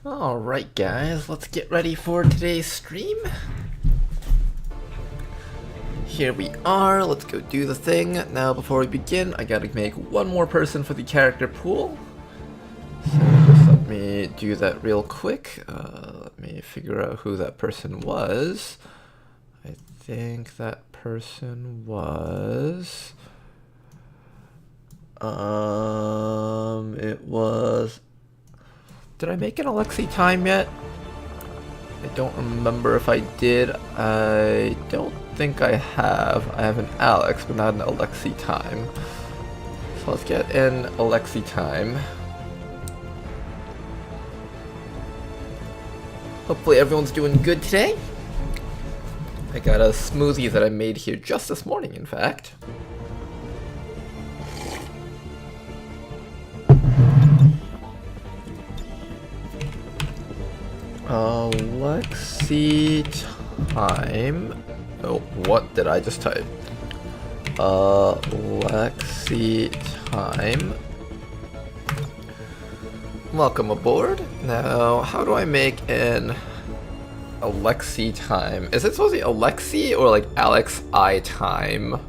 Alright guys, let's get ready for today's stream. Here we are, let's go do the thing. Now before we begin, I gotta make one more person for the character pool. So just let me do that real quick. Let me figure out who that person was. I think that person was... it was... Did I make an Alexi time yet? I don't remember if I did. I don't think I have. I have an Alex, but not an Alexi time. So let's get an Alexi time. Hopefully everyone's doing good today. I got a smoothie that I made here just this morning, in fact. Alexi time. Oh, what did I just type? Alexi time. Welcome aboard. Now, how do I make an Alexi time? Is it supposed to be Alexi or like Alex I time?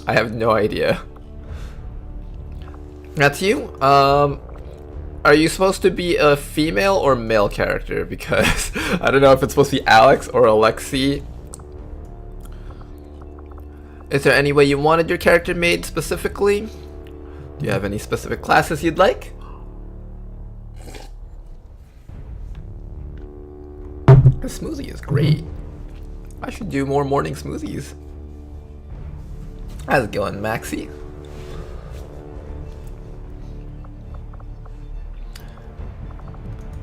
I have no idea. That's you? Are you supposed to be a female or male character? Because I don't know if it's supposed to be Alex or Alexi. Is there any way you wanted your character made specifically? Do you have any specific classes you'd like? This smoothie is great. I should do more morning smoothies. How's it going, Maxie?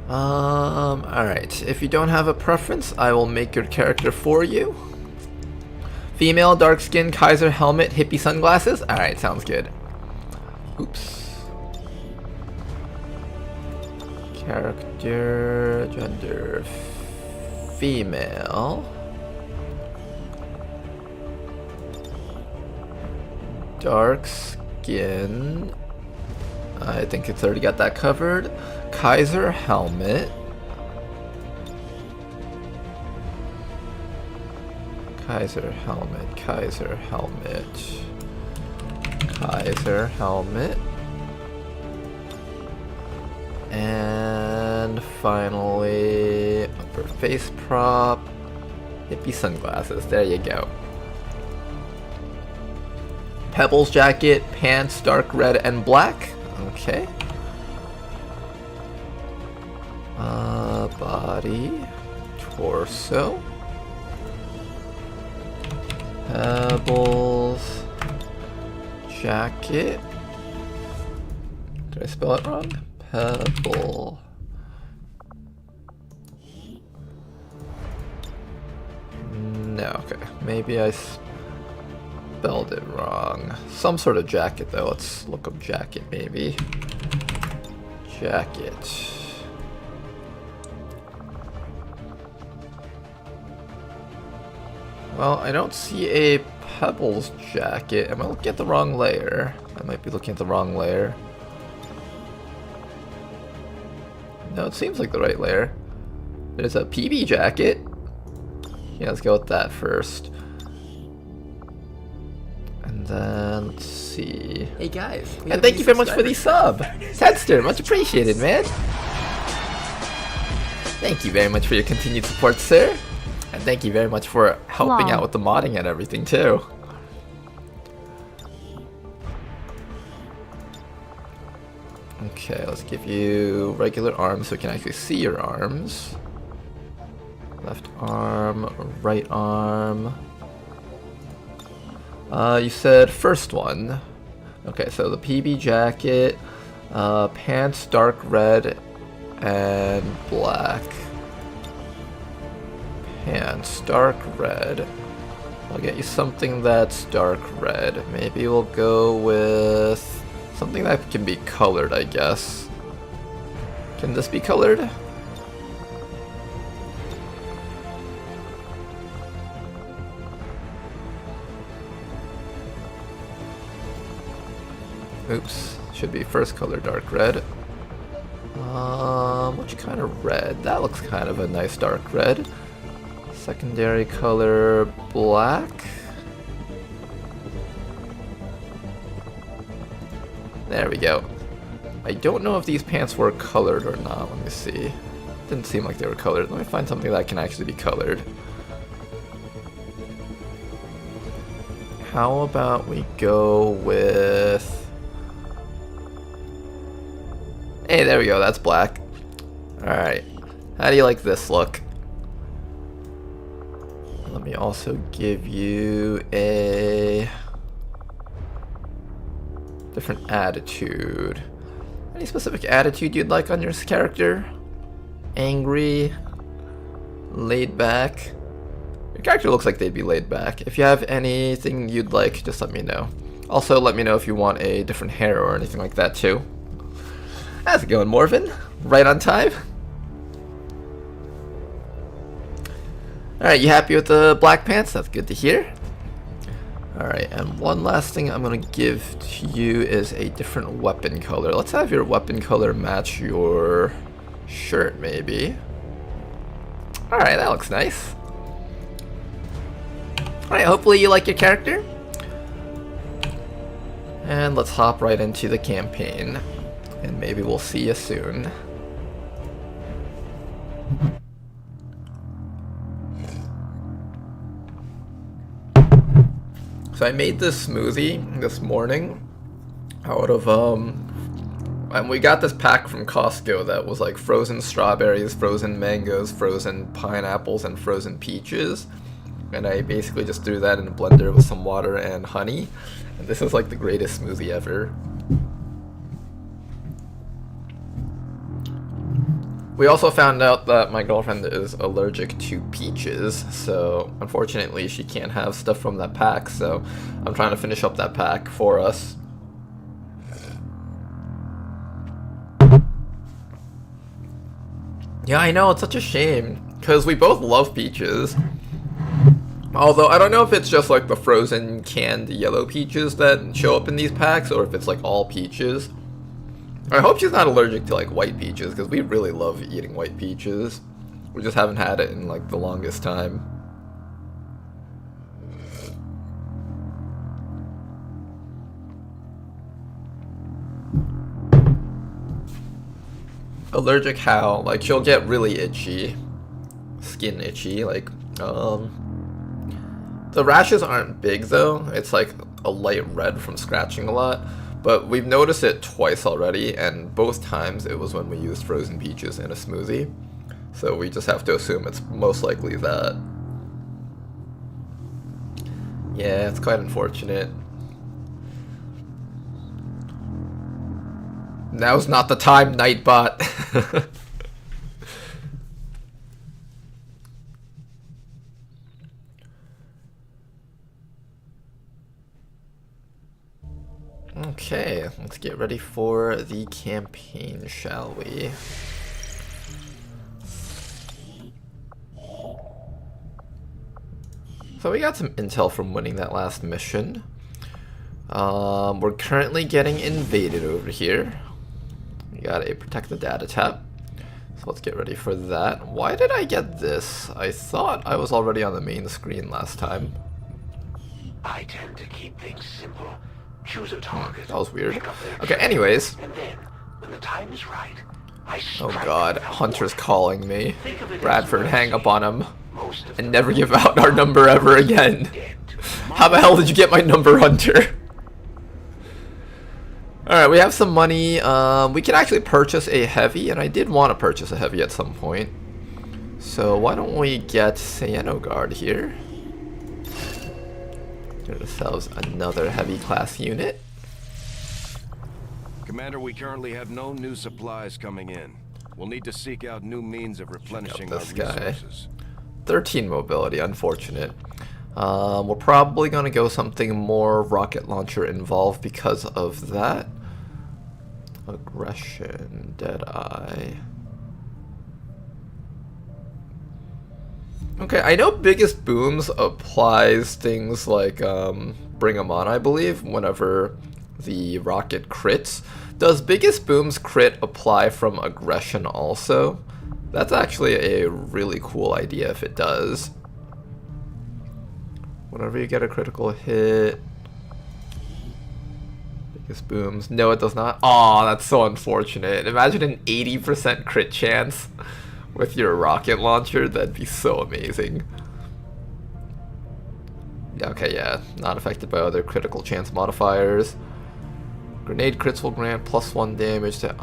Alright. If you don't have a preference, I will make your character for you. Female, dark skin, Kaiser helmet, hippie sunglasses? Alright, sounds good. Oops. Character, gender, female. Dark skin. I think it's already got that covered. Kaiser helmet. Kaiser helmet. Kaiser helmet. Kaiser helmet. And finally, upper face prop. Hippie sunglasses. There you go. Pebbles jacket, pants, dark red and black. Okay. Body, torso, pebbles, jacket. Did I spell it wrong? Pebble. No, okay. Maybe I spelled it wrong. Some sort of jacket though. Let's look up jacket maybe. Jacket. Well, I don't see a Pebbles jacket. Am I looking at the wrong layer? I might be looking at the wrong layer. No, it seems like the right layer. There's a PB jacket. Yeah, let's go with that first. And then, let's see. Hey guys. And thank you very much for the sub. Tedster, much appreciated, man. Thank you very much for your continued support, sir. And thank you very much for helping out with the modding and everything, too. Okay, let's give you regular arms so we can actually see your arms. Left arm, right arm. You said first one. Okay, so the PB jacket, pants dark red and black. Pants dark red. I'll get you something that's dark red. Maybe we'll go with something that can be colored, I guess. Can this be colored? Oops. Should be first color dark red. Which kind of red? That looks kind of a nice dark red. Secondary color black. There we go. I don't know if these pants were colored or not. Let me see. Didn't seem like they were colored. Let me find something that can actually be colored. How about we go with... Hey, there we go. That's black. Alright. How do you like this look? Let me also give you a different attitude. Any specific attitude you'd like on your character? Angry? Laid back? Your character looks like they'd be laid back. If you have anything you'd like, just let me know. Also, let me know if you want a different hair or anything like that too. How's it going, Morven? Right on time? Alright, you happy with the black pants? That's good to hear. Alright, and one last thing I'm going to give to you is a different weapon color. Let's have your weapon color match your shirt, maybe. Alright, that looks nice. Alright, hopefully you like your character. And let's hop right into the campaign. And maybe we'll see you soon. So I made this smoothie this morning out of, and we got this pack from Costco that was like frozen strawberries, frozen mangoes, frozen pineapples, and frozen peaches. And I basically just threw that in a blender with some water and honey. And this is like the greatest smoothie ever. We also found out that my girlfriend is allergic to peaches, so unfortunately she can't have stuff from that pack, so I'm trying to finish up that pack for us. Yeah, I know, it's such a shame, because we both love peaches. Although, I don't know if it's just like the frozen canned yellow peaches that show up in these packs, or if it's like all peaches. I hope she's not allergic to like white peaches, because we really love eating white peaches. We just haven't had it in like the longest time. Allergic how? Like she'll get really itchy. Skin itchy, like, the rashes aren't big though. It's like a light red from scratching a lot. But we've noticed it twice already, and both times it was when we used frozen peaches in a smoothie. So we just have to assume it's most likely that. Yeah, it's quite unfortunate. Now's not the time, Nightbot. Okay, let's get ready for the campaign, shall we? So we got some intel from winning that last mission. We're currently getting invaded over here. We got a protect the data tab. So let's get ready for that. Why did I get this? I thought I was already on the main screen last time. I tend to keep things simple. Choose a target. That was weird. Okay, anyways. And then, when the time is right, Oh god, Hunter's calling me. Bradford, hang up on him. And never give out our number ever again. How the hell did you get my number, Hunter? Alright, we have some money. We can actually purchase a heavy, and I did want to purchase a heavy at some point. So why don't we get Cyanoguard here? Get ourselves another heavy class unit. Commander, we currently have no new supplies coming in. We'll need to seek out new means of replenishing our resources. 13 mobility, unfortunate. We're probably going to go something more rocket launcher involved because of that. Aggression, Deadeye. Okay, I know Biggest Booms applies things like Bring 'em On, I believe, whenever the rocket crits. Does biggest boom's crit apply from aggression also? That's actually a really cool idea if it does. Whenever you get a critical hit, biggest booms. No, it does not. Aw, that's so unfortunate. Imagine an 80% crit chance with your rocket launcher. That'd be so amazing. Yeah, okay, yeah. Not affected by other critical chance modifiers. Grenade crits will grant +1 damage to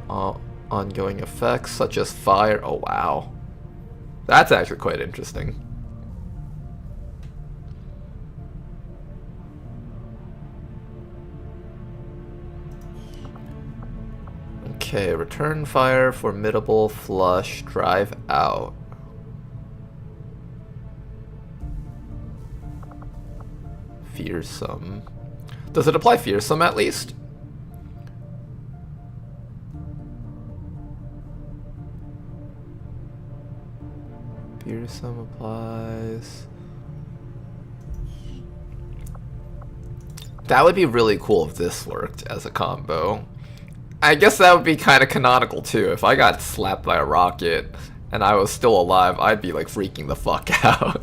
ongoing effects, such as fire. Oh, wow. That's actually quite interesting. Okay, return fire, formidable, flush, drive out. Fearsome. Does it apply fearsome at least? Fearsome applies. That would be really cool if this worked as a combo. I guess that would be kind of canonical too. If I got slapped by a rocket and I was still alive, I'd be like freaking the fuck out.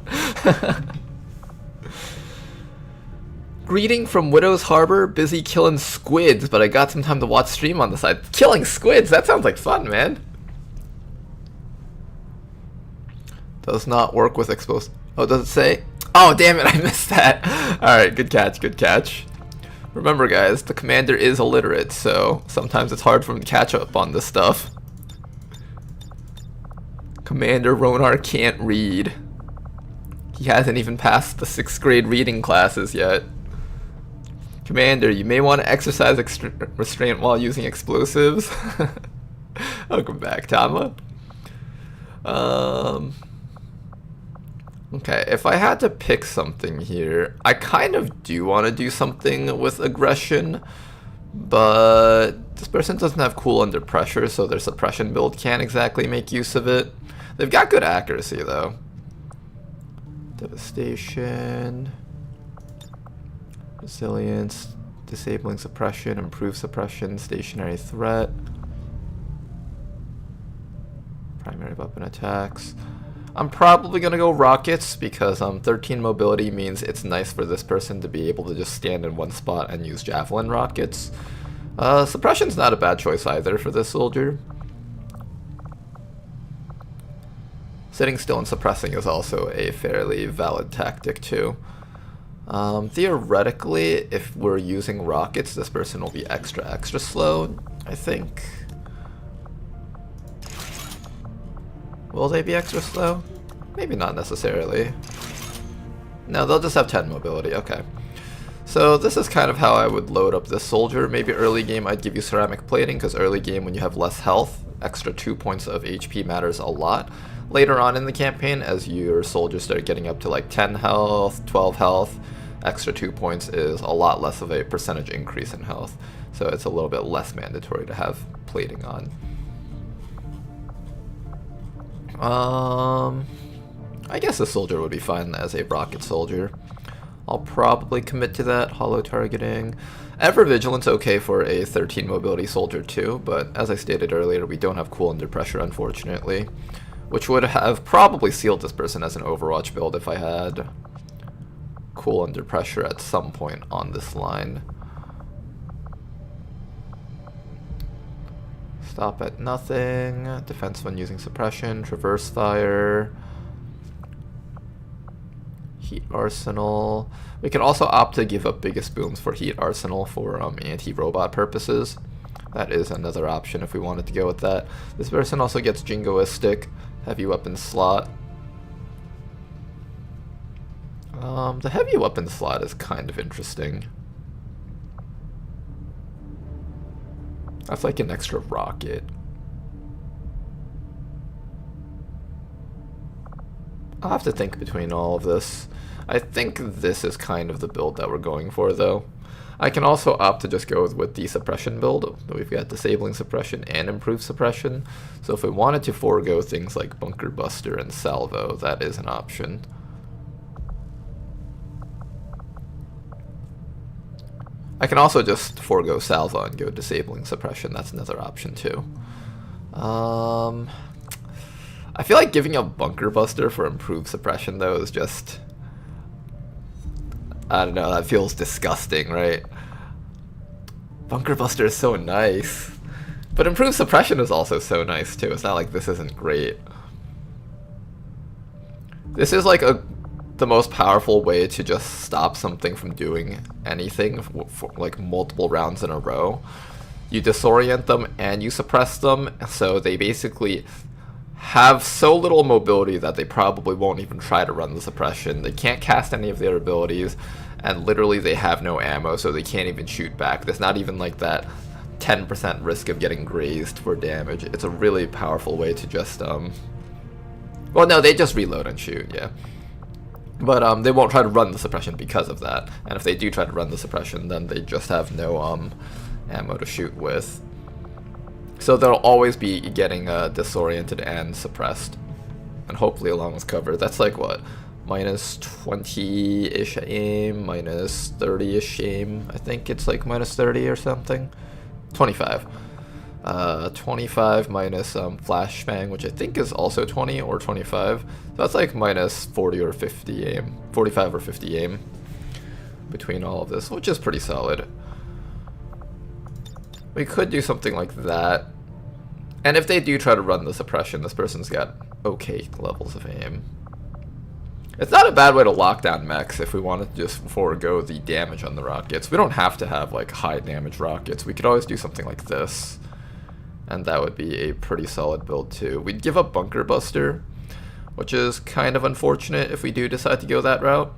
Greeting from Widow's Harbor, busy killing squids, but I got some time to watch stream on the side. Killing squids? That sounds like fun, man. Does not work with exposed. Oh, does it say? Oh, damn it, I missed that. Alright, good catch, good catch. Remember, guys, the commander is illiterate, so sometimes it's hard for him to catch up on this stuff. Commander Ronar can't read. He hasn't even passed the 6th grade reading classes yet. Commander, you may want to exercise restraint while using explosives. Welcome back, Tama. Okay, if I had to pick something here, I kind of do want to do something with aggression, but this person doesn't have cool under pressure, so their suppression build can't exactly make use of it. They've got good accuracy, though. Devastation. Resilience. Disabling suppression. Improve suppression. Stationary threat. Primary weapon attacks. I'm probably going to go rockets because 13 mobility means it's nice for this person to be able to just stand in one spot and use javelin rockets. Suppression's not a bad choice either for this soldier. Sitting still and suppressing is also a fairly valid tactic too. Theoretically, if we're using rockets, this person will be extra slow, I think. Will they be extra slow? Maybe not necessarily. No, they'll just have 10 mobility, okay. So this is kind of how I would load up this soldier. Maybe early game I'd give you ceramic plating, because early game when you have less health, extra 2 points of HP matters a lot. Later on in the campaign, as your soldiers start getting up to like 10 health, 12 health, extra 2 points is a lot less of a percentage increase in health. So it's a little bit less mandatory to have plating on. I guess a soldier would be fine as a rocket soldier. I'll probably commit to that. Hollow targeting. Ever Vigilance okay for a 13 mobility soldier too, but as I stated earlier, we don't have cool under pressure, unfortunately. Which would have probably sealed this person as an Overwatch build if I had cool under pressure at some point on this line. Stop at nothing. Defense when using suppression. Traverse fire. Heat arsenal. We could also opt to give up biggest booms for heat arsenal for anti-robot purposes. That is another option if we wanted to go with that. This person also gets jingoistic, heavy weapon slot. The heavy weapon slot is kind of interesting. That's like an extra rocket. I'll have to think between all of this. I think this is kind of the build that we're going for, though. I can also opt to just go with the suppression build. We've got disabling suppression and improved suppression. So if we wanted to forego things like bunker buster and salvo, that is an option. I can also just forego Salva and go disabling suppression. That's another option too. I feel like giving up Bunker Buster for improved suppression though is just, I don't know, that feels disgusting, right? Bunker Buster is so nice. But improved suppression is also so nice too. It's not like this isn't great. This is like the most powerful way to just stop something from doing anything for like multiple rounds in a row. You disorient them and you suppress them, so they basically have so little mobility that they probably won't even try to run the suppression. They can't cast any of their abilities, and literally they have no ammo, so they can't even shoot back. There's not even like that 10% risk of getting grazed for damage. It's a really powerful way to just well, no, they just reload and shoot, yeah. But they won't try to run the suppression because of that. And if they do try to run the suppression, then they just have no ammo to shoot with. So they'll always be getting disoriented and suppressed. And hopefully along with cover. That's like what? Minus 20-ish aim, minus 30-ish aim. I think it's like minus 30 or something. 25. 25 minus flashbang, which I think is also 20 or 25. So that's like minus 40 or 50 aim, 45 or 50 aim between all of this, which is pretty solid. We could do something like that. And if they do try to run the suppression, this person's got okay levels of aim. It's not a bad way to lock down mechs if we wanted to just forego the damage on the rockets. We don't have to have like high damage rockets. We could always do something like this. And that would be a pretty solid build too. We'd give up Bunker Buster, which is kind of unfortunate if we do decide to go that route.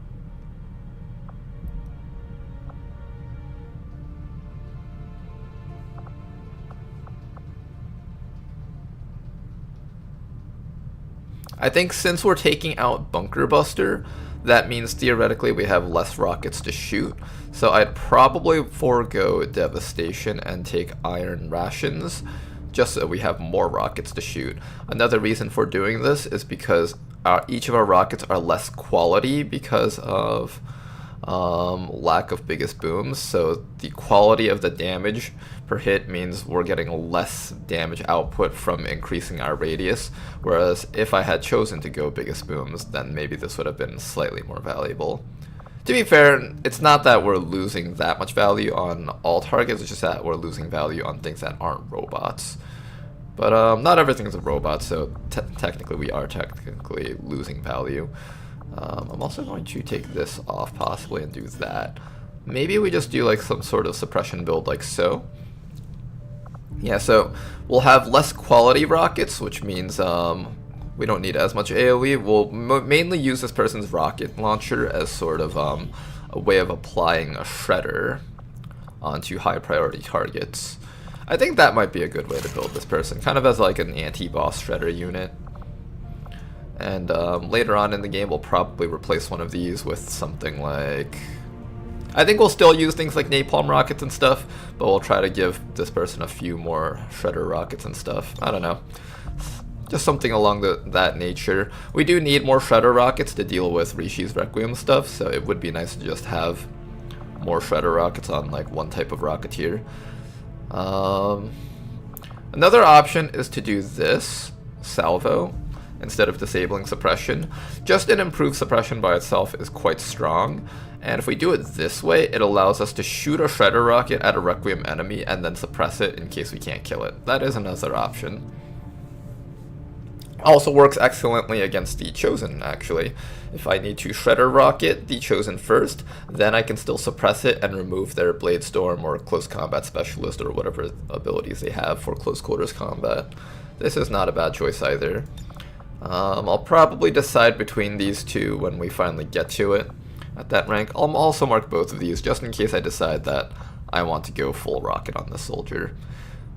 I think since we're taking out Bunker Buster, that means theoretically we have less rockets to shoot. So I'd probably forego Devastation and take Iron Rations, just so we have more rockets to shoot. Another reason for doing this is because each of our rockets are less quality because of lack of biggest booms. So the quality of the damage per hit means we're getting less damage output from increasing our radius. Whereas if I had chosen to go biggest booms, then maybe this would have been slightly more valuable. To be fair, it's not that we're losing that much value on all targets, it's just that we're losing value on things that aren't robots. But not everything is a robot, so technically we are technically losing value. I'm also going to take this off possibly and do that. Maybe we just do like some sort of suppression build like so. Yeah, so we'll have less quality rockets, which means we don't need as much AoE. We'll mainly use this person's rocket launcher as sort of a way of applying a shredder onto high priority targets. I think that might be a good way to build this person, kind of as like an anti-boss shredder unit. And later on in the game we'll probably replace one of these with something like... I think we'll still use things like napalm rockets and stuff, but we'll try to give this person a few more shredder rockets and stuff. I don't know. Just something along that nature. We do need more shredder rockets to deal with Rishi's Requiem stuff, so it would be nice to just have more shredder rockets on like one type of rocketeer. Another option is to do this, Salvo, instead of disabling suppression. Just an improved suppression by itself is quite strong, and if we do it this way, it allows us to shoot a shredder rocket at a Requiem enemy and then suppress it in case we can't kill it. That is another option. Also works excellently against the Chosen, actually. If I need to shredder rocket the Chosen first, then I can still suppress it and remove their Blade Storm or Close Combat Specialist or whatever abilities they have for close quarters combat. This is not a bad choice either. I'll probably decide between these two when we finally get to it at that rank. I'll also mark both of these just in case I decide that I want to go full rocket on this soldier.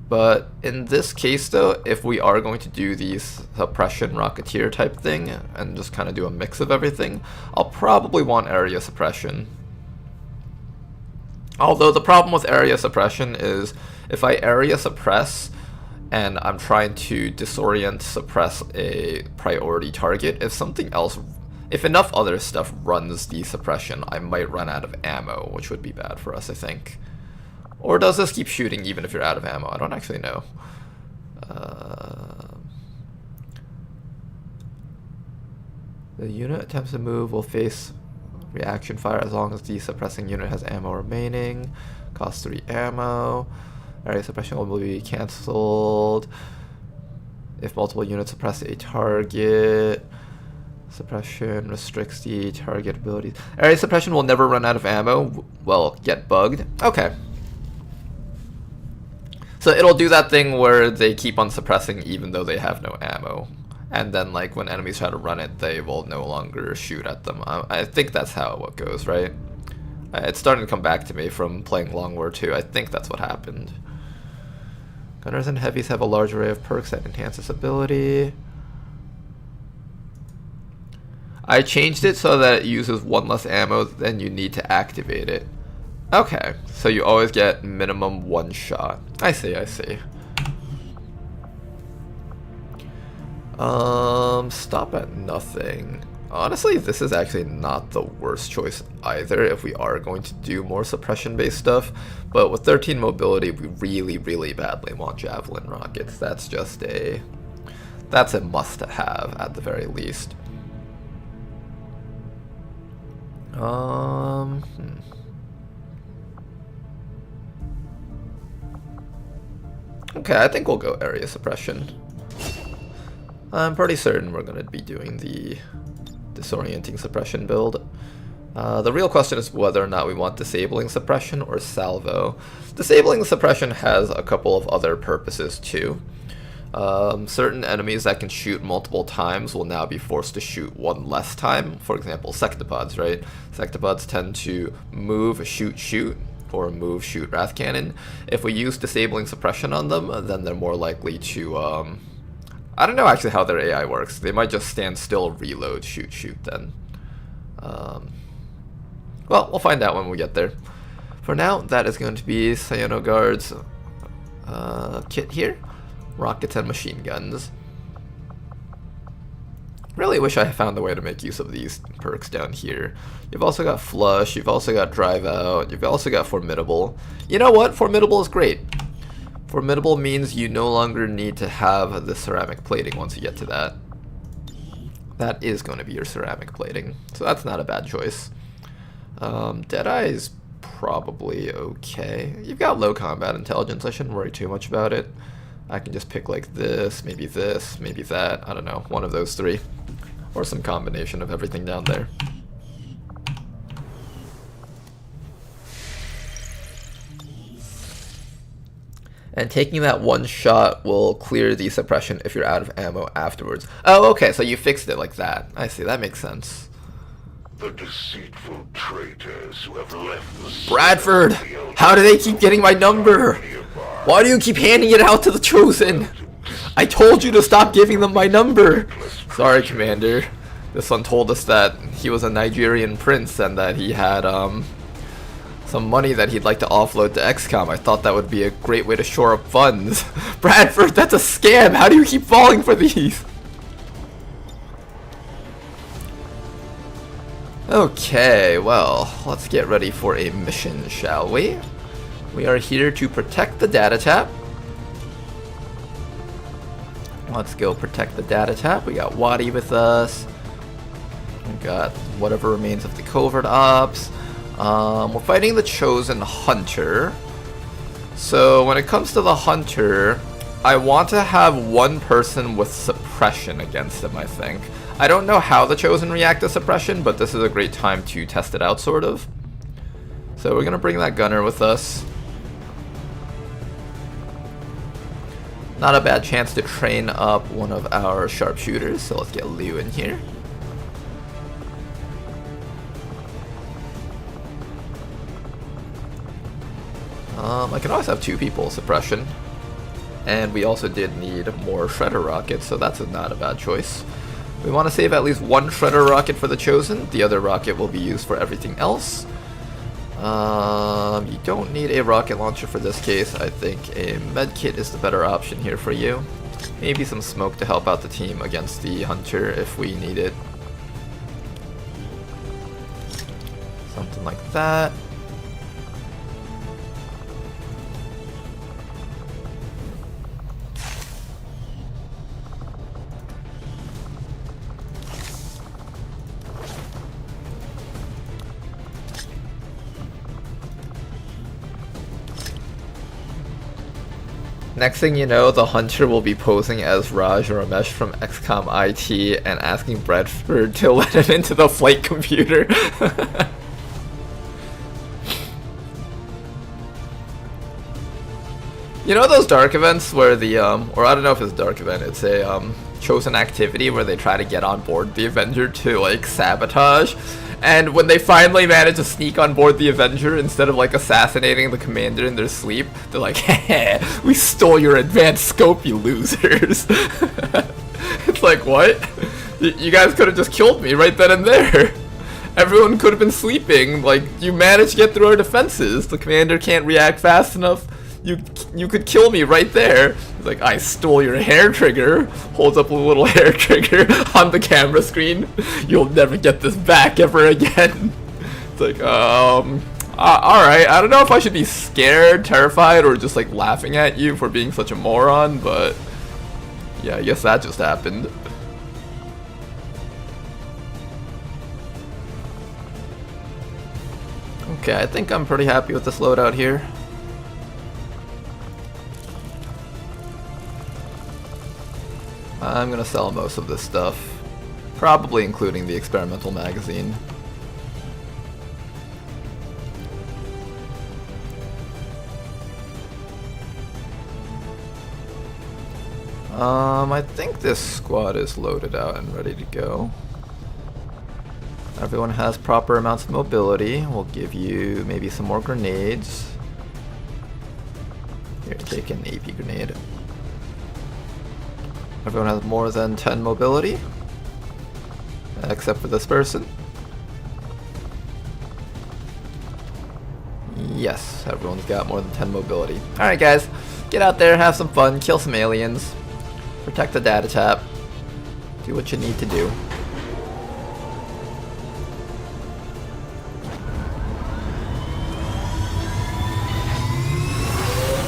But in this case though, if we are going to do the suppression rocketeer type thing and just kind of do a mix of everything, I'll probably want area suppression. Although the problem with area suppression is if I area suppress and I'm trying to disorient suppress a priority target, if enough other stuff runs the suppression, I might run out of ammo, which would be bad for us, I think. Or does this keep shooting even if you're out of ammo? I don't actually know. The unit attempts to move will face reaction fire as long as the suppressing unit has ammo remaining. Costs 3 ammo. Area suppression will be cancelled if multiple units suppress a target. Suppression restricts the target abilities. Area suppression will never run out of ammo. Well, get bugged. Okay. So it'll do that thing where they keep on suppressing even though they have no ammo. And then, like, when enemies try to run it, they will no longer shoot at them. I think that's how it goes, right? It's starting to come back to me from playing Long War 2. I think that's what happened. Gunners and heavies have a large array of perks that enhance this ability. I changed it so that it uses 1 less ammo than you need to activate it. Okay, so you always get minimum 1 shot. I see, I see. Stop at nothing. Honestly, this is actually not the worst choice either if we are going to do more suppression-based stuff. But with 13 mobility, we really, really badly want javelin rockets. That's just that's a must-have at the very least. Okay, I think we'll go area suppression. I'm pretty certain we're going to be doing the disorienting suppression build. The real question is whether or not we want disabling suppression or salvo. Disabling suppression has a couple of other purposes too. Certain enemies that can shoot multiple times will now be forced to shoot 1 less time. For example, sectopods, right? Sectopods tend to move, shoot, shoot, or move, shoot, wrath cannon. If we use disabling suppression on them, then they're more likely to, I don't know actually how their AI works. They might just stand still, reload, shoot, shoot then. Well, we'll find out when we get there. For now, that is going to be Cyanoguard's kit here. Rockets and machine guns. Really wish I found a way to make use of these perks down here. You've also got Flush, you've also got Drive Out, you've also got Formidable. You know what? Formidable is great. Formidable means you no longer need to have the ceramic plating once you get to that. That is going to be your ceramic plating, so that's not a bad choice. Deadeye is probably okay. You've got low combat intelligence, I shouldn't worry too much about it. I can just pick like this, maybe that, I don't know, one of those 3. Or some combination of everything down there. And taking that 1 shot will clear the suppression if you're out of ammo afterwards. Oh, okay, so you fixed it like that. I see, that makes sense. The deceitful traitors who have left the Bradford! How do they keep getting my number? Why do you keep handing it out to the Chosen? I told you to stop giving them my number! Sorry, Commander. This one told us that he was a Nigerian prince and that he had, some money that he'd like to offload to XCOM. I thought that would be a great way to shore up funds. Bradford, that's a scam! How do you keep falling for these? Okay, well, let's get ready for a mission, shall we? We are here to protect the data tap. Let's go protect the data tap. We got Wadi with us. We got whatever remains of the covert ops. We're fighting the Chosen Hunter. So when it comes to the Hunter, I want to have 1 person with suppression against him, I think. I don't know how the Chosen react to suppression, but this is a great time to test it out, sort of. So we're going to bring that gunner with us. Not a bad chance to train up one of our sharpshooters, so let's get Liu in here. I can always have 2 people suppression. And we also did need more shredder rockets, so that's not a bad choice. We want to save at least 1 shredder rocket for the Chosen. The other rocket will be used for everything else. You don't need a rocket launcher for this case. I think a medkit is the better option here for you. Maybe some smoke to help out the team against the Hunter if we need it. Something like that. Next thing you know, the hunter will be posing as Raj or Ramesh from XCOM IT and asking Bradford to let him into the flight computer. You know those dark events where the, or I don't know if it's a dark event, it's a, chosen activity where they try to get on board the Avenger to, like, sabotage? And when they finally manage to sneak on board the Avenger, instead of, like, assassinating the commander in their sleep, they're like, heh, we stole your advanced scope, you losers. It's like, what? You guys could have just killed me right then and there. Everyone could have been sleeping. Like, you managed to get through our defenses. The commander can't react fast enough. You could kill me right there. He's like, I stole your hair trigger. Holds up a little hair trigger on the camera screen. You'll never get this back ever again. It's like, alright. I don't know if I should be scared, terrified, or just like laughing at you for being such a moron, but yeah, I guess that just happened. Okay, I think I'm pretty happy with this loadout here. I'm gonna sell most of this stuff, probably including the experimental magazine. I think this squad is loaded out and ready to go. Everyone has proper amounts of mobility. We'll give you maybe some more grenades. Here, take an AP grenade. Everyone has more than 10 mobility, except for this person. Yes, everyone's got more than 10 mobility. Alright guys, get out there, have some fun, kill some aliens, protect the data tap, do what you need to do.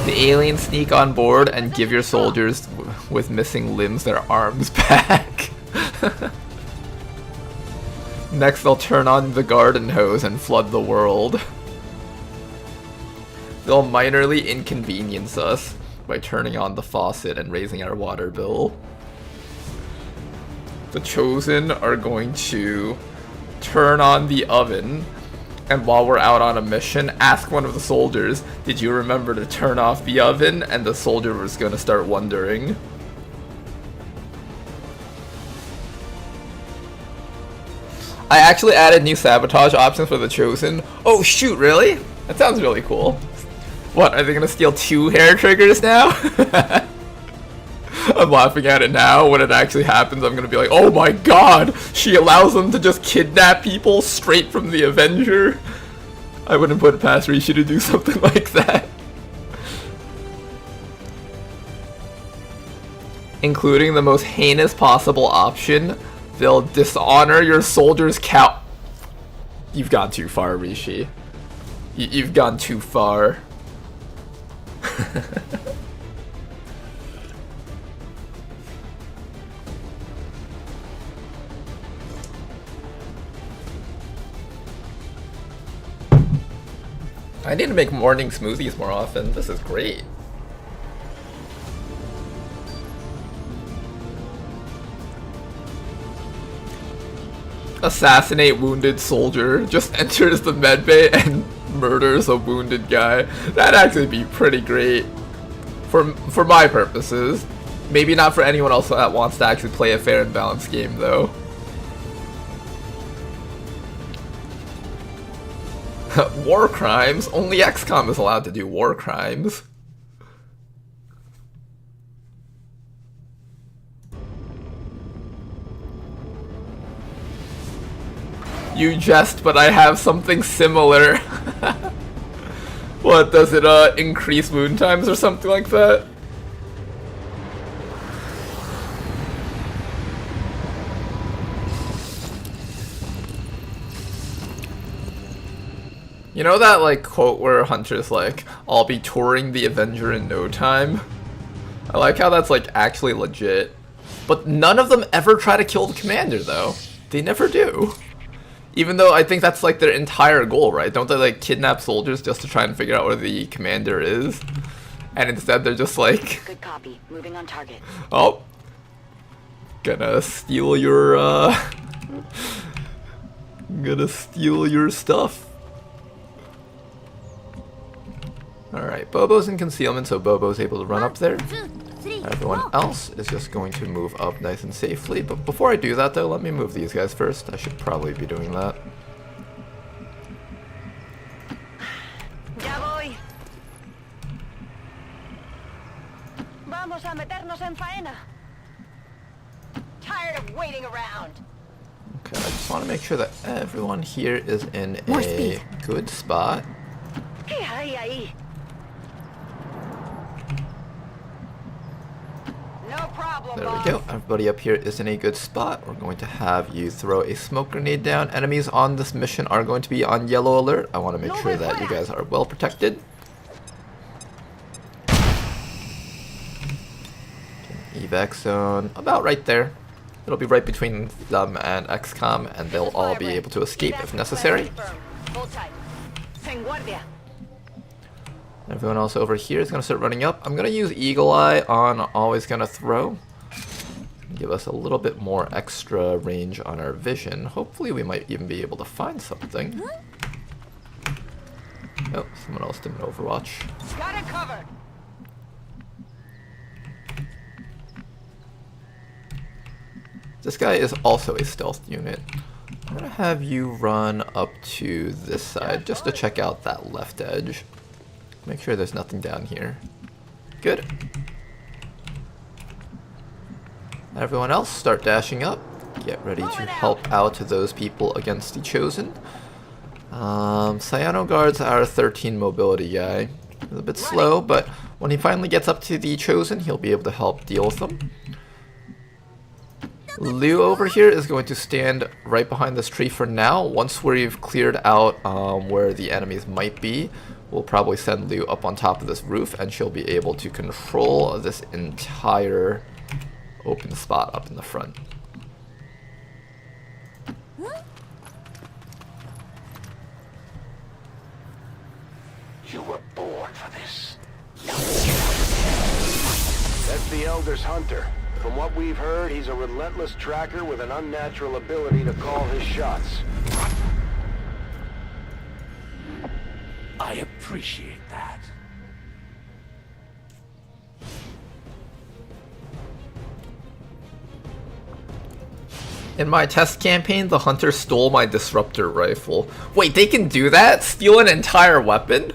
The aliens sneak on board and give your soldiers with missing limbs their arms back. Next they'll turn on the garden hose and flood the world. They'll minorly inconvenience us by turning on the faucet and raising our water bill. The Chosen are going to turn on the oven, and while we're out on a mission, ask one of the soldiers, did you remember to turn off the oven? And the soldier was gonna start wondering. I actually added new sabotage options for the Chosen. Oh shoot, really? That sounds really cool. What, are they gonna steal 2 hair triggers now? I'm laughing at it now. When it actually happens, I'm gonna be like, oh my god! She allows them to just kidnap people straight from the Avenger? I wouldn't put it past Rishi to do something like that. Including the most heinous possible option, they'll dishonor your soldier's cow. You've gone too far, Rishi. You've gone too far. I need to make morning smoothies more often. This is great. Assassinate wounded soldier. Just enters the medbay and murders a wounded guy. That'd actually be pretty great. For my purposes. Maybe not for anyone else that wants to actually play a fair and balanced game though. War crimes? Only XCOM is allowed to do war crimes. You jest, but I have something similar. What, does it increase wound times or something like that? You know that like quote where Hunter's like, I'll be touring the Avenger in no time? I like how that's like actually legit. But none of them ever try to kill the commander though. They never do. Even though I think that's like their entire goal, right? Don't they like kidnap soldiers just to try and figure out where the commander is? And instead they're just like, Good copy. Moving on target. oh, gonna steal your, gonna steal your stuff. Alright, Bobo's in concealment, so Bobo's able to run up there. Everyone else is just going to move up nice and safely. But before I do that, though, let me move these guys first. I should probably be doing that. Ya voy. Vamos a meternos en faena. Tired of waiting around. Okay, I just want to make sure that everyone here is in More a speed. good spot. ¿Qué hay ahí? No problem, There we boss. go. Everybody up here is in a good spot. We're going to have you throw a smoke grenade down. Enemies on this mission are going to be on yellow alert. I want to make sure that you guys are well protected. Evac zone about right there. It'll be right between them and XCOM, and they'll all be able to escape if necessary. Hold tight. En guardia. Everyone else over here is going to start running up. I'm going to use Eagle Eye on Always Gonna Throw. Give us a little bit more extra range on our vision. Hopefully we might even be able to find something. Oh, someone else did an Overwatch. Got it covered. This guy is also a stealth unit. I'm going to have you run up to this side just to check out that left edge. Make sure there's nothing down here. Good. Everyone else, start dashing up. Get ready to help out those people against the Chosen. Cyano guards our 13 mobility guy. He's a bit slow, but when he finally gets up to the Chosen, he'll be able to help deal with them. Liu over here is going to stand right behind this tree for now. Once we've cleared out where the enemies might be, we'll probably send Liu up on top of this roof, and she'll be able to control this entire open spot up in the front. You were born for this. That's the Elder's hunter. From what we've heard, he's a relentless tracker with an unnatural ability to call his shots. I appreciate that. In my test campaign, the hunter stole my disruptor rifle. Wait, they can do that? Steal an entire weapon?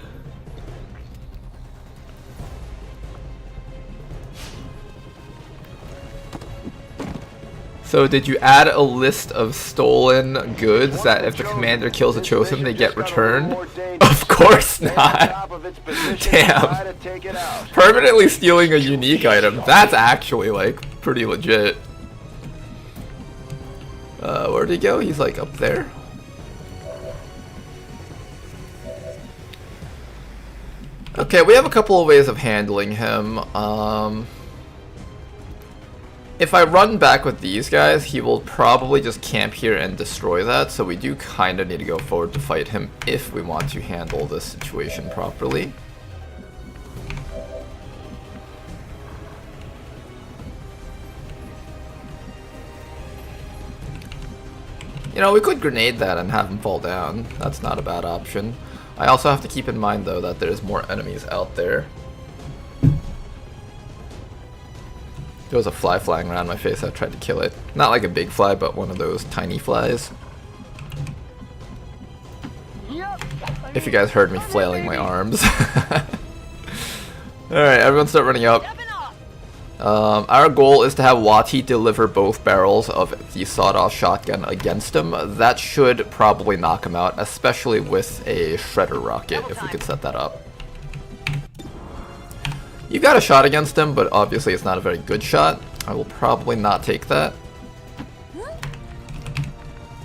So did you add a list of stolen goods that if the commander kills a Chosen, they get returned? Of course not. Damn. Permanently stealing a unique item, that's actually like pretty legit. Where'd he go? He's like up there. Okay, we have a couple of ways of handling him. If I run back with these guys, he will probably just camp here and destroy that, so we do kind of need to go forward to fight him if we want to handle this situation properly. You know, we could grenade that and have him fall down. That's not a bad option. I also have to keep in mind, though, that there's more enemies out there. There was a fly flying around my face. I tried to kill it. Not like a big fly, but one of those tiny flies. If you guys heard me flailing my arms. Alright, everyone start running up. Our goal is to have WOTC deliver both barrels of the sawed-off shotgun against him. That should probably knock him out, especially with a shredder rocket, if we could set that up. You got a shot against him, but obviously it's not a very good shot. I will probably not take that.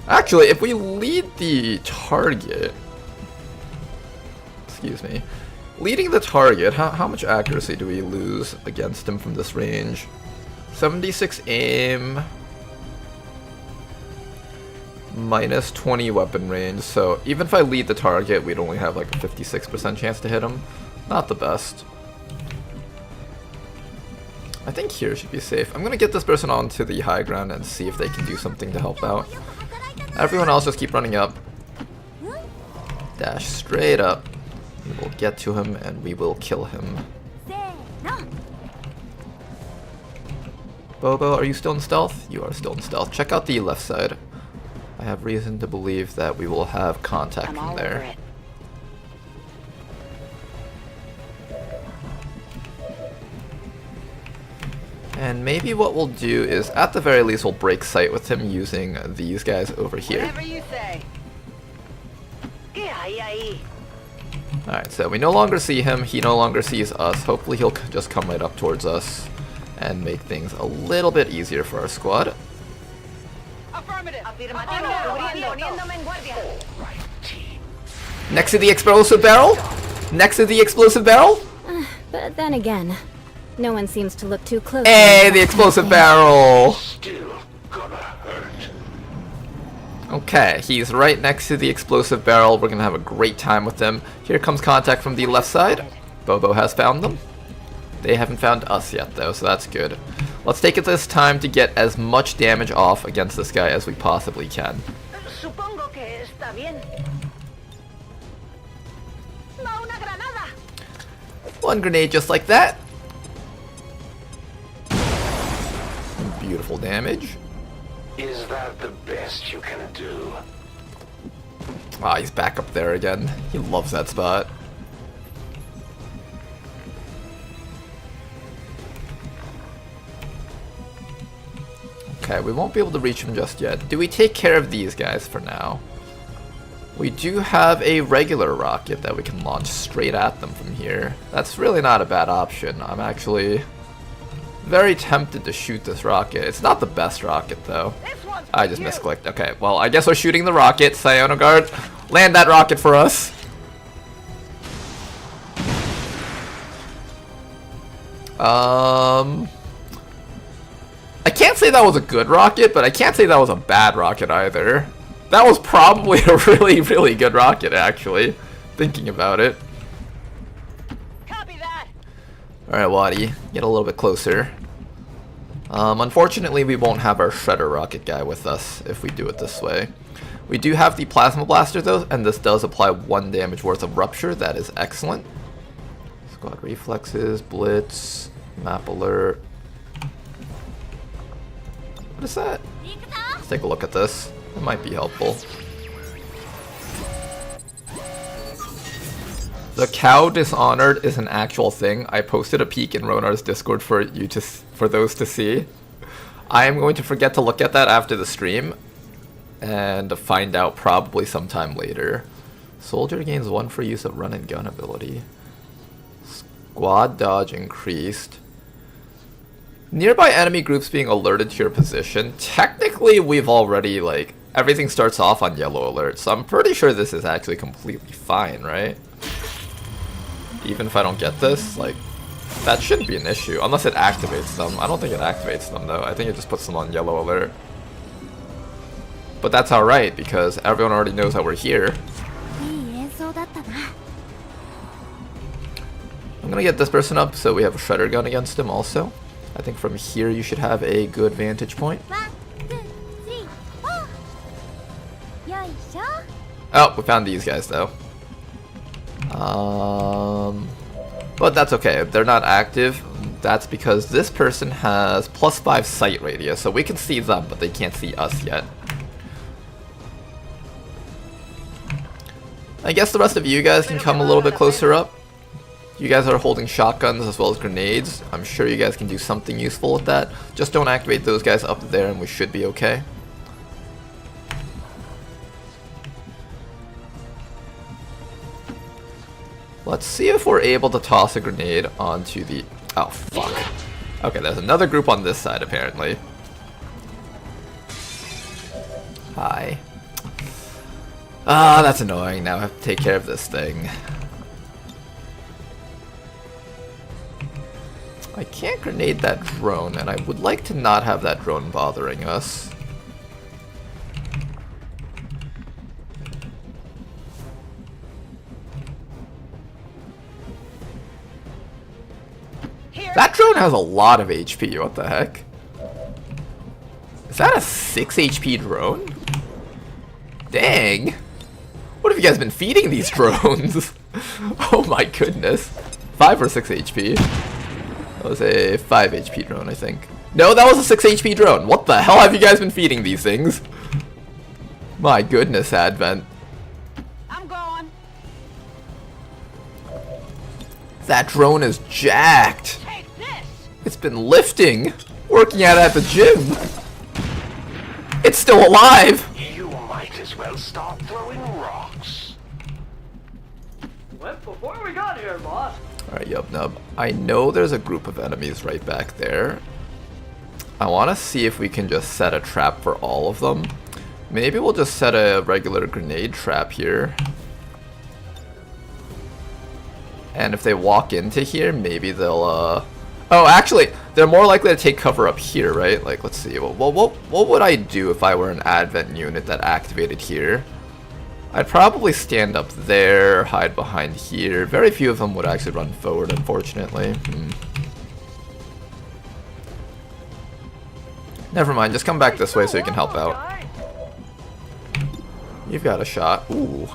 Actually, if we lead the target... Excuse me. Leading the target, how much accuracy do we lose against him from this range? 76 aim... minus 20 weapon range, so even if I lead the target, we'd only have like a 56% chance to hit him. Not the best. I think here should be safe. I'm gonna get this person onto the high ground and see if they can do something to help out. Everyone else just keep running up. Dash straight up. We will get to him and we will kill him. Bobo, are you still in stealth? You are still in stealth. Check out the left side. I have reason to believe that we will have contact from there. And maybe what we'll do is, at the very least, we'll break sight with him using these guys over here. Whatever you say. Alright, so we no longer see him, he no longer sees us. Hopefully he'll just come right up towards us and make things a little bit easier for our squad. Affirmative. Next to the explosive barrel? Next to the explosive barrel? But then again, no one seems to look too close. Hey, the explosive barrel! Still gonna hurt. Okay, he's right next to the explosive barrel. We're gonna have a great time with him. Here comes contact from the left side. Bobo has found them. They haven't found us yet though, so that's good. Let's take it this time to get as much damage off against this guy as we possibly can. Supongo que está bien. Va una granada. One grenade just like that. Beautiful damage. Is that the best you can do? Ah, he's back up there again. He loves that spot. Okay, we won't be able to reach him just yet. Do we take care of these guys for now? We do have a regular rocket that we can launch straight at them from here. That's really not a bad option. I'm actually very tempted to shoot this rocket. It's not the best rocket though. I just misclicked. Okay, well I guess we're shooting the rocket. Cyanoguard, land that rocket for us. I can't say that was a good rocket, but I can't say that was a bad rocket either. That was probably a really, really good rocket, actually, thinking about it. Copy that. Alright, Waddy, get a little bit closer. Unfortunately, we won't have our Shredder rocket guy with us if we do it this way. We do have the Plasma Blaster, though, and this does apply 1 damage worth of Rupture. That is excellent. Squad Reflexes, Blitz, Map Alert. What is that? Let's take a look at this. It might be helpful. The cow dishonored is an actual thing. I posted a peek in Ronar's Discord for those to see. I am going to forget to look at that after the stream and find out probably sometime later. Soldier gains 1 for use of run and gun ability. Squad dodge increased. Nearby enemy groups being alerted to your position. Technically, we've already, like, everything starts off on yellow alert, so I'm pretty sure this is actually completely fine, right? Even if I don't get this, like, that shouldn't be an issue, unless it activates them. I don't think it activates them, though. I think it just puts them on yellow alert. But that's alright, because everyone already knows that we're here. I'm gonna get this person up so we have a shredder gun against him also. I think from here you should have a good vantage point. 1, 2, 3, 4. Oh, we found these guys though. But that's okay. If they're not active, that's because this person has +5 sight radius, so we can see them, but they can't see us yet. I guess the rest of you guys can come a little bit closer up. You guys are holding shotguns as well as grenades. I'm sure you guys can do something useful with that. Just don't activate those guys up there and we should be okay. Let's see if we're able to toss a grenade onto the... Oh, fuck. Okay, there's another group on this side, apparently. Hi. Ah, that's annoying. Now I have to take care of this thing. I can't grenade that drone, and I would like to not have that drone bothering us. Here. That drone has a lot of HP, what the heck? Is that a 6 HP drone? Dang! What have you guys been feeding these drones? Oh my goodness. 5 or 6 HP? That was a 5 HP drone, I think. No, that was a 6 HP drone! What the hell have you guys been feeding these things? My goodness, Advent. I'm going. That drone is jacked! Take this. It's been lifting! Working out at the gym! It's still alive! You might as well start throwing rocks. Went before we got here, boss. Alright, Yub Nub. I know there's a group of enemies right back there. I want to see if we can just set a trap for all of them. Maybe we'll just set a regular grenade trap here. And if they walk into here, maybe they'll, Oh, actually, they're more likely to take cover up here, right? Like, let's see. What would I do if I were an Advent unit that activated here? I'd probably stand up there, hide behind here. Very few of them would actually run forward, unfortunately. Never mind, just come back this way so you can help out. You've got a shot. Ooh.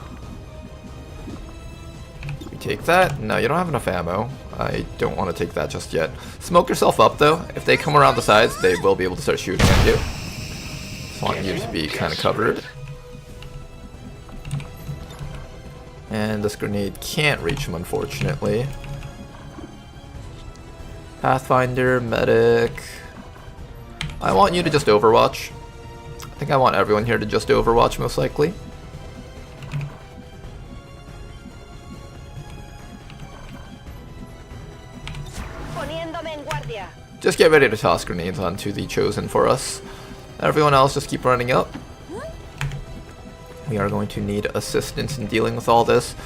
We take that. No, you don't have enough ammo. I don't want to take that just yet. Smoke yourself up, though. If they come around the sides, they will be able to start shooting at you. Just want you to be kind of covered. And this grenade can't reach him, unfortunately. Pathfinder, medic. I want you to just overwatch. I think I want everyone here to just overwatch, most likely. Poniéndome en guardia. Just get ready to toss grenades onto the Chosen for us. Everyone else just keep running up. We are going to need assistance in dealing with all this.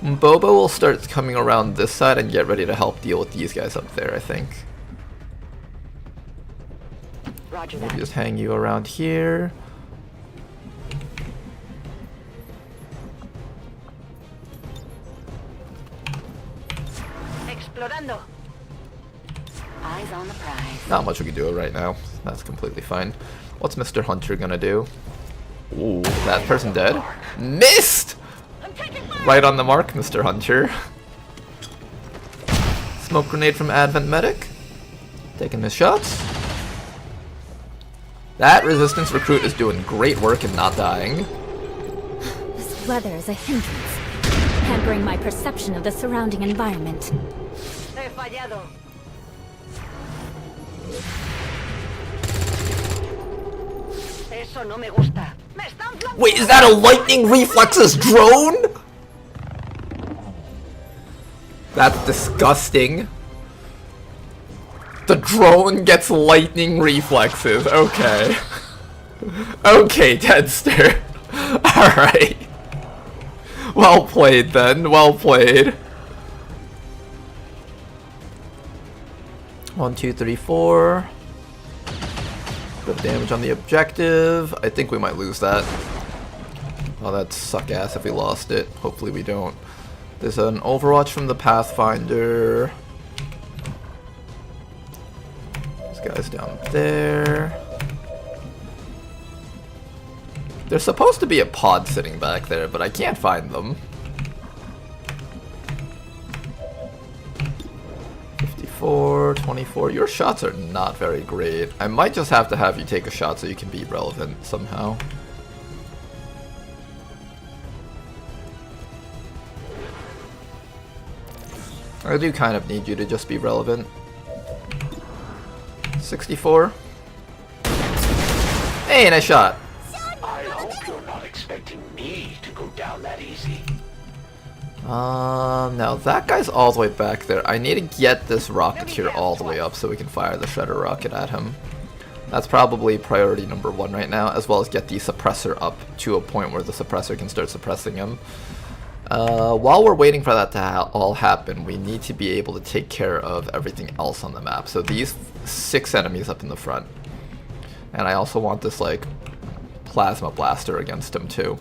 Bobo will start coming around this side and get ready to help deal with these guys up there, I think. Roger Maybe that. just hang you around here. Explorando. Eyes on the prize. Not much we can do right now. That's completely fine. What's Mr. Hunter gonna do? Ooh, that person dead? Missed! I'm taking fire. Right on the mark, Mr. Hunter. Smoke grenade from Advent Medic. Taking his shots. That resistance recruit is doing great work and not dying. This weather is a hindrance, hampering my perception of the surrounding environment. He fallado. Eso no me gusta. Me están flanqueando. Wait, is that a lightning reflexes drone? That's disgusting. The drone gets lightning reflexes. Okay. Okay, Tedster. Alright. Well played then. Well played. 1, 2, 3, 4. Bit of damage on the objective. I think we might lose that. Oh, that'd suck ass if we lost it. Hopefully we don't. There's an Overwatch from the Pathfinder. This guy's down there. There's supposed to be a pod sitting back there, but I can't find them. 54, 24. Your shots are not very great. I might just have to have you take a shot so you can be relevant somehow. I do kind of need you to just be relevant. 64. Hey, nice shot. I hope you're not expecting me to go down that easy. Now that guy's all the way back there. I need to get this Rocketeer all the way up so we can fire the Shredder rocket at him. That's probably priority number 1 right now, as well as get the suppressor up to a point where the suppressor can start suppressing him. While we're waiting for that to all happen, we need to be able to take care of everything else on the map. So these 6 enemies up in the front. And I also want this, like, plasma blaster against him, too.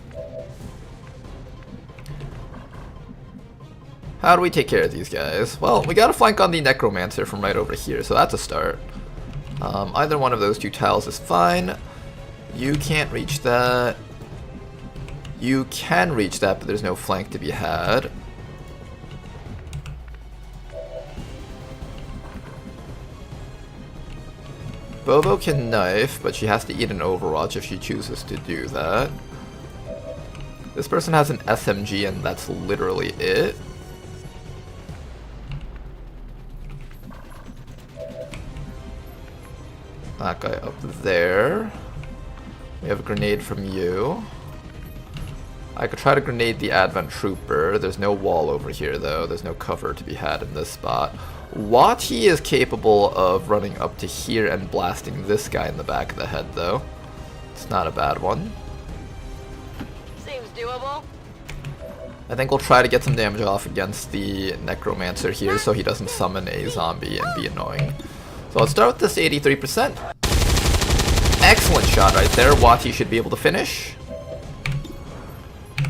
How do we take care of these guys? Well, we got a flank on the Necromancer from right over here, so that's a start. Either one of those two tiles is fine. You can't reach that. You can reach that, but there's no flank to be had. Bobo can knife, but she has to eat an Overwatch if she chooses to do that. This person has an SMG and that's literally it. That guy up there. We have a grenade from you. I could try to grenade the Advent Trooper. There's no wall over here though. There's no cover to be had in this spot. WOTC is capable of running up to here and blasting this guy in the back of the head though. It's not a bad one. Seems doable. I think we'll try to get some damage off against the Necromancer here so he doesn't summon a zombie and be annoying. So let's start with this 83%. Excellent shot right there. WOTC should be able to finish.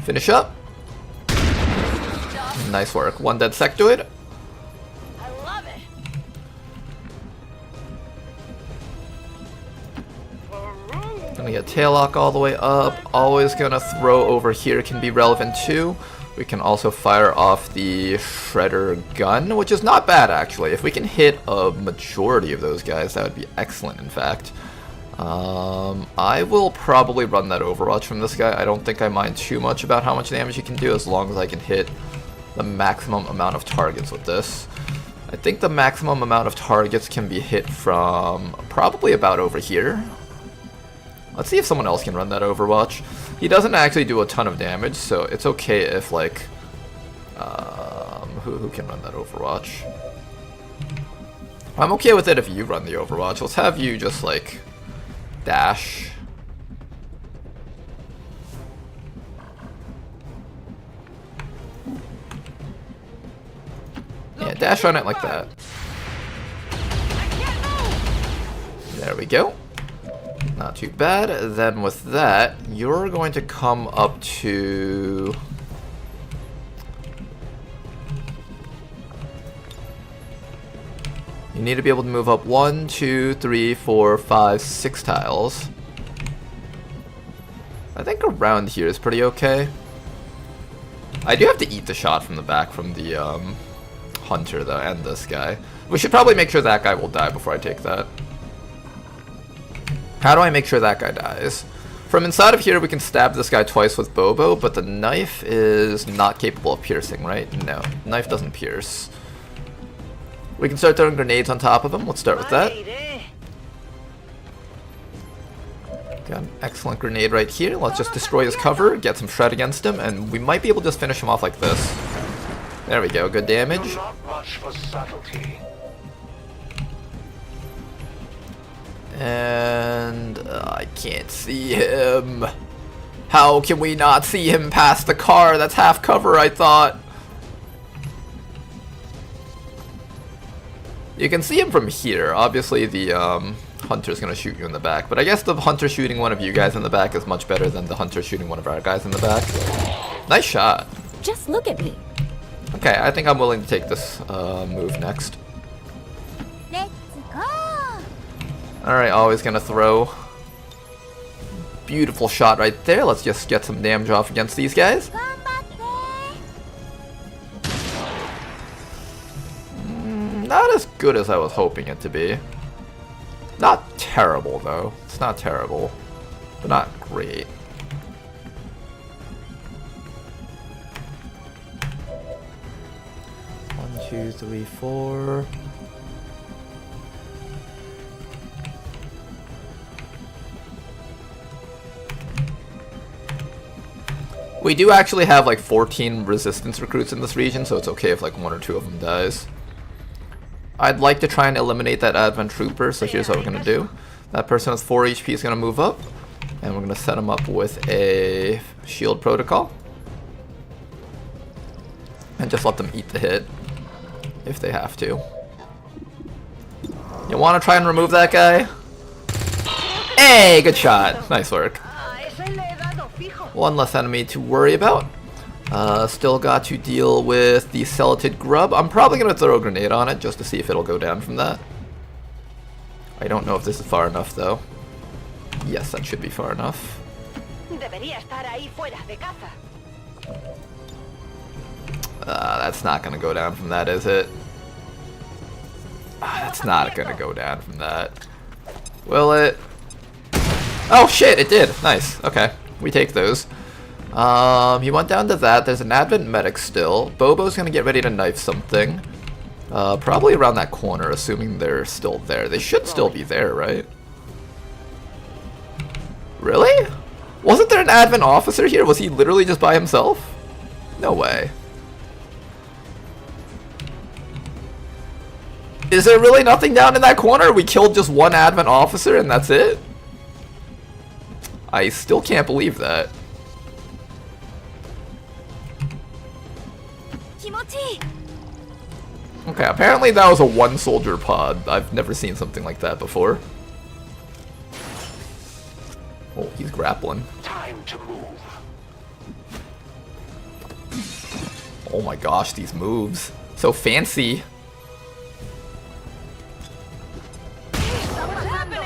Finish up. Nice work. One dead sectoid. I love it. Gonna get tail lock all the way up. Always gonna throw over here can be relevant too. We can also fire off the Shredder gun, which is not bad actually. If we can hit a majority of those guys, that would be excellent in fact. I will probably run that Overwatch from this guy. I don't think I mind too much about how much damage he can do as long as I can hit the maximum amount of targets with this. I think the maximum amount of targets can be hit from probably about over here. Let's see if someone else can run that Overwatch. He doesn't actually do a ton of damage, so it's okay if like who can run that Overwatch? I'm okay with it if you run the Overwatch. Let's have you just like dash. Yeah, dash on it like that. There we go. Not too bad. Then with that, you're going to come up to... You need to be able to move up 1, 2, 3, 4, 5, 6 tiles. I think around here is pretty okay. I do have to eat the shot from the back from the Hunter though, and this guy. We should probably make sure that guy will die before I take that. How do I make sure that guy dies? From inside of here we can stab this guy twice with Bobo, but the knife is not capable of piercing, right? No, knife doesn't pierce. We can start throwing grenades on top of him. Let's start with that. Got an excellent grenade right here. Let's just destroy his cover, get some shred against him, and we might be able to just finish him off like this. There we go, good damage. Not much for subtlety. And I can't see him. How can we not see him past the car? That's half cover, I thought. You can see him from here. Obviously, the Hunter's gonna shoot you in the back, but I guess the Hunter shooting one of you guys in the back is much better than the Hunter shooting one of our guys in the back. Nice shot. Just look at me. Okay, I think I'm willing to take this move next. Let's go. Alright, always gonna throw. Beautiful shot right there. Let's just get some damage off against these guys. Not as good as I was hoping it to be. Not terrible though. It's not terrible, but not great. One, 2, 3, 4. We do actually have like 14 resistance recruits in this region, so it's okay if like 1 or 2 of them dies. I'd like to try and eliminate that Advent Trooper, so here's what we're going to do. That person with 4 HP is going to move up, and we're going to set him up with a shield protocol. And just let them eat the hit, if they have to. You want to try and remove that guy? Hey, good shot. Nice work. One less enemy to worry about. Still got to deal with the Celatid Grub. I'm probably going to throw a grenade on it just to see if it'll go down from that. I don't know if this is far enough though. Yes, that should be far enough. Debería estar ahí fuera de caza. That's not going to go down from that, is it? That's not going to go down from that. Will it? Oh shit, it did. Nice. Okay, we take those. He went down to that. There's an Advent Medic still. Bobo's going to get ready to knife something. Probably around that corner, assuming they're still there. They should still be there, right? Really? Wasn't there an Advent officer here? Was he literally just by himself? No way. Is there really nothing down in that corner? We killed just one Advent officer and that's it? I still can't believe that. Okay, apparently that was a one soldier pod. I've never seen something like that before. Oh, he's grappling. Time to move. Oh my gosh, these moves. So fancy.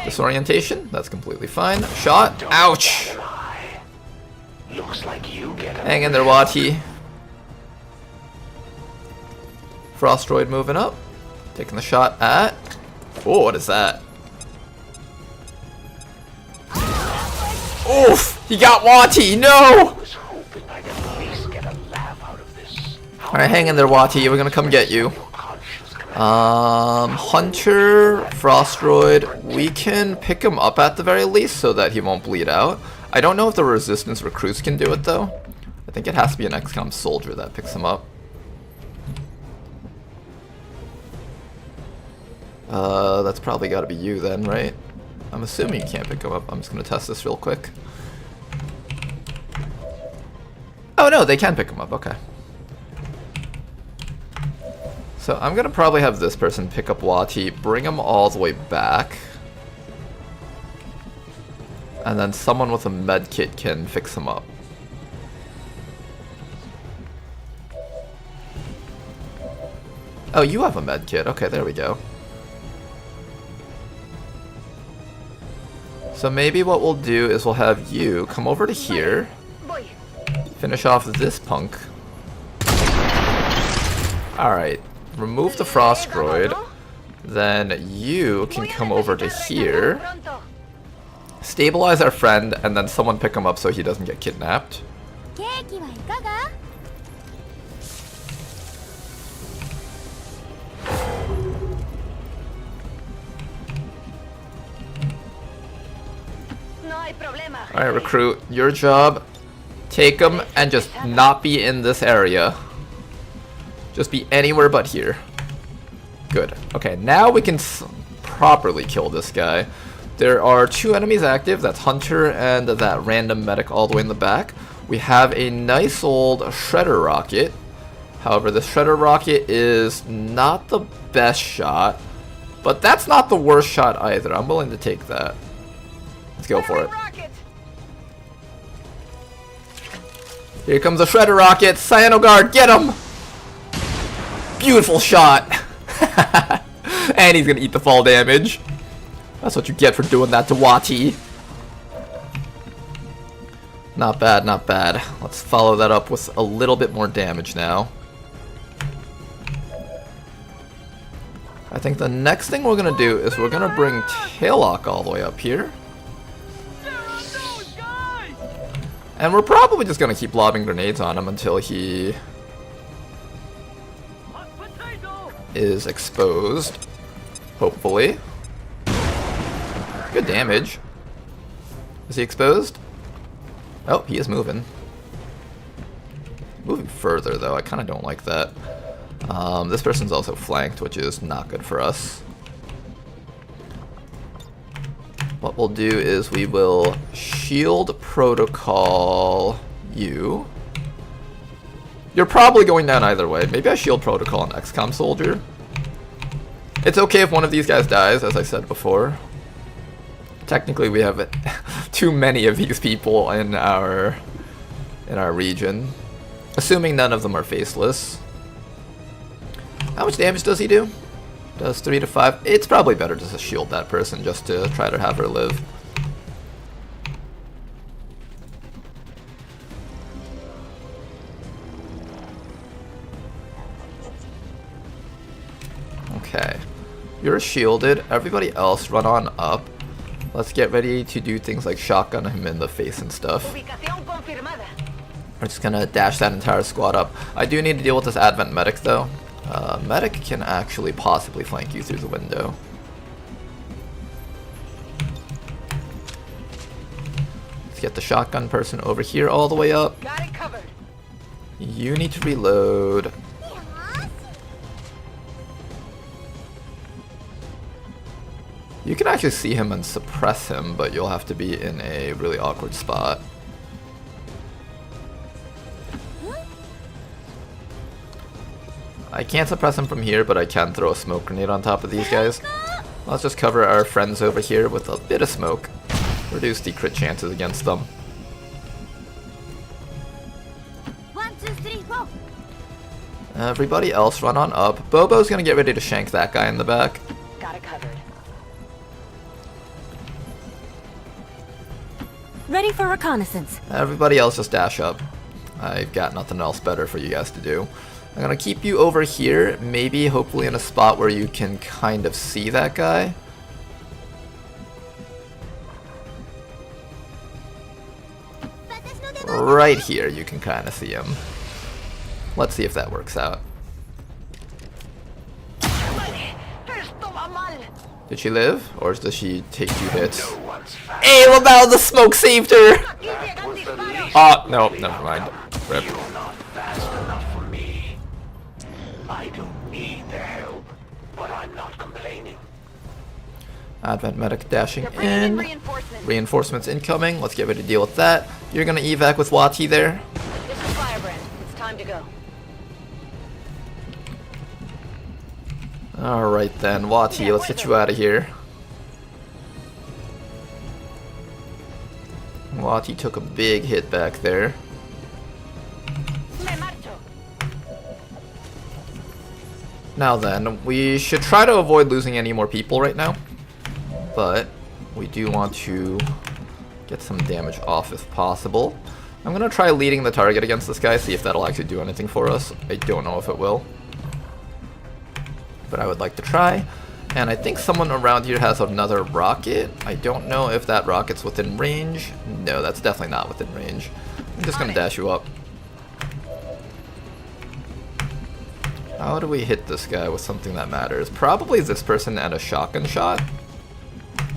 Disorientation, that's completely fine. Shot. Ouch. Looks like you get a Hang in there, Wati. Frostroid moving up. Taking the shot at... Oh, what is that? Oof! He got Wati! No! was hoping I'd at least get a laugh out of this. Alright, hang in there, Wati. We're gonna come get you. Hunter, Frostroid, we can pick him up at the very least so that he won't bleed out. I don't know if the resistance recruits can do it though. I think it has to be an XCOM soldier that picks him up. That's probably gotta be you then, right? I'm assuming you can't pick him up. I'm just gonna test this real quick. Oh no, they can pick him up, okay. So I'm gonna probably have this person pick up Wati, bring him all the way back. And then someone with a med kit can fix him up. Oh, you have a med kit. Okay, there we go. So maybe what we'll do is we'll have you come over to here. Finish off this punk. Alright. Remove the Frostroid. Then you can come over to here. Stabilize our friend, and then someone pick him up so he doesn't get kidnapped. Alright, recruit, your job, take him and just not be in this area. Just be anywhere but here. Good. Okay, now we can properly kill this guy. There are two enemies active, that's Hunter and that random medic all the way in the back. We have a nice old Shredder Rocket. However, the Shredder Rocket is not the best shot, but that's not the worst shot either. I'm willing to take that. Let's go for it. Here comes the Shredder Rocket. Cyanogard, get him! Beautiful shot. And he's gonna eat the fall damage. That's what you get for doing that to Wati. Not bad, not bad. Let's follow that up with a little bit more damage now. I think the next thing we're gonna do is we're gonna bring Taillock all the way up here. And we're probably just gonna keep lobbing grenades on him until he is exposed. Hopefully. Good damage. Is he exposed? Oh, he is moving. Moving further though, I kinda don't like that. This person's also flanked, which is not good for us. What we'll do is we will shield protocol you. You're probably going down either way. Maybe I shield protocol an XCOM soldier. It's okay if one of these guys dies, as I said before. Technically we have too many of these people in our region. Assuming none of them are faceless. How much damage does he do? Does 3 to 5. It's probably better just to shield that person just to try to have her live. Okay. You're shielded. Everybody else run on up. Let's get ready to do things like shotgun him in the face and stuff. Ubicación confirmada. We're just gonna dash that entire squad up. I do need to deal with this Advent medic though. Medic can actually possibly flank you through the window. Let's get the shotgun person over here all the way up. Got it covered. You need to reload. You can actually see him and suppress him, but you'll have to be in a really awkward spot. I can't suppress him from here, but I can throw a smoke grenade on top of these guys. Let's just cover our friends over here with a bit of smoke. Reduce the crit chances against them. 1, 2, 3, go! Everybody else run on up. Bobo's gonna get ready to shank that guy in the back. Got it covered. Ready for reconnaissance. Everybody else just dash up. I've got nothing else better for you guys to do. I'm gonna keep you over here, maybe hopefully in a spot where you can kind of see that guy. Right here you can kind of see him. Let's see if that works out. Esto va mal. Did she live? Or does she take 2 hits? Hey, well now the smoke saved her! Oh, no, never mind. Rip. You're not fast enough for me. I don't need the help, but I'm not complaining. Advent medic dashing They're bringing in in. reinforcements. Reinforcements incoming. Let's get ready to deal with that. You're gonna evac with WOTC there. This is Firebrand. It's time to go. Alright then, WOTC, let's get you out of here. WOTC took a big hit back there. Me marcho. Now then, we should try to avoid losing any more people right now. But we do want to get some damage off if possible. I'm gonna try leading the target against this guy, see if that'll actually do anything for us. I don't know if it will, but I would like to try. And I think someone around here has another rocket. I don't know if that rocket's within range. No, that's definitely not within range. I'm just gonna dash you up. How do we hit this guy with something that matters? Probably this person and a shotgun shot.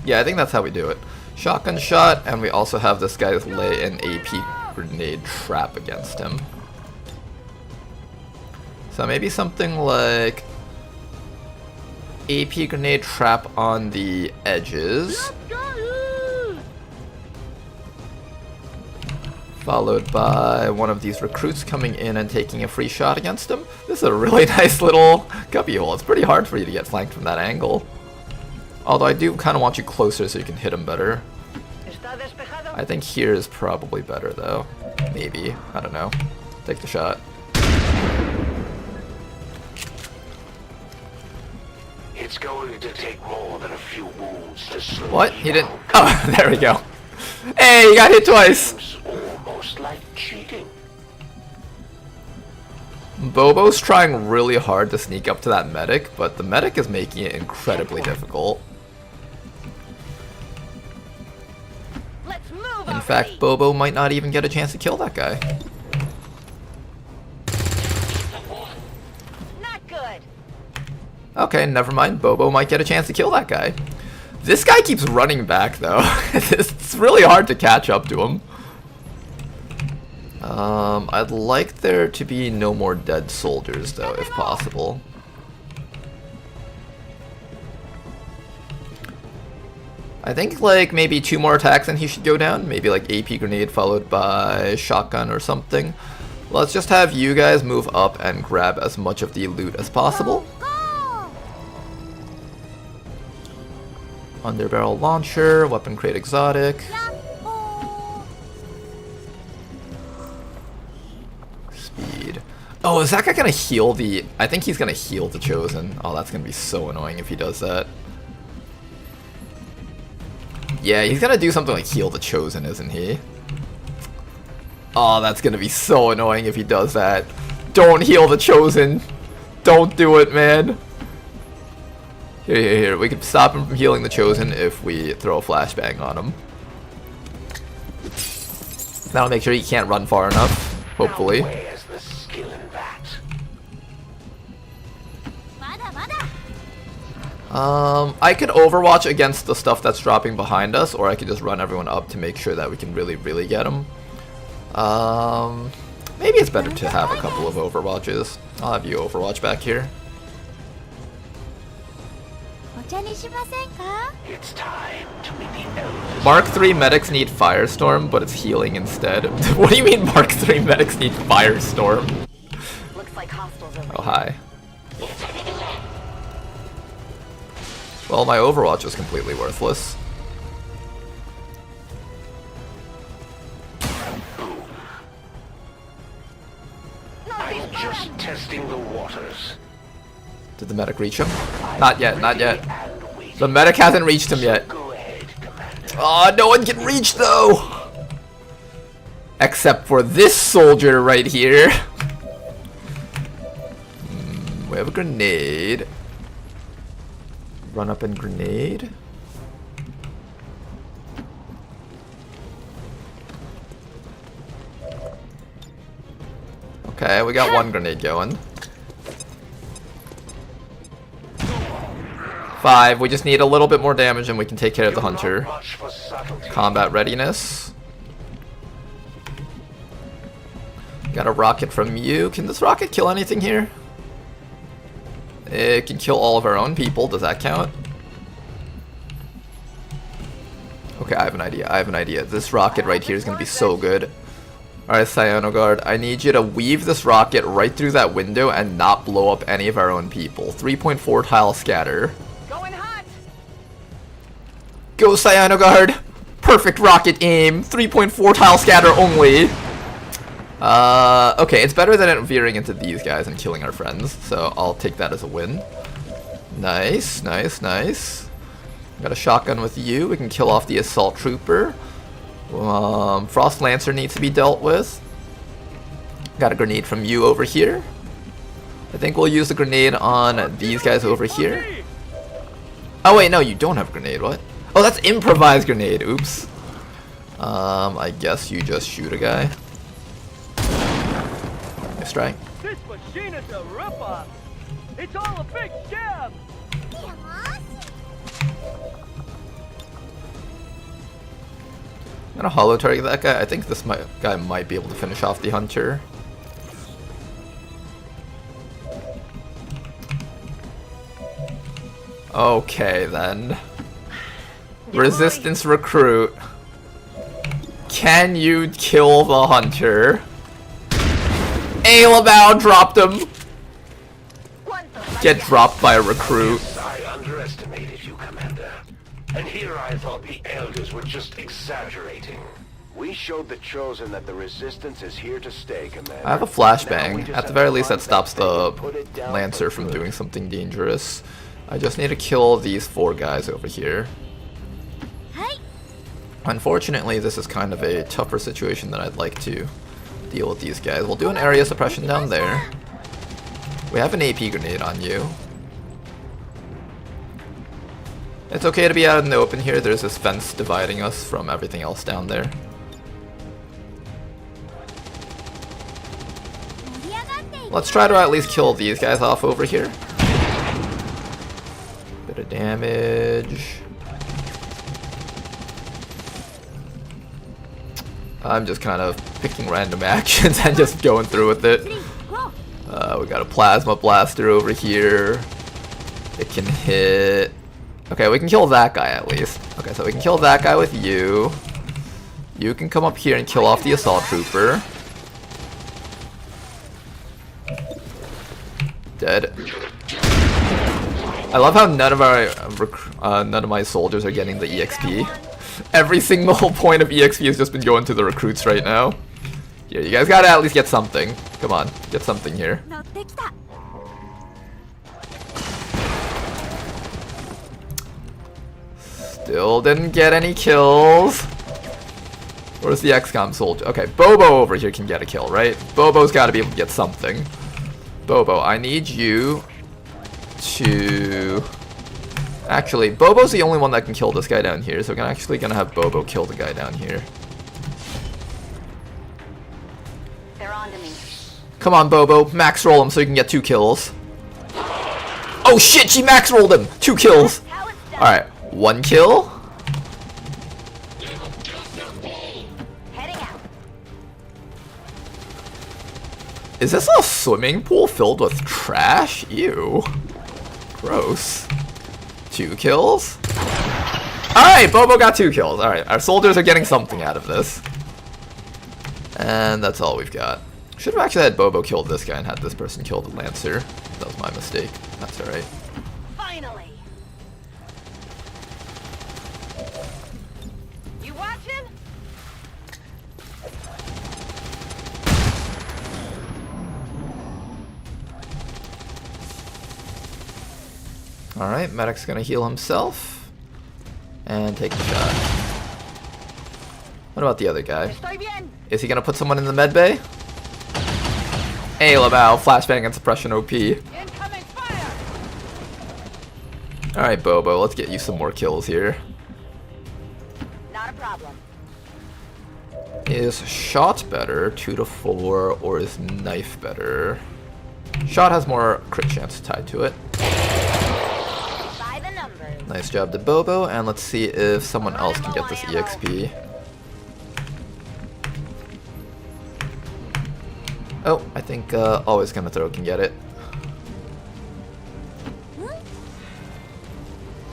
Yeah, I think that's how we do it. Shotgun shot, and we also have this guy lay an AP grenade trap against him. So maybe something like AP grenade trap on the edges. Followed by one of these recruits coming in and taking a free shot against him. This is a really nice little cubby hole. It's pretty hard for you to get flanked from that angle. Although I do kind of want you closer so you can hit him better. Está despejado. I think here is probably better though. Maybe. I don't know. Take the shot. It's going to take more than a few wounds to slow What? you He didn't. down. Oh, there we go. Hey, you got hit twice. It's almost like cheating. Bobo's trying really hard to sneak up to that medic, but the medic is making it incredibly difficult. Let's move. In fact, Bobo might not even get a chance to kill that guy. Not good. Okay, never mind. Bobo might get a chance to kill that guy. This guy keeps running back, though. It's really hard to catch up to him. I'd like there to be no more dead soldiers, though, if possible. I think, like, maybe 2 more attacks and he should go down. Maybe, like, AP grenade followed by shotgun or something. Let's just have you guys move up and grab as much of the loot as possible. Underbarrel launcher, weapon crate exotic. Speed Oh, is that guy gonna heal the... I think he's gonna heal the Chosen. Oh, that's gonna be so annoying if he does that. Yeah, he's gonna do something like heal the Chosen, isn't he? Oh, that's gonna be so annoying if he does that. Don't heal the Chosen. Don't do it, man. Here. We can stop him from healing the Chosen if we throw a flashbang on him. That'll make sure he can't run far enough, hopefully. Where's the skill in that? I could overwatch against the stuff that's dropping behind us, or I could just run everyone up to make sure that we can really, really get them. Maybe it's better to have a couple of overwatches. I'll have you overwatch back here. It's time to meet the elders. Mark 3 medics need Firestorm, but it's healing instead. What do you mean Mark 3 medics need Firestorm? Looks like hostiles over Oh, hi. Well, my Overwatch was completely worthless. I'm just testing the waters. Did the medic reach him? Not yet, not yet. The medic hasn't reached him yet. Go ahead, Commander. Oh, no one can reach though! Except for this soldier right here. We have a grenade. Run up and grenade. Okay, we got one grenade going. 5, we just need a little bit more damage and we can take care of the hunter. Much for subtlety. Combat readiness. Got a rocket from you. Can this rocket kill anything here? It can kill all of our own people. Does that count? Okay, I have an idea. This rocket right here is going to be so good. Alright, Cyanoguard, I need you to weave this rocket right through that window and not blow up any of our own people. 3.4 tile scatter. Going hot. Go, Cyanoguard! Perfect rocket aim. 3.4 tile scatter only. Okay, it's better than it veering into these guys and killing our friends, so I'll take that as a win. Nice. Got a shotgun with you. We can kill off the assault trooper. Frost Lancer needs to be dealt with. Got a grenade from you over here. I think we'll use the grenade on these guys over here. Oh wait, no, you don't have a grenade. What? Oh, that's improvised grenade. Oops. I guess you just shoot a guy. Nice try. This machine is a ripoff. It's all a big scam. I'm gonna holo target that guy. I think this guy might be able to finish off the hunter. Okay then. Resistance recruit. Can you kill the hunter? Alabao dropped him. Get dropped by a recruit. I underestimated you, Commander. And here I thought the elders were just exaggerating. We showed the Chosen that the Resistance is here to stay, Commander. I have a Now we flashbang. just At the have very to least, that find stops that thing the and put it down Lancer for from good. doing something dangerous. I just need to kill these 4 guys over here. Unfortunately, this is kind of a tougher situation than I'd like to deal with these guys. We'll do an area suppression down there. We have an AP grenade on you. It's okay to be out in the open here. There's this fence dividing us from everything else down there. Let's try to at least kill these guys off over here. Bit of damage. I'm just kind of picking random actions and just going through with it. We got a plasma blaster over here. It can hit... Okay, we can kill that guy at least. Okay, so we can kill that guy with you. You can come up here and kill off the assault trooper. Dead. I love how none of my soldiers are getting the EXP. Every single point of EXP has just been going to the recruits right now. Here, you guys gotta at least get something. Come on, get something here. Still didn't get any kills. Where's the XCOM soldier? Okay, Bobo over here can get a kill, right? Bobo's gotta be able to get something. Bobo, I need you to... Actually, Bobo's the only one that can kill this guy down here, so we're actually gonna have Bobo kill the guy down here. They're on to me. Come on, Bobo, max roll him so you can get 2 kills. Oh shit, she max rolled him! 2 kills! Alright, 1 kill. Heading out. Is this a swimming pool filled with trash? Ew. Gross. 2 kills. Alright, Bobo got 2 kills. Alright, our soldiers are getting something out of this. And that's all we've got. Should have actually had Bobo kill this guy and had this person kill the Lancer. That was my mistake. That's alright. Finally. You watching? Alright, Medic's gonna heal himself. And take the shot. What about the other guy? Estoy bien. Is he gonna put someone in the med bay? Hey, Lamau, flashbang and suppression OP. Incoming fire. Alright, Bobo, let's get you some more kills here. Not a problem. Is shot better, 2 to 4, or is knife better? Shot has more crit chance tied to it. By the numbers. Nice job to Bobo, and let's see if someone else can get this EXP. Oh, I think Always Gonna Throw can get it.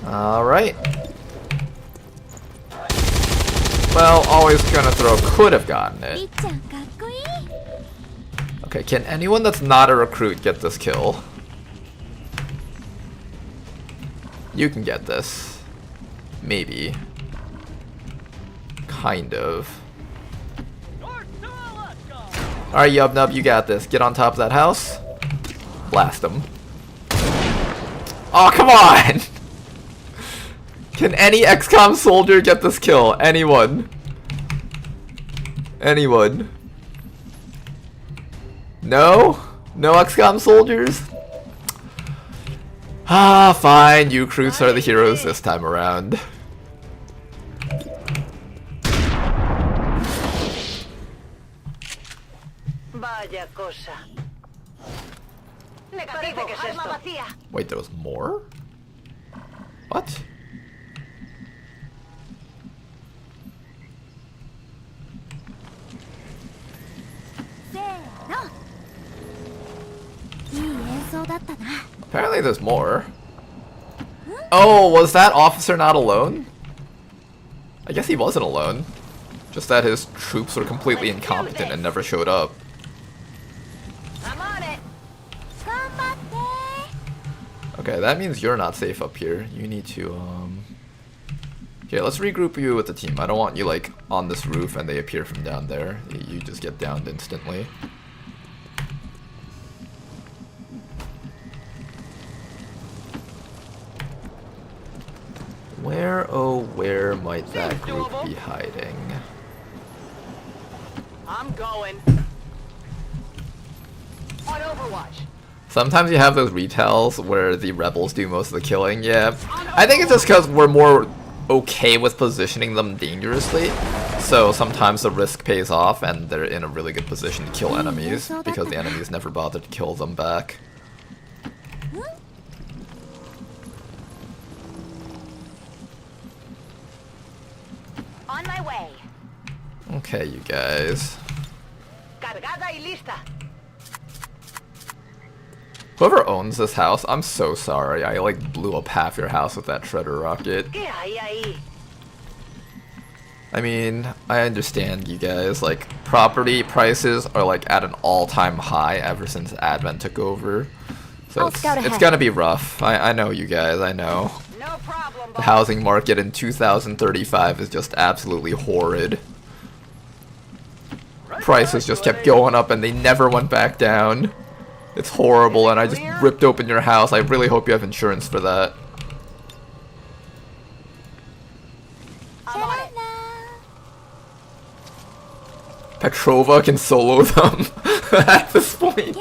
Alright. Well, Always Gonna Throw could have gotten it. Okay, can anyone that's not a recruit get this kill? You can get this. Maybe. Kind of. Alright, Yubnub, you got this. Get on top of that house. Blast him. Oh, come on! Can any XCOM soldier get this kill? Anyone? Anyone? No? No XCOM soldiers? Ah, fine. You recruits are the heroes this time around. Vaya cosa. Negativo, arma vacía. Wait, there was more? What? Apparently there's more. Oh, was that officer not alone? I guess he wasn't alone. Just that his troops were completely incompetent and never showed up. I'm on it. Okay, that means you're not safe up here. You need to, Okay, let's regroup you with the team. I don't want you, like, on this roof and they appear from down there. You just get downed instantly. Where, oh, where might that group be hiding? I'm going. On Overwatch. Sometimes you have those retells where the rebels do most of the killing, yeah. I think it's just because we're more okay with positioning them dangerously. So sometimes the risk pays off and they're in a really good position to kill enemies because the enemies never bother to kill them back. On my way. Okay, you guys. Cargada y lista. Whoever owns this house, I'm so sorry. I like blew up half your house with that shredder rocket. ¿Qué hay ahí? I mean, I understand you guys, like, property prices are like at an all-time high ever since Advent took over. So it's gonna be rough. I know you guys, I know. No problem, The housing market in 2035 is just absolutely horrid. prices just kept going up and they never went back down. It's horrible, and I just ripped open your house. I really hope you have insurance for that. I'm on it. Petrova can solo them at this point.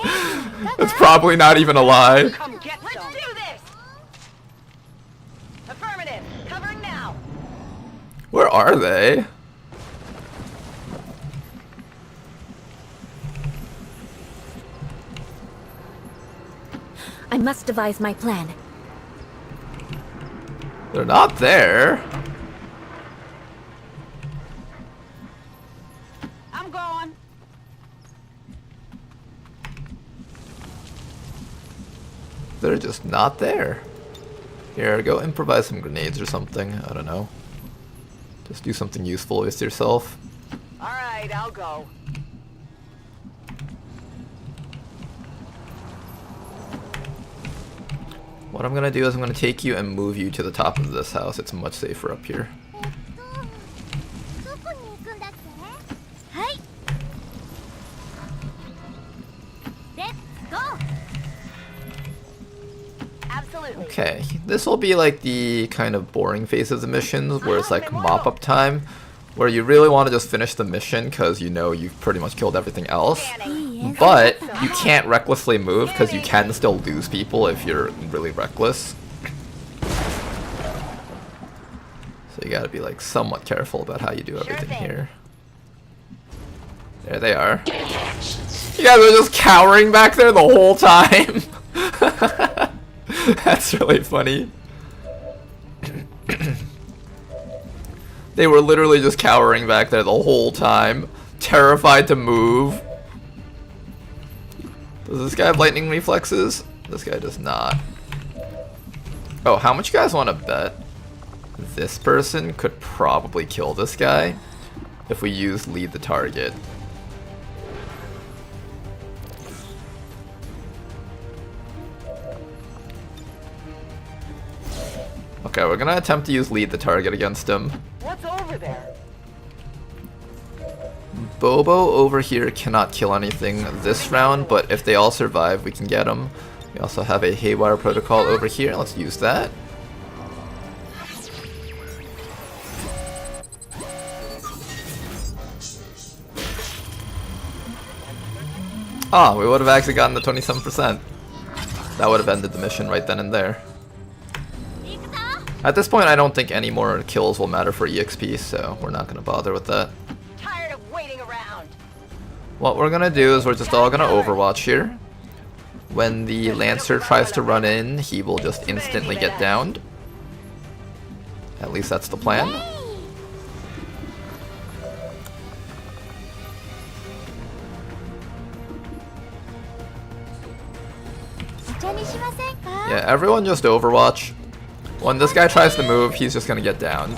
That's probably not even a lie. Come get some. Let's do this. Affirmative. Covering now. Where are they? I must devise my plan. They're not there. I'm going. They're just not there. Here, go improvise some grenades or something. I don't know. Just do something useful with yourself. All right, I'll go. What I'm gonna do is I'm gonna take you and move you to the top of this house. It's much safer up here. Absolutely. Okay, this will be like the kind of boring phase of the missions where it's like mop-up time, where you really want to just finish the mission because you know you've pretty much killed everything else. But you can't recklessly move because you can still lose people if you're really reckless. So you gotta be like somewhat careful about how you do everything here. There they are. You guys are just cowering back there the whole time. That's really funny. They were literally just cowering back there the whole time, terrified to move. Does this guy have lightning reflexes? This guy does not. Oh, how much you guys want to bet? This person could probably kill this guy if we use lead the target. Okay, we're gonna attempt to use lead the target against him. What's over there? Bobo over here cannot kill anything this round, but if they all survive, we can get them. We also have a Haywire Protocol over here. Let's use that. Ah, we would have actually gotten the 27%. That would have ended the mission right then and there. At this point, I don't think any more kills will matter for EXP, so we're not going to bother with that. Tired of waiting around. What we're going to do is we're just all going to Overwatch here. When the Lancer tries to run in, he will just instantly get downed. At least that's the plan. Yeah, everyone just Overwatch. When this guy tries to move, he's just going to get downed.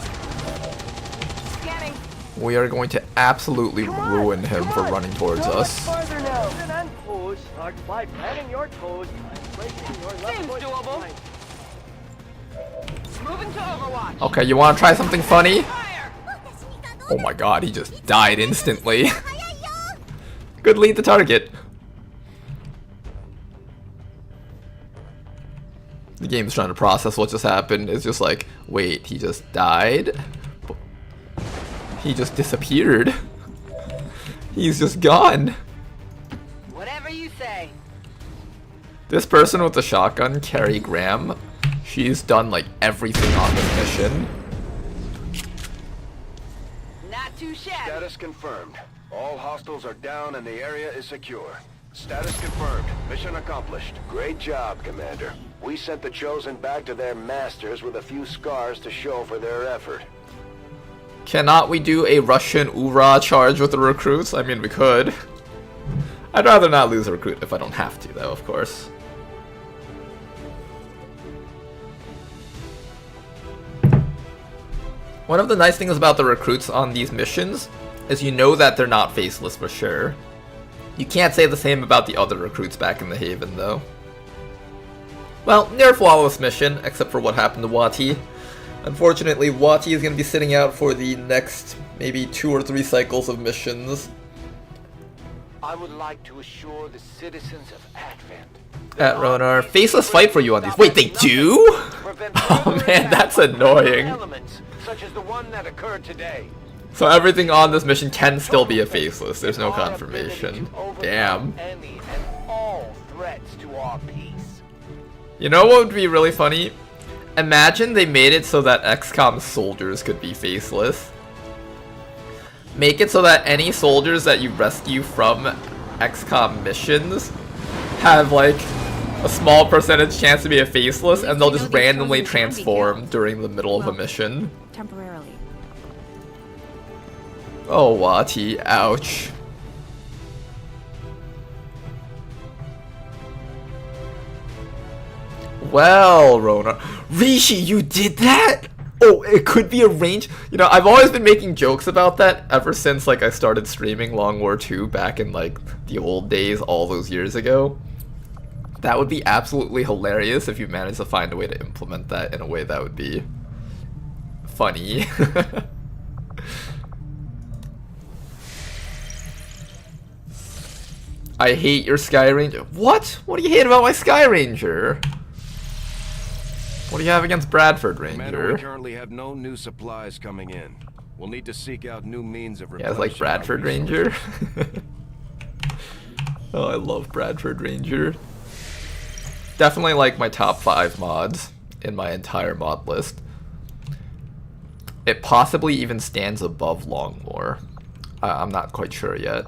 Scanning. We are going to absolutely ruin him for running towards us. Farther now. And pose. Start by planting your toes. Placing your left Seems foot doable. behind. Moving to Overwatch. Okay, you want to try something funny? Fire. Oh my god, he just died instantly. Good lead the target. The game's trying to process what just happened. It's just like, wait, he just died? He just disappeared. He's just gone. Whatever you say. This person with the shotgun, Carrie Graham, she's done like everything on this mission. Not too shabby. Status confirmed. All hostiles are down and the area is secure. Status confirmed. Mission accomplished. Great job, Commander. We sent the Chosen back to their masters with a few scars to show for their effort. Cannot we do a Russian Ura charge with the recruits? I mean, we could. I'd rather not lose a recruit if I don't have to, though, of course. One of the nice things about the recruits on these missions is you know that they're not faceless for sure. You can't say the same about the other recruits back in the Haven, though. Well, near flawless mission, except for what happened to WOTC. Unfortunately, WOTC is going to be sitting out for the next maybe 2 or 3 cycles of missions. I would like to assure the citizens of Advent At Ronar, faceless fight for you on these. Wait, they do? Oh man, that's annoying. elements such as the one that occurred today. So everything on this mission can still be a faceless. There's no confirmation. Damn. Any and all threats to our peace. You know what would be really funny? Imagine they made it so that XCOM soldiers could be faceless. Make it so that any soldiers that you rescue from XCOM missions have like a small percentage chance to be a faceless, and they'll just randomly transform during the middle of a mission. Temporarily. Oh, WOTC, ouch. Well, Rona. Rishi, you did that? Oh, it could be arranged. You know, I've always been making jokes about that ever since, like, I started streaming Long War 2 back in, like, the old days all those years ago. That would be absolutely hilarious if you managed to find a way to implement that in a way that would be funny. I hate your Sky Ranger. What? What do you hate about my Sky Ranger? What do you have against Bradford Commander, Ranger? we currently have no new supplies coming in. We'll need to seek out new means of Yeah, it's like Bradford Ranger. Oh, I love Bradford Ranger. Definitely like my top 5 mods in my entire mod list. It possibly even stands above Long War. I'm not quite sure yet.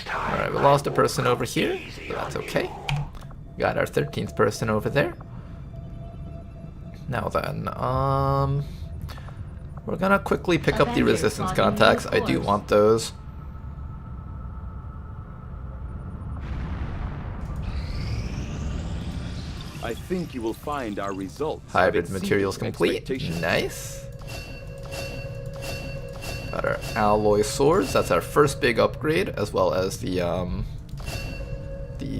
Alright, we lost a person over here, but that's okay. Got our 13th person over there. Now then, we're gonna quickly pick up the resistance contacts. I do want those. I think you will find our results. Hybrid materials complete. Nice. Got our alloy swords. That's our first big upgrade, as well as the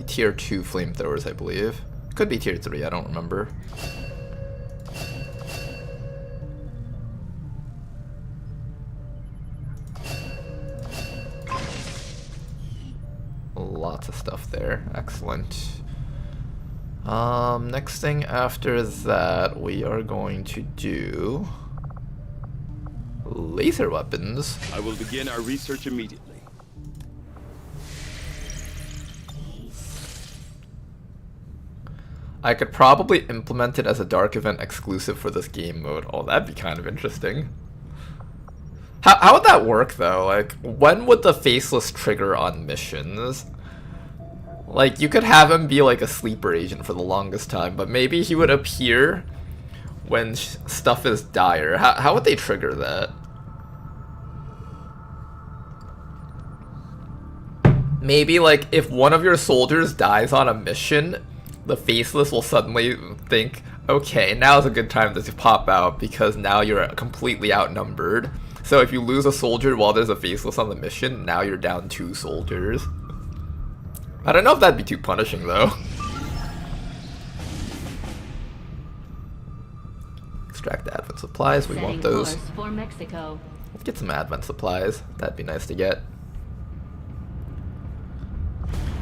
tier 2 flamethrowers, I believe. Could be tier 3, I don't remember. Lots of stuff there. Excellent. Next thing after that, we are going to do laser weapons. I will begin our research immediately. I could probably implement it as a dark event exclusive for this game mode. Oh, that'd be kind of interesting. How would that work though? Like, when would the faceless trigger on missions? Like, you could have him be like a sleeper agent for the longest time, but maybe he would appear when stuff is dire. How would they trigger that? Maybe like if one of your soldiers dies on a mission, the faceless will suddenly think, okay, now's a good time to pop out because now you're completely outnumbered. So if you lose a soldier while there's a faceless on the mission, now you're down 2 soldiers. I don't know if that'd be too punishing though. Extract advent supplies, we want those. For Mexico. Let's get some advent supplies, that'd be nice to get.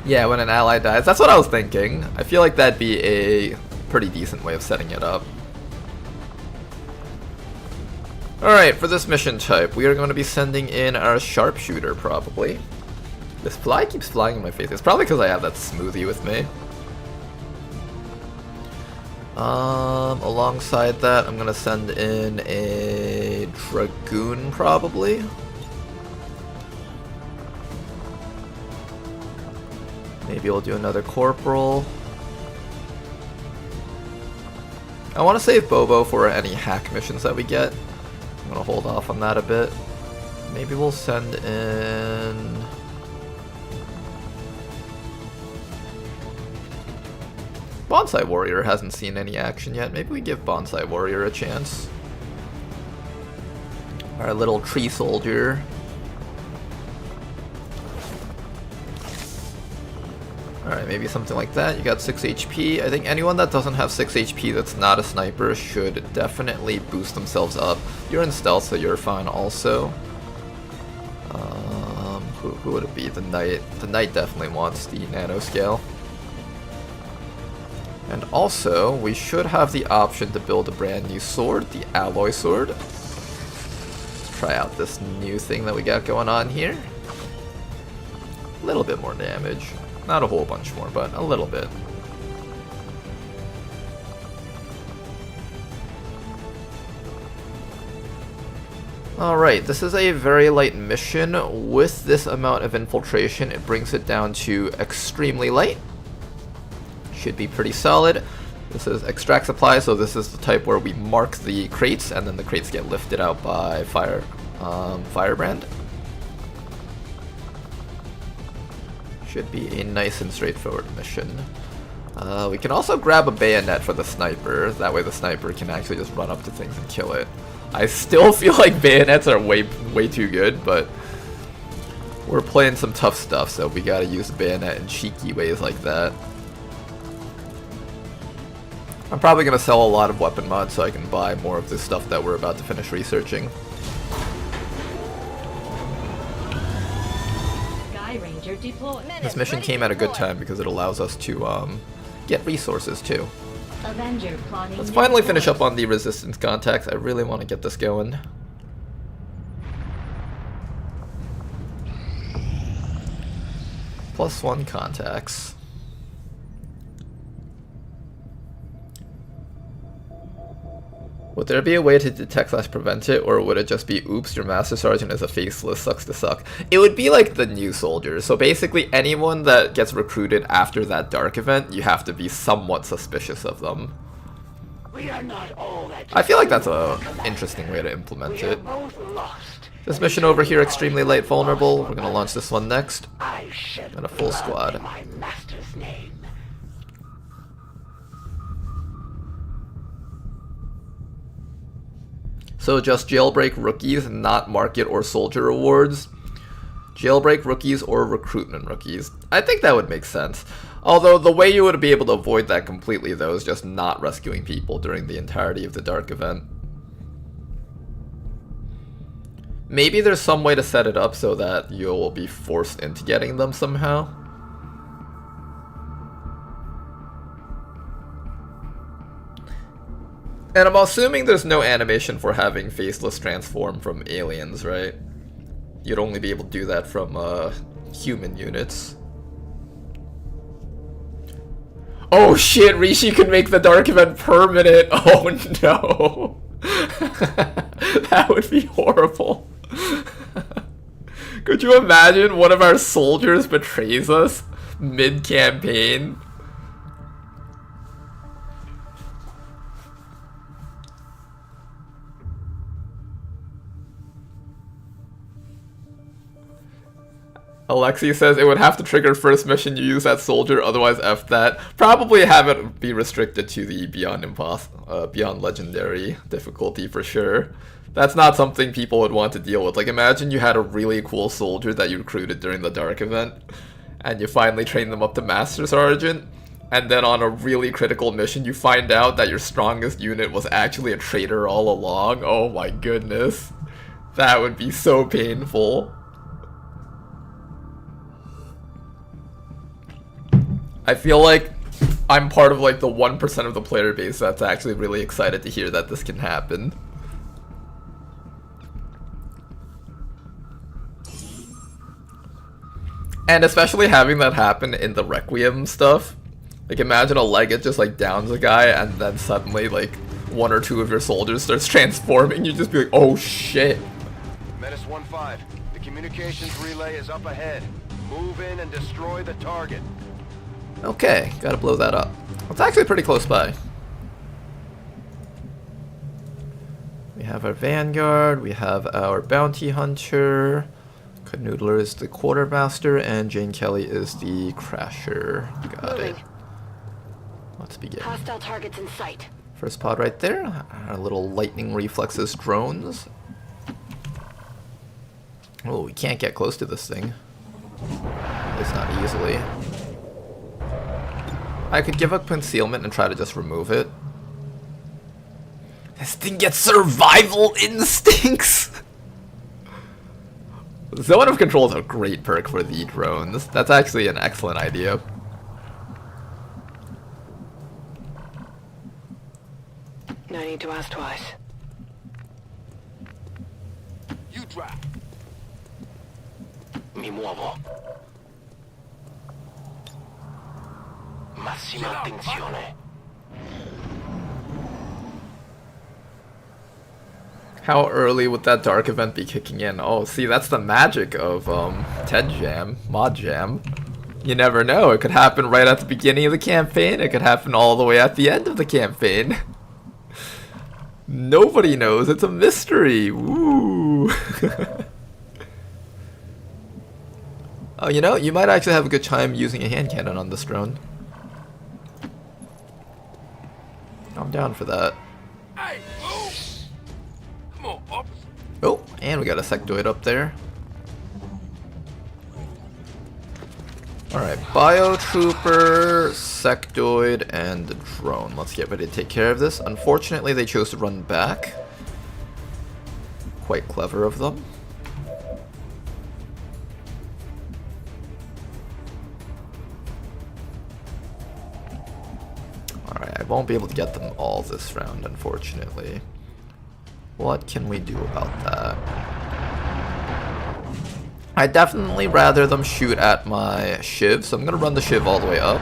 Yeah, when an ally dies, that's what I was thinking. I feel like that'd be a pretty decent way of setting it up. Alright, for this mission type, we are going to be sending in our sharpshooter, probably. This fly keeps flying in my face. It's probably because I have that smoothie with me. Alongside that, I'm going to send in a dragoon, probably. Maybe we'll do another corporal. I want to save Bobo for any hack missions that we get. I'm going to hold off on that a bit. Maybe we'll send in... Bonsai Warrior hasn't seen any action yet. Maybe we give Bonsai Warrior a chance. Our little tree soldier. Alright, maybe something like that. You got 6 HP. I think anyone that doesn't have 6 HP that's not a sniper should definitely boost themselves up. You're in stealth, so you're fine also. Who would it be? The Knight. The Knight definitely wants the nanoscale. And also, we should have the option to build a brand new sword, the alloy sword. Let's try out this new thing that we got going on here. A little bit more damage. Not a whole bunch more, but a little bit. Alright, this is a very light mission. With this amount of infiltration, it brings it down to extremely light. Should be pretty solid. This is extract supply, so this is the type where we mark the crates, and then the crates get lifted out by firebrand. Should be a nice and straightforward mission. We can also grab a bayonet for the sniper. That way the sniper can actually just run up to things and kill it. I still feel like bayonets are way too good, but we're playing some tough stuff, so we gotta use the bayonet in cheeky ways like that. I'm probably gonna sell a lot of weapon mods so I can buy more of this stuff that we're about to finish researching. Sky Ranger deployed. This mission came at a good time because it allows us to get resources too. Avenger plotting. Let's finally finish up on the resistance contacts. I really want to get this going. +1 contacts. Would there be a way to detect/prevent it, or would it just be, oops, your Master Sergeant is a faceless, sucks to suck? It would be like the new soldiers. So basically anyone that gets recruited after that dark event, you have to be somewhat suspicious of them. We are not all that. I feel like that's an interesting way to implement We are it. both lost. This mission over here, extremely light vulnerable. We're gonna launch this one next. I shed And a full blood squad. in my master's name. So just jailbreak rookies, not market or soldier rewards. Jailbreak rookies or recruitment rookies. I think that would make sense. Although the way you would be able to avoid that completely though is just not rescuing people during the entirety of the dark event. Maybe there's some way to set it up so that you'll be forced into getting them somehow. And I'm assuming there's no animation for having faceless transform from aliens, right? You'd only be able to do that from human units. Oh shit, Rishi can make the dark event permanent! Oh no! That would be horrible. Could you imagine one of our soldiers betrays us mid-campaign? Alexi says it would have to trigger first mission you use that soldier, otherwise F that. Probably have it be restricted to the beyond legendary difficulty for sure. That's not something people would want to deal with. Like imagine you had a really cool soldier that you recruited during the dark event, and you finally train them up to Master Sergeant, and then on a really critical mission you find out that your strongest unit was actually a traitor all along. Oh my goodness. That would be so painful. I feel like I'm part of like the 1% of the player base that's actually really excited to hear that this can happen. And especially having that happen in the Requiem stuff. Like imagine a Legate just like downs a guy and then suddenly like one or two of your soldiers starts transforming. You just be like, oh shit. Menace 1-5, the communications relay is up ahead. Move in and destroy the target. Okay, gotta blow that up. It's actually pretty close by. We have our Vanguard, we have our Bounty Hunter, Canoodler is the Quartermaster, and Jane Kelly is the Crasher. Got it. Let's begin. Hostile targets in sight. First pod right there, our little lightning reflexes drones. Oh, we can't get close to this thing. At least not easily. I could give up concealment and try to just remove it. This thing gets survival instincts! Zone of Control is a great perk for the drones. That's actually an excellent idea. No need to ask twice. You drive. Mi muovo. Massima attenzione. How early would that dark event be kicking in? Oh, see, that's the magic of TED Jam, Mod Jam. You never know. It could happen right at the beginning of the campaign. It could happen all the way at the end of the campaign. Nobody knows. It's a mystery. Woo. Oh, you know, you might actually have a good time using a hand cannon on this drone. I'm down for that. Hey, move! Come on, officer. Oh, and we got a sectoid up there. Alright, Biotrooper, Sectoid, and the drone. Let's get ready to take care of this. Unfortunately, they chose to run back. Quite clever of them. Alright, I won't be able to get them all this round, unfortunately. What can we do about that? I'd definitely rather them shoot at my Shiv, so I'm going to run the Shiv all the way up.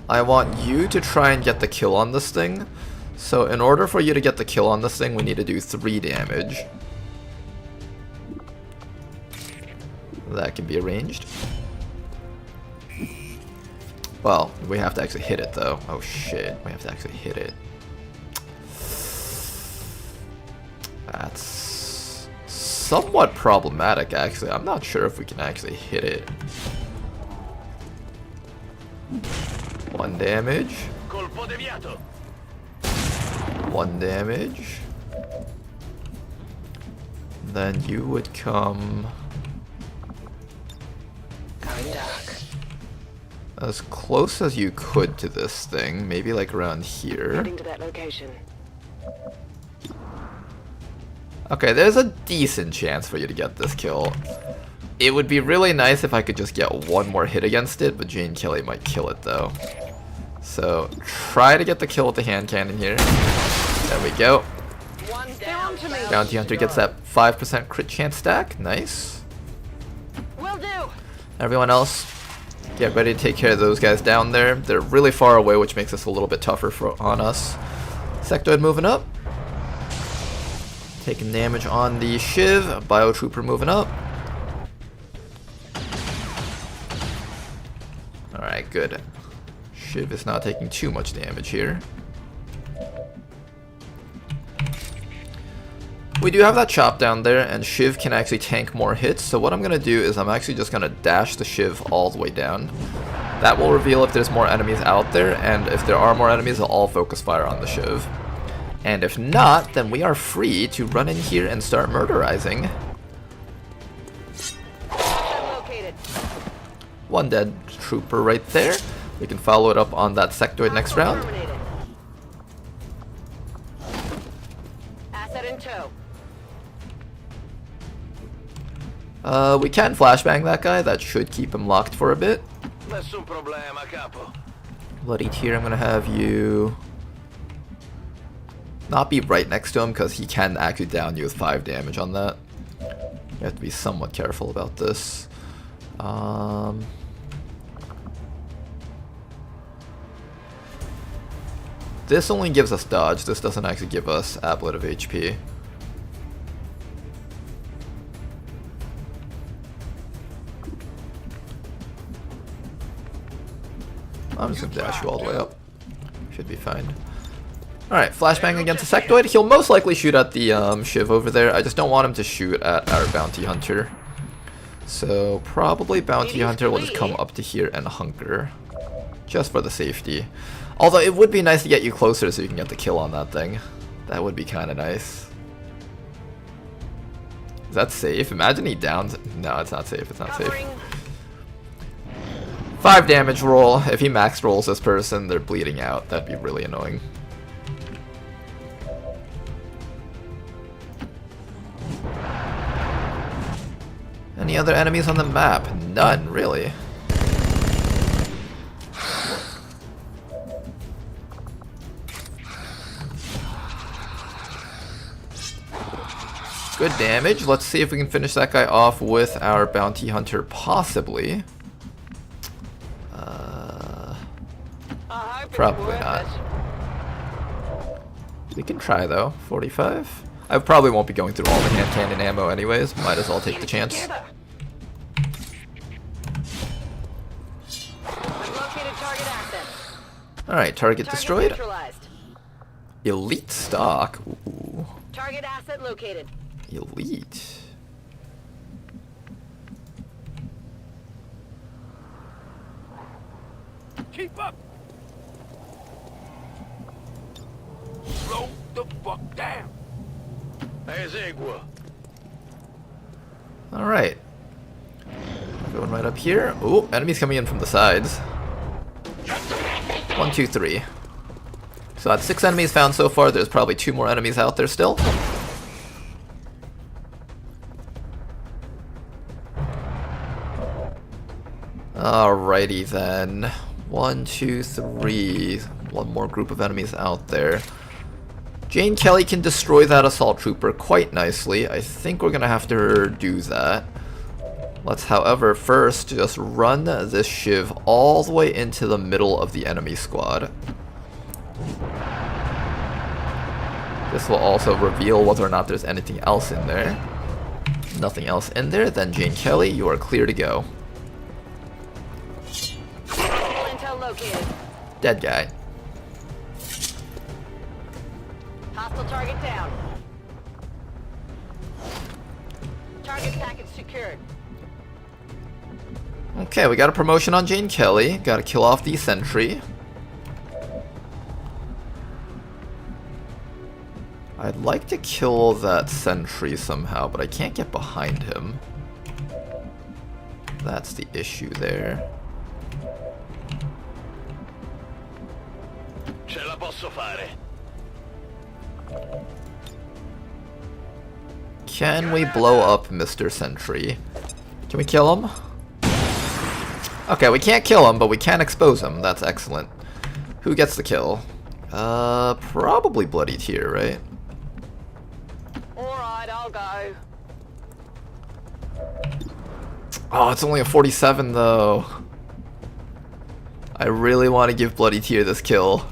I want you to try and get the kill on this thing. So in order for you to get the kill on this thing, we need to do 3 damage. That can be arranged. Well, we have to actually hit it though. Oh shit, we have to actually hit it. That's somewhat problematic, actually. I'm not sure if we can actually hit it. 1 damage. 1 damage. Then you would come as close as you could to this thing, maybe like around here. Heading to that location. Okay, there's a decent chance for you to get this kill. It would be really nice if I could just get 1 more hit against it, but Jane Kelly might kill it though. So try to get the kill with the hand cannon here. There we go. One down to me. Bounty Hunter gets that 5% crit chance stack. Nice. Will do. Everyone else, get ready to take care of those guys down there. They're really far away, which makes this a little bit tougher on us. Sectoid moving up. Taking damage on the Shiv. Biotrooper moving up. Alright, good. Shiv is not taking too much damage here. We do have that chop down there, and Shiv can actually tank more hits, so what I'm going to do is I'm actually just going to dash the Shiv all the way down. That will reveal if there's more enemies out there, and if there are more enemies, I'll all focus fire on the Shiv. And if not, then we are free to run in here and start murderizing. 1 dead trooper right there. We can follow it up on that sectoid next round. Asset in tow. We can flashbang that guy. That should keep him locked for a bit. Nessun problema, capo. Bloody Tear, I'm gonna have you not be right next to him because he can actually down you with 5 damage on that. You have to be somewhat careful about this. This only gives us dodge. This doesn't actually give us ablative HP. I'm just gonna dash you all the way up. Should be fine. Alright, flashbang against the sectoid. He'll most likely shoot at the Shiv over there. I just don't want him to shoot at our bounty hunter. So probably bounty hunter will just come up to here and hunker. Just for the safety. Although it would be nice to get you closer so you can get the kill on that thing. That would be kind of nice. Is that safe? Imagine he downs. No, it's not safe. It's not safe. 5 damage roll. If he max rolls this person, they're bleeding out. That'd be really annoying. Any other enemies on the map? None, really. Good damage. Let's see if we can finish that guy off with our bounty hunter, possibly. Probably not. We can try though. 45. I probably won't be going through all the hand cannon ammo anyways. Might as well take the chance. Alright, target destroyed. Elite stock. Ooh. Target asset located. Elite. Keep up! Slow the fuck down! There's Igua. Alright. Going right up here. Oh, enemies coming in from the sides. 1, 2, 3. So that's 6 enemies found so far. There's probably 2 more enemies out there still. Alrighty then. 1, 2, 3. One more group of enemies out there. Jane Kelly can destroy that assault trooper quite nicely. I think we're gonna have to do that. Let's, however, first just run this shiv all the way into the middle of the enemy squad. This will also reveal whether or not there's anything else in there. Nothing else in there, then Jane Kelly, you are clear to go. Intel located. Dead guy. Hostile target down. Target package secured. Okay, we got a promotion on Jane Kelly. Gotta kill off the sentry. I'd like to kill that sentry somehow, but I can't get behind him. That's the issue there. Ce la posso fare. Can we blow up Mr. Sentry? Can we kill him? Okay, we can't kill him, but we can expose him. That's excellent. Who gets the kill? Probably Bloody Tear, right? Alright, I'll go. Oh, it's only a 47 though. I really want to give Bloody Tear this kill.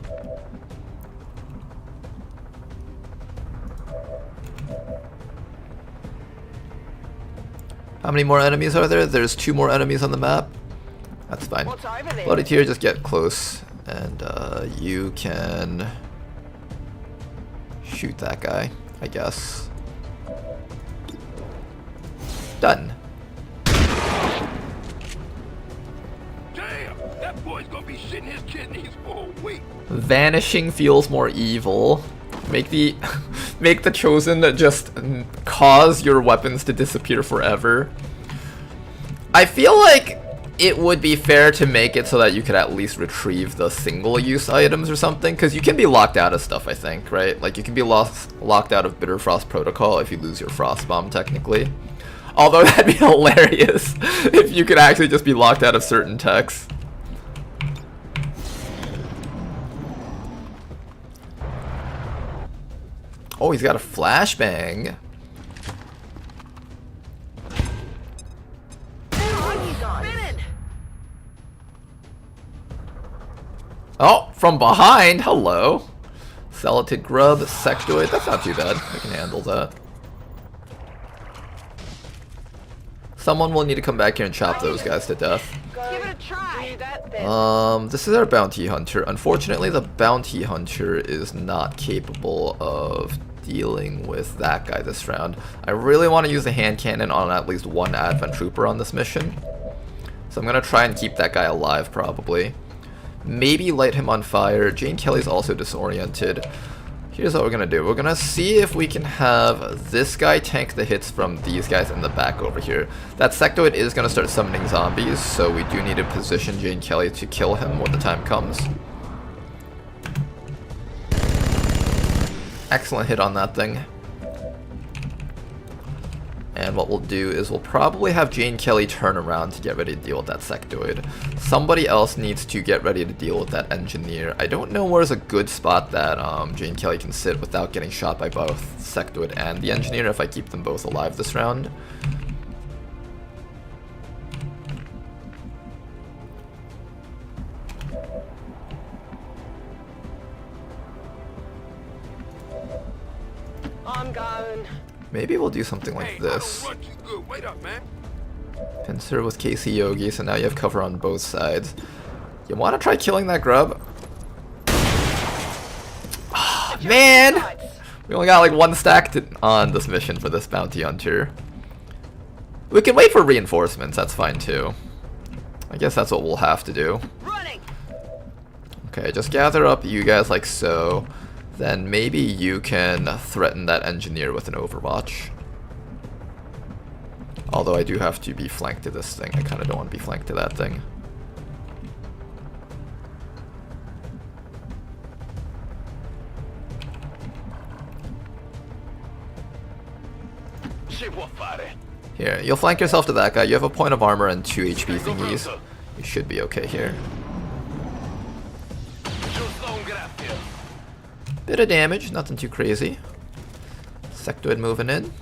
How many more enemies are there? There's 2 more enemies on the map. That's fine. What's over there? Bloody Tear, just get close, and you can shoot that guy, I guess. Done. Damn, that boy's gonna be shitting his kidneys for a week. Vanishing feels more evil. Make the make the Chosen just cause your weapons to disappear forever. I feel like it would be fair to make it so that you could at least retrieve the single-use items or something, because you can be locked out of stuff, I think, right? Like, you can be locked out of Bitterfrost Protocol if you lose your Frost Bomb, technically. Although that'd be hilarious if you could actually just be locked out of certain techs. Oh, he's got a flashbang. Oh, from behind. Hello. Celatid Grub, Sectoid. That's not too bad. I can handle that. Someone will need to come back here and chop those guys to death. Give it a try. Do that then. This is our bounty hunter. Unfortunately, the bounty hunter is not capable of dealing with that guy this round. I really want to use the hand cannon on at least one Advent Trooper on this mission. So I'm going to try and keep that guy alive, probably. Maybe light him on fire. Jane Kelly's also disoriented. Here's what we're going to do. We're going to see if we can have this guy tank the hits from these guys in the back over here. That Sectoid is going to start summoning zombies, so we do need to position Jane Kelly to kill him when the time comes. Excellent hit on that thing. And what we'll do is we'll probably have Jane Kelly turn around to get ready to deal with that sectoid. Somebody else needs to get ready to deal with that engineer. I don't know where's a good spot that Jane Kelly can sit without getting shot by both sectoid and the engineer if I keep them both alive this round. I'm going. Maybe we'll do something like this. Run too good. Wait up, man. Pincer with Casey Yogi, so now you have cover on both sides. You want to try killing that grub? Ah, man! We only got like one stack on this mission for this bounty hunter. We can wait for reinforcements, that's fine too. I guess that's what we'll have to do. Running. Okay, just gather up you guys like so. Then maybe you can threaten that engineer with an overwatch. Although I do have to be flanked to this thing. I kind of don't want to be flanked to that thing. Here, you'll flank yourself to that guy. You have a point of armor and 2 HP thingies. You should be okay here. Bit of damage, nothing too crazy. Sectoid moving in.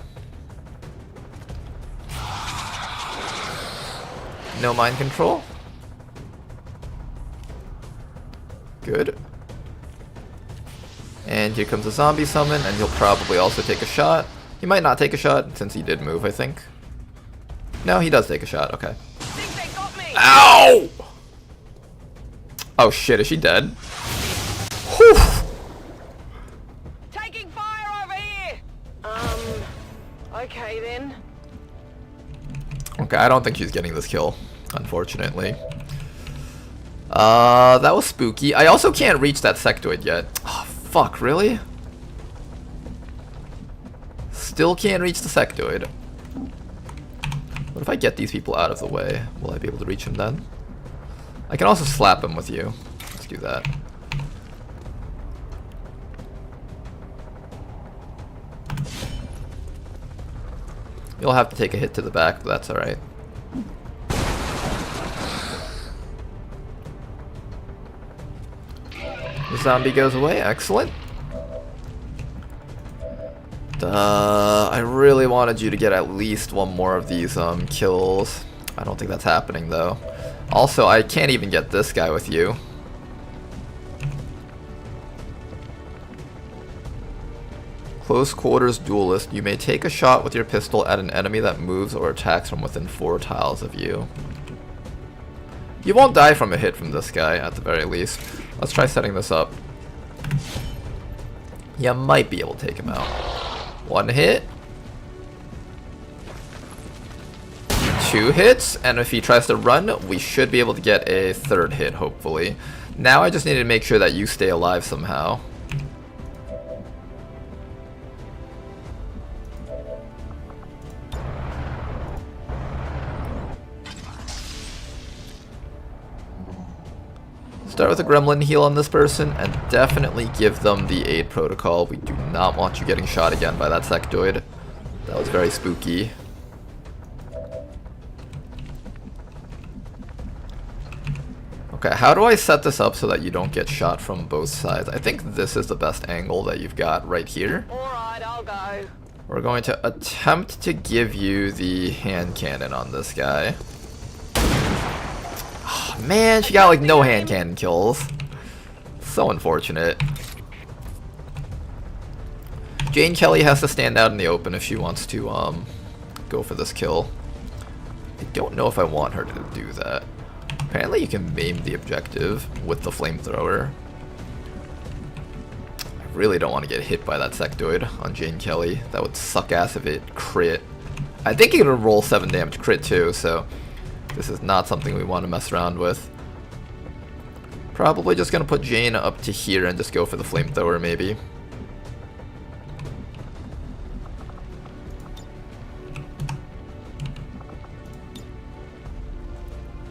No mind control. Good. And here comes a zombie summon, and he'll probably also take a shot. He might not take a shot, since he did move, I think. No, he does take a shot, okay. Think they got me. Ow! Oh shit, is she dead? Whew! Taking fire over here. Okay then. Okay, I don't think she's getting this kill, unfortunately. That was spooky. I also can't reach that sectoid yet. Oh, fuck, really? Still can't reach the sectoid. What if I get these people out of the way? Will I be able to reach him then? I can also slap him with you. Let's do that. You'll have to take a hit to the back, but that's alright. The zombie goes away, excellent. I really wanted you to get at least one more of these kills. I don't think that's happening though. Also, I can't even get this guy with you. Close quarters duelist. You may take a shot with your pistol at an enemy that moves or attacks from within 4 tiles of you. You won't die from a hit from this guy, at the very least. Let's try setting this up. You might be able to take him out. 1 hit. 2 hits, and if he tries to run, we should be able to get a 3rd hit, hopefully. Now I just need to make sure that you stay alive somehow. Start with a gremlin heal on this person, and definitely give them the aid protocol. We do not want you getting shot again by that sectoid. That was very spooky. Okay, how do I set this up so that you don't get shot from both sides? I think this is the best angle that you've got right here. Alright, I'll go. We're going to attempt to give you the hand cannon on this guy. Oh, man, she got like no hand cannon kills. So unfortunate. Jane Kelly has to stand out in the open if she wants to go for this kill. I don't know if I want her to do that. Apparently you can maim the objective with the flamethrower. I really don't want to get hit by that sectoid on Jane Kelly. That would suck ass if it crit. I think it would roll 7 damage crit too, so this is not something we want to mess around with. Probably just going to put Jane up to here and just go for the flamethrower maybe.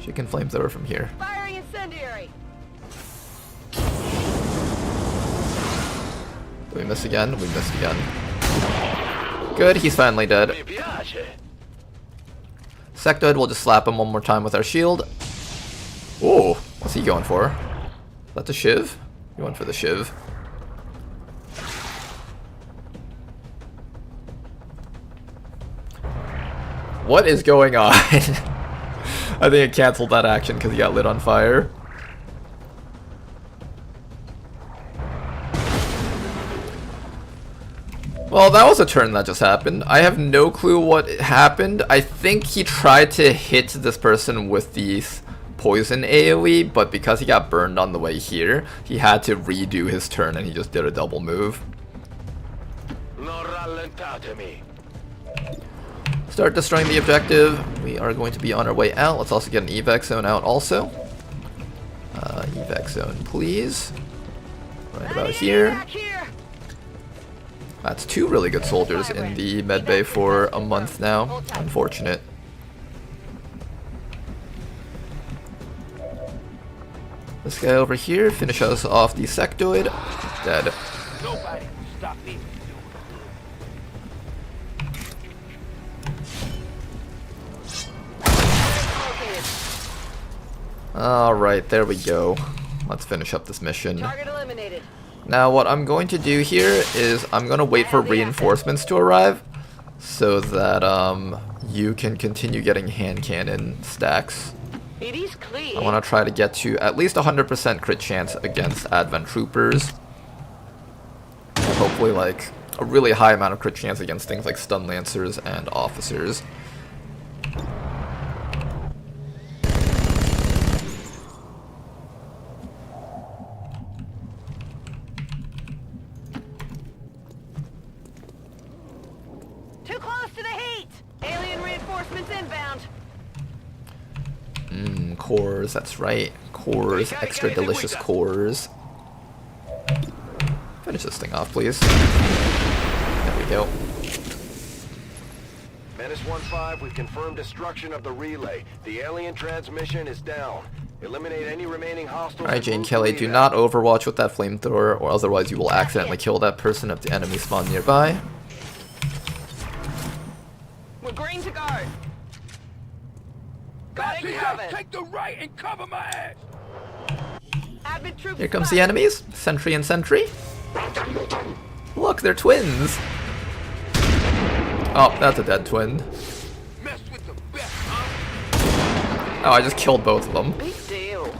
She can flamethrower from here. Firing incendiary. Do we miss again? We missed again. Good, he's finally dead. Mi piace. Sectoid, we'll just slap him one more time with our shield. Ooh, what's he going for? Is that the Shiv? He went for the Shiv. What is going on? I think it canceled that action because he got lit on fire. Well, that was a turn that just happened. I have no clue what happened. I think he tried to hit this person with the poison AoE, but because he got burned on the way here, he had to redo his turn and he just did a double move. Non rallentatemi. Start destroying the objective. We are going to be on our way out. Let's also get an evac zone out also. Evac zone, please. Right about here. Back here. That's 2 really good soldiers in the medbay for a month now. Unfortunate. This guy over here, finish us off the sectoid. Dead. Nobody stop me. Alright, there we go. Let's finish up this mission. Target eliminated. Now what I'm going to do here is I'm going to wait for reinforcements to arrive so that you can continue getting hand cannon stacks. It is clear. I want to try to get to at least 100% crit chance against Advent Troopers. And hopefully like a really high amount of crit chance against things like Stun Lancers and Officers. Too close to the heat. Alien reinforcements inbound. Cores, that's right. Cores, extra delicious cores. Finish this thing off, please. There we go. Menace 1-5, we've confirmed destruction of the relay. The alien transmission is down. Eliminate any remaining hostiles. Alright, and Jane move Kelly, to do the not overwatch with that flamethrower, or otherwise you will accidentally kill that person if the enemy spawn nearby. We're green to go. Got it covered. Take the right and cover my ass. Advent troops. Here comes the enemies. Sentry and Sentry. Look, they're twins. Oh, that's a dead twin. Mess with the best, huh? Oh, I just killed both of them. Big deal.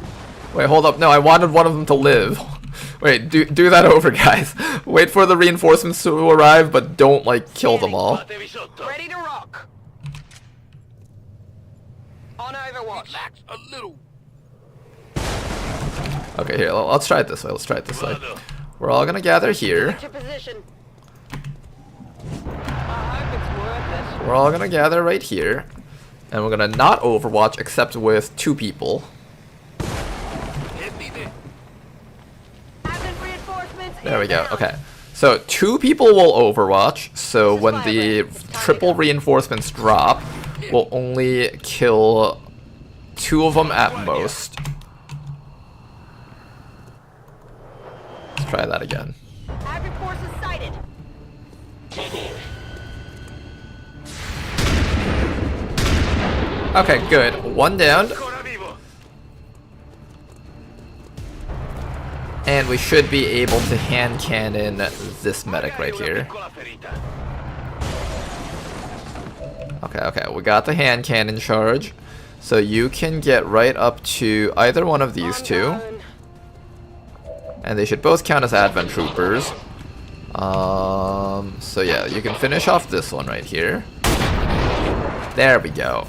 Wait, hold up. No, I wanted one of them to live. Wait, do that over, guys. Wait for the reinforcements to arrive, but don't, like, kill them all. Batevi sotto. Ready to rock. On Overwatch. Relax a little. Okay, here, let's try it this way. Let's try it this way. We're all gonna gather here. Get your position. I hope it's worth it. We're all gonna gather right here. And we're gonna not overwatch except with 2 people. Hit me then. Advent reinforcements. There we go. inbound. Okay. So 2 people will overwatch. So when the triple reinforcements drop, we'll only kill 2 of them at most. Let's try that again. Advent forces sighted. Okay, good. 1 down. Ancora vivo. And we should be able to hand cannon this medic right here. Piccola ferita. Okay, we got the hand cannon charge. So you can get right up to either one of these 2. And they should both count as Advent Troopers. So yeah, you can finish off this one right here. There we go.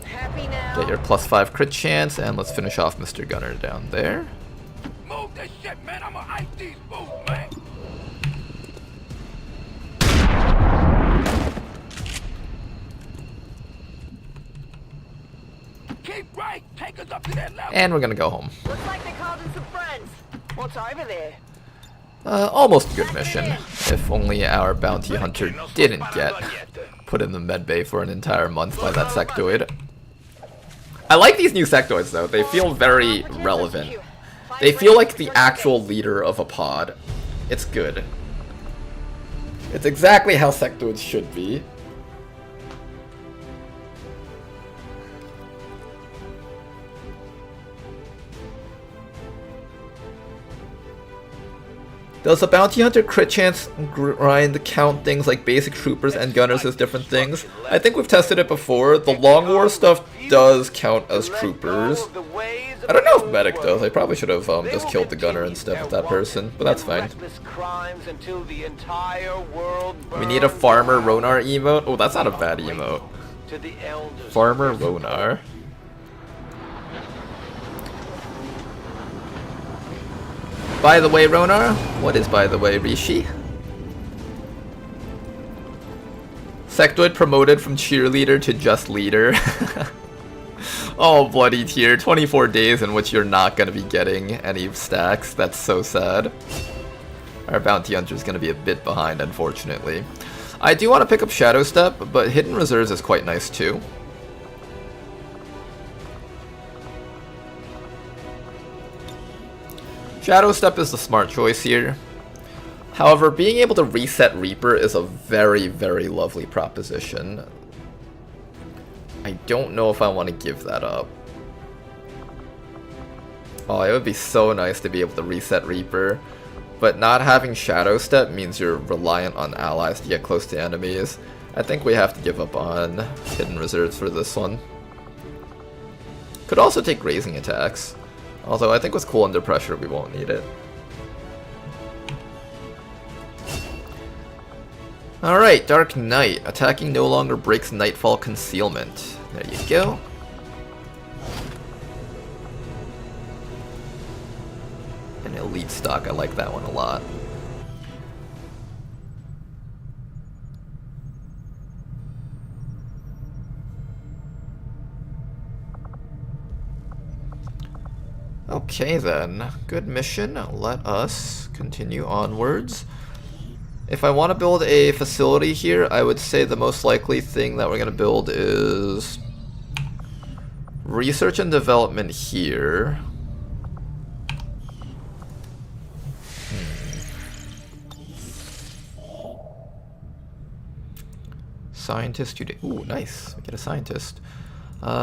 Happy now. Get your +5 crit chance, and let's finish off Mr. Gunner down there. Move this shit, man. I'ma ice these boots, man. Keep right. Take us up to that level. And we're gonna go home. Looks like they called in some friends. What's over there? Almost a good mission. If only our bounty hunter didn't get put in the medbay for an entire month by that sectoid. I like these new sectoids though. They feel very relevant. They feel like the actual leader of a pod. It's good. It's exactly how sectoids should be. Does a bounty hunter crit chance grind count things like basic troopers and gunners as different things? I think we've tested it before. The Long War stuff does count as troopers. I don't know if medic does. I probably should have just killed the gunner instead of that person, but that's fine. We need a Farmer Ronar emote. Oh, that's not a bad emote. Farmer Ronar. By the way, Ronar? What is by the way, Rishi? Sectoid promoted from cheerleader to just leader. Oh, bloody tier. 24 days in which you're not going to be getting any stacks. That's so sad. Our bounty hunter is going to be a bit behind, unfortunately. I do want to pick up Shadow Step, but Hidden Reserves is quite nice too. Shadow Step is the smart choice here. However, being able to reset Reaper is a very, very lovely proposition. I don't know if I want to give that up. Oh, it would be so nice to be able to reset Reaper. But not having Shadow Step means you're reliant on allies to get close to enemies. I think we have to give up on Hidden Reserves for this one. Could also take grazing attacks. Although I think with Cool Under Pressure we won't need it. Alright, Dark Knight. Attacking no longer breaks Nightfall Concealment. There you go. An elite stock, I like that one a lot. Okay then, good mission. Let us continue onwards. If I want to build a facility here, I would say the most likely thing that we're going to build is research and development here. Scientist today. Ooh, nice. We get a scientist.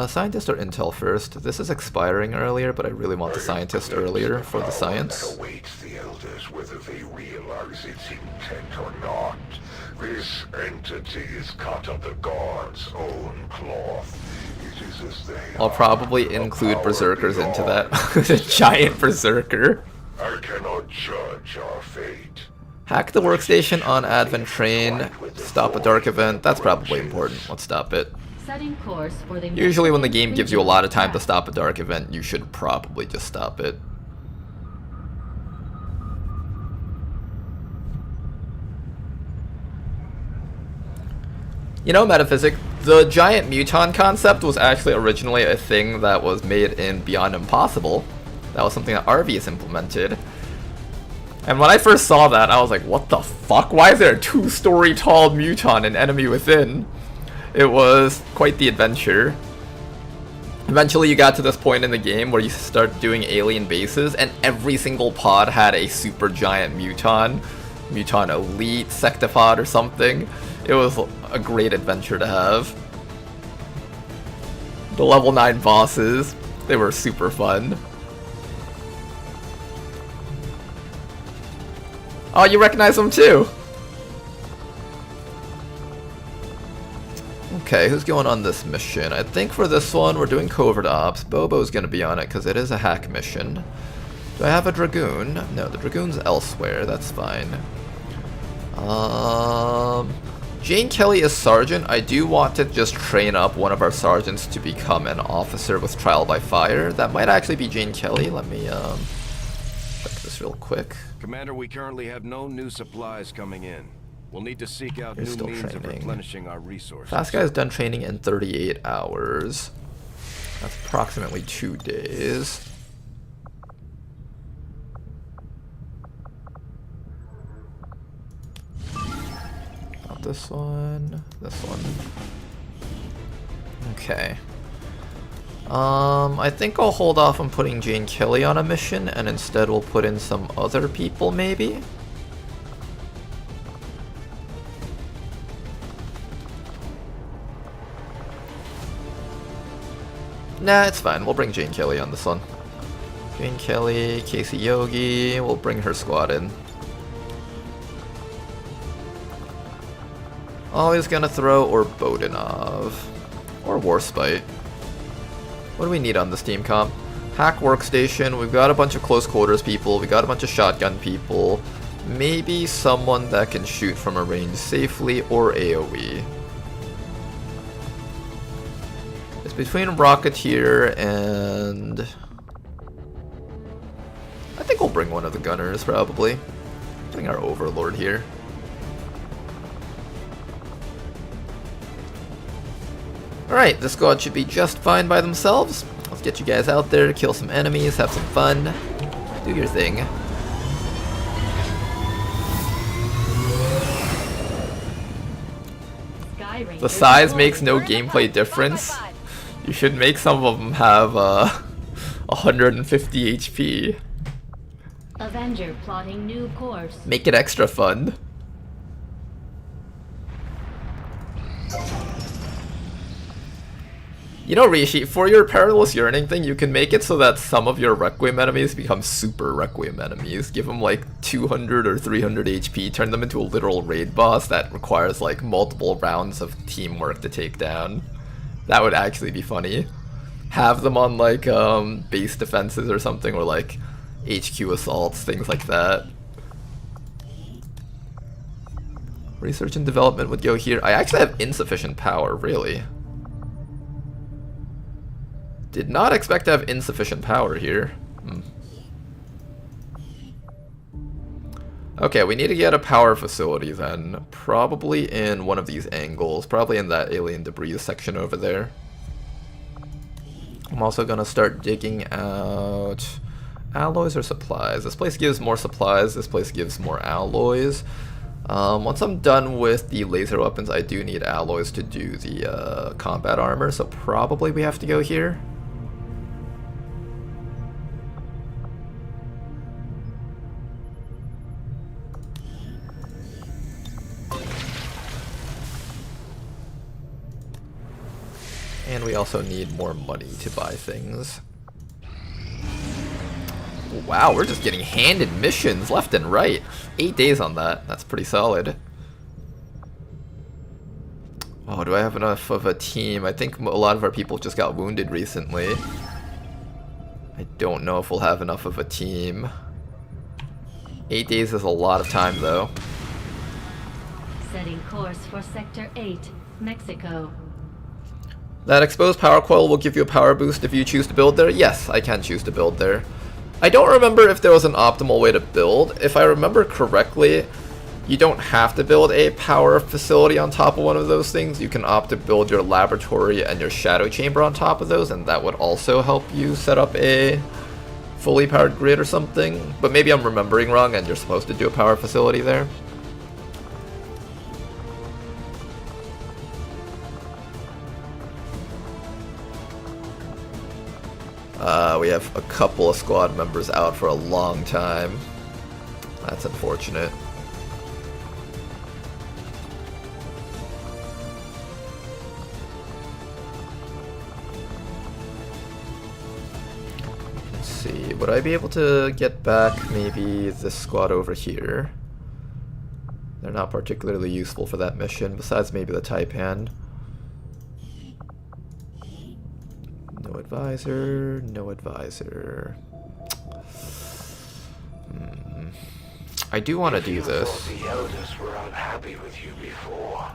Scientist or intel first? This is expiring earlier, but I really want the scientist earlier for the science. Awaits the elders whether they realize its intent or not. This entity is cut of the gods' own cloth. It is as they I'll probably include berserkers into that. The giant berserker. I cannot judge our fate. Hack the workstation on Advent Train. Stop a dark event. That's probably important. Let's stop it. Setting course for the Usually when the game gives you a lot of time to stop a dark event, you should probably just stop it. You know, Metaphysic, the giant muton concept was actually originally a thing that was made in Beyond Impossible. That was something that Arvius implemented. And when I first saw that, I was like, what the fuck? Why is there a 2-story tall muton and enemy within? It was quite the adventure. Eventually you got to this point in the game where you start doing alien bases and every single pod had a super giant muton. Muton Elite, Sectipod or something. It was a great adventure to have. The level 9 bosses, they were super fun. Oh, you recognize them too! Okay, who's going on this mission? I think for this one we're doing Covert Ops. Bobo's gonna be on it because it is a hack mission. Do I have a Dragoon? No, the Dragoon's elsewhere, that's fine. Jane Kelly is Sergeant. I do want to just train up one of our sergeants to become an officer with Trial by Fire. That might actually be Jane Kelly. Let me check this real quick. Commander, we currently have no new supplies coming in. We'll need to seek out You're new still means of training. replenishing our resources. Fast Guy is done training in 38 hours. That's approximately 2 days. Not this one. This one. Okay. I think I'll hold off on putting Jane Kelly on a mission, and instead we'll put in some other people, maybe? Nah, it's fine. We'll bring Jane Kelly on this one. Jane Kelly, Casey Yogi, we'll bring her squad in. Always gonna throw or Bodinov. Or Warspite. What do we need on this team comp? Hack workstation, we've got a bunch of close quarters people, we got a bunch of shotgun people. Maybe someone that can shoot from a range safely or AoE. It's between Rocketeer and... I think we'll bring one of the gunners, probably. Bring our Overlord here. Alright, this squad should be just fine by themselves. Let's get you guys out there, kill some enemies, have some fun. Do your thing. The size makes no gameplay difference. You should make some of them have 150 HP. Avenger plotting new course. Make it extra fun. You know, Rishi, for your Perilous Yearning thing, you can make it so that some of your Requiem enemies become super Requiem enemies. Give them like 200 or 300 HP, turn them into a literal raid boss that requires like multiple rounds of teamwork to take down. That would actually be funny. Have them on like base defenses or something, or like HQ assaults, things like that. Research and development would go here. I actually have insufficient power, really. Did not expect to have insufficient power here. Okay, we need to get a power facility then. Probably in one of these angles. Probably in that alien debris section over there. I'm also gonna start digging out alloys or supplies. This place gives more supplies, this place gives more alloys. Once I'm done with the laser weapons, I do need alloys to do the combat armor, so probably we have to go here. And we also need more money to buy things. Wow, we're just getting handed missions left and right. 8 days on that. That's pretty solid. Oh, do I have enough of a team? I think a lot of our people just got wounded recently. I don't know if we'll have enough of a team. 8 days is a lot of time, though. Setting course for Sector 8, Mexico. That exposed power coil will give you a power boost if you choose to build there. Yes, I can choose to build there. I don't remember if there was an optimal way to build. If I remember correctly, you don't have to build a power facility on top of one of those things. You can opt to build your laboratory and your shadow chamber on top of those, and that would also help you set up a fully powered grid or something. But maybe I'm remembering wrong and you're supposed to do a power facility there. We have a couple of squad members out for a long time. That's unfortunate. Let's see, would I be able to get back maybe this squad over here? They're not particularly useful for that mission, besides maybe the Taipan. No advisor, no advisor. I do want to do this. The elders were unhappy with you before.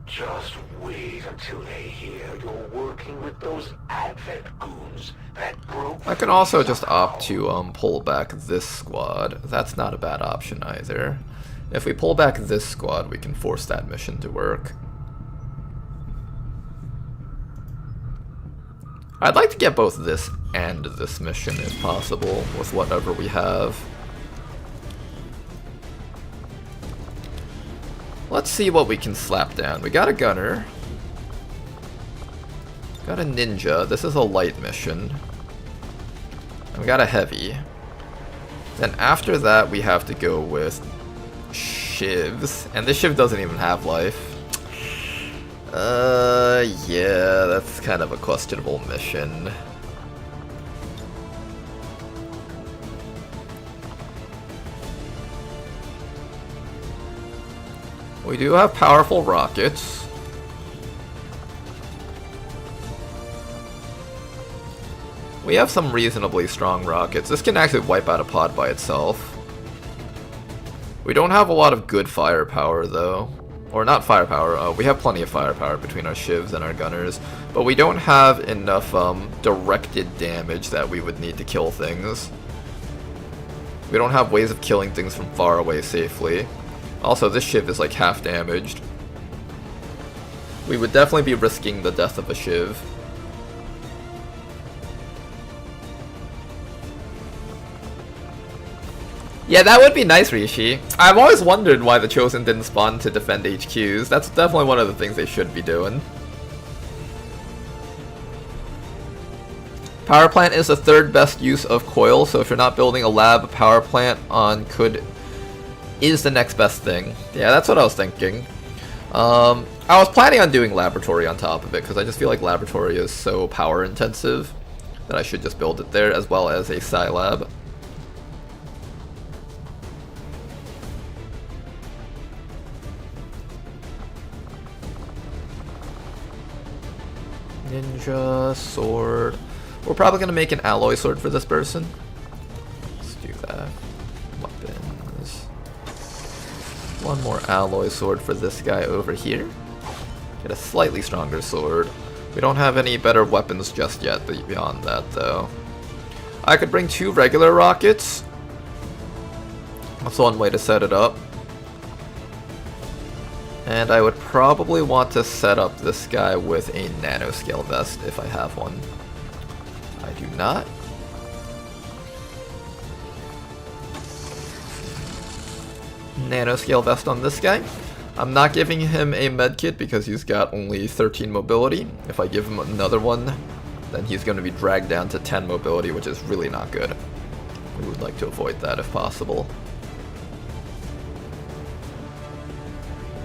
Just wait until they hear you're working with those Advent goons that broke. I can also just opt to pull back this squad. That's not a bad option either. If we pull back this squad, we can force that mission to work. I'd like to get both this and this mission if possible, with whatever we have. Let's see what we can slap down. We got a gunner. Got a ninja. This is a light mission. And we got a heavy. Then after that we have to go with shivs. And this shiv doesn't even have life. Yeah, that's kind of a questionable mission. We do have powerful rockets. We have some reasonably strong rockets. This can actually wipe out a pod by itself. We don't have a lot of good firepower though. Or not firepower, we have plenty of firepower between our shivs and our gunners. But we don't have enough directed damage that we would need to kill things. We don't have ways of killing things from far away safely. Also, this shiv is like half damaged. We would definitely be risking the death of a shiv. Yeah, that would be nice, Rishi. I've always wondered why the Chosen didn't spawn to defend HQs. That's definitely one of the things they should be doing. Power plant is the third best use of coil, so if you're not building a lab, power plant on is the next best thing. Yeah, that's what I was thinking. I was planning on doing laboratory on top of it, because I just feel like laboratory is so power intensive that I should just build it there, as well as a Psi lab. Ninja, sword. We're probably going to make an alloy sword for this person. Let's do that. Weapons. One more alloy sword for this guy over here. Get a slightly stronger sword. We don't have any better weapons just yet beyond that though. I could bring 2 regular rockets. That's one way to set it up. And I would probably want to set up this guy with a nanoscale vest if I have one. I do not. Nanoscale vest on this guy. I'm not giving him a medkit because he's got only 13 mobility. If I give him another one, then he's going to be dragged down to 10 mobility, which is really not good. We would like to avoid that if possible.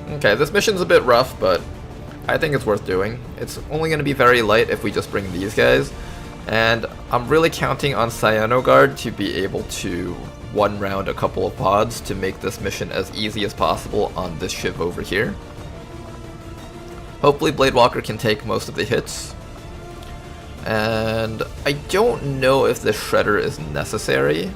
Okay, this mission's a bit rough, but I think it's worth doing. It's only going to be very light if we just bring these guys. And I'm really counting on Cyanogard to be able to one round a couple of pods to make this mission as easy as possible on this shiv over here. Hopefully Bladewalker can take most of the hits. And I don't know if the Shredder is necessary.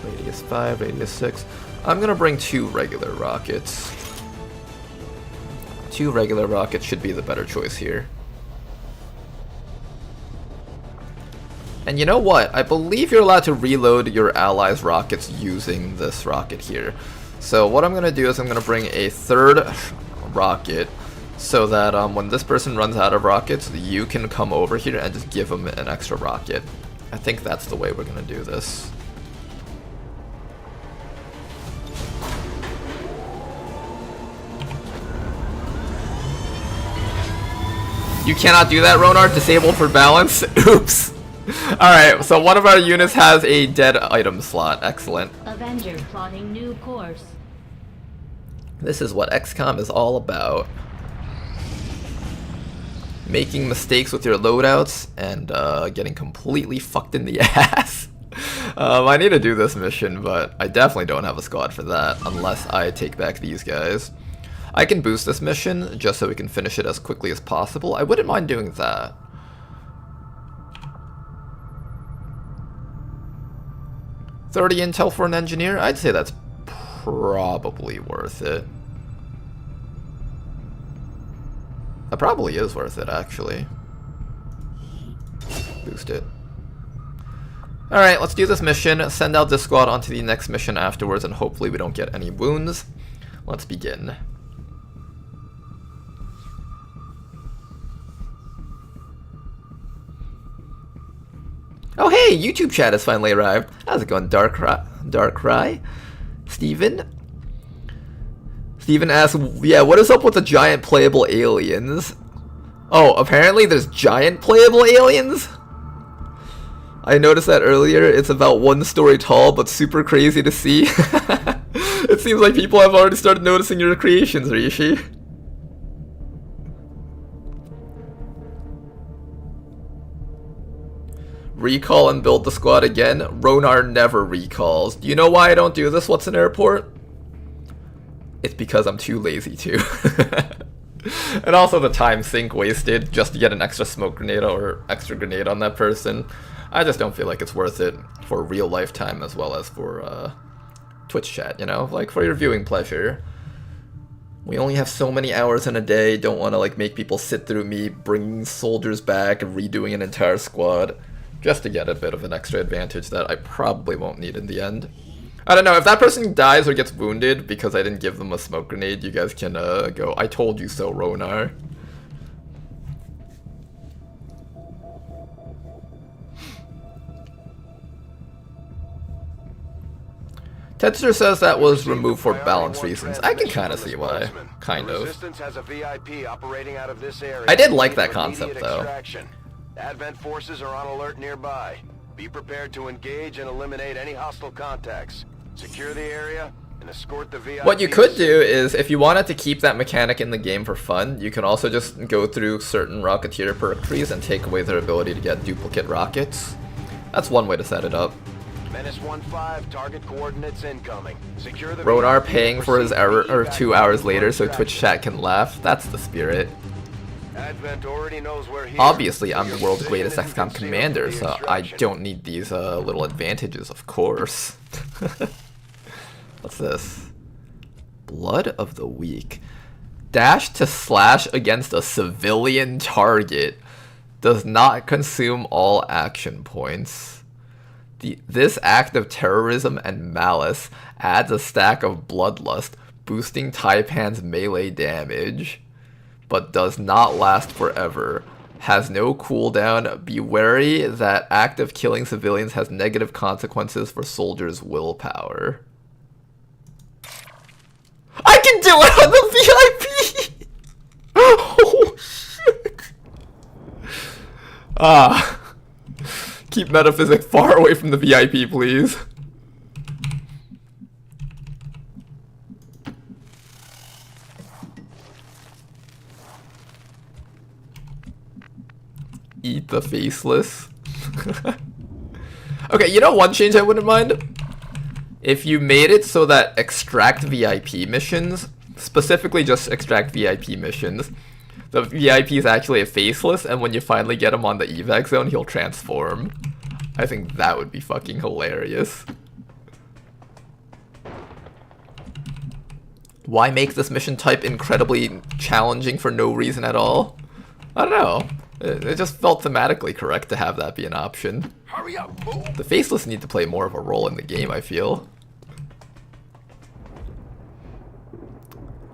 Radius 5, radius 6. I'm gonna bring 2 regular rockets. 2 regular rockets should be the better choice here. And you know what? I believe you're allowed to reload your allies' rockets using this rocket here. So what I'm gonna do is I'm gonna bring a 3rd rocket so that when this person runs out of rockets, you can come over here and just give them an extra rocket. I think that's the way we're gonna do this. You cannot do that, Ronar. Disabled for balance. Oops. Alright, so one of our units has a dead item slot. Excellent. Avenger plotting new course. This is what XCOM is all about. Making mistakes with your loadouts and getting completely fucked in the ass. I need to do this mission, but I definitely don't have a squad for that unless I take back these guys. I can boost this mission just so we can finish it as quickly as possible. I wouldn't mind doing that. $30 intel for an engineer? I'd say that's probably worth it. That probably is worth it, actually. Boost it. Alright, let's do this mission, send out this squad onto the next mission afterwards, and hopefully we don't get any wounds. Let's begin. Oh hey, YouTube chat has finally arrived. How's it going, Darkrai? Steven? Steven asks, yeah, what is up with the giant playable aliens? Oh, apparently there's giant playable aliens? I noticed that earlier. It's about 1 story tall, but super crazy to see. It seems like people have already started noticing your creations, Rishi. Recall and build the squad again? Ronar never recalls. Do you know why I don't do this? What's an airport? It's because I'm too lazy to. And also the time sink wasted just to get an extra smoke grenade or extra grenade on that person. I just don't feel like it's worth it for real life time as well as for Twitch chat, you know? Like for your viewing pleasure. We only have so many hours in a day, don't want to like make people sit through me bringing soldiers back and redoing an entire squad just to get a bit of an extra advantage that I probably won't need in the end. I don't know, if that person dies or gets wounded because I didn't give them a smoke grenade, you guys can go, I told you so, Ronar. Tetzer says that was removed for balance reasons. I can kind of see why. Kind of. I did like that concept, though. Advent forces are on alert nearby. Be prepared to engage and eliminate any hostile contacts. Secure the area and escort the VIP. What you could do is, if you wanted to keep that mechanic in the game for fun, you can also just go through certain Rocketeer perk trees and take away their ability to get duplicate rockets. That's one way to set it up. Menace 1-5, target coordinates incoming. Secure the Ronar paying for his error or 2 hours later so Twitch chat can laugh. That's the spirit. Advent already knows we're here. Obviously, I'm the world's greatest XCOM commander, so I don't need these little advantages, of course. What's this? Blood of the Weak. Dash to slash against a civilian target. Does not consume all action points. This act of terrorism and malice adds a stack of bloodlust, boosting Taipan's melee damage, but does not last forever. Has no cooldown. Be wary that act of killing civilians has negative consequences for soldiers' willpower. I can do it on the VIP! Oh, shit. Keep Metaphysic far away from the VIP, please. Eat the faceless. Okay, you know one change I wouldn't mind? If you made it so that extract VIP missions, specifically just extract VIP missions, the VIP is actually a faceless, and when you finally get him on the evac zone, he'll transform. I think that would be fucking hilarious. Why make this mission type incredibly challenging for no reason at all? I don't know. It just felt thematically correct to have that be an option. Hurry up, move. The faceless need to play more of a role in the game, I feel.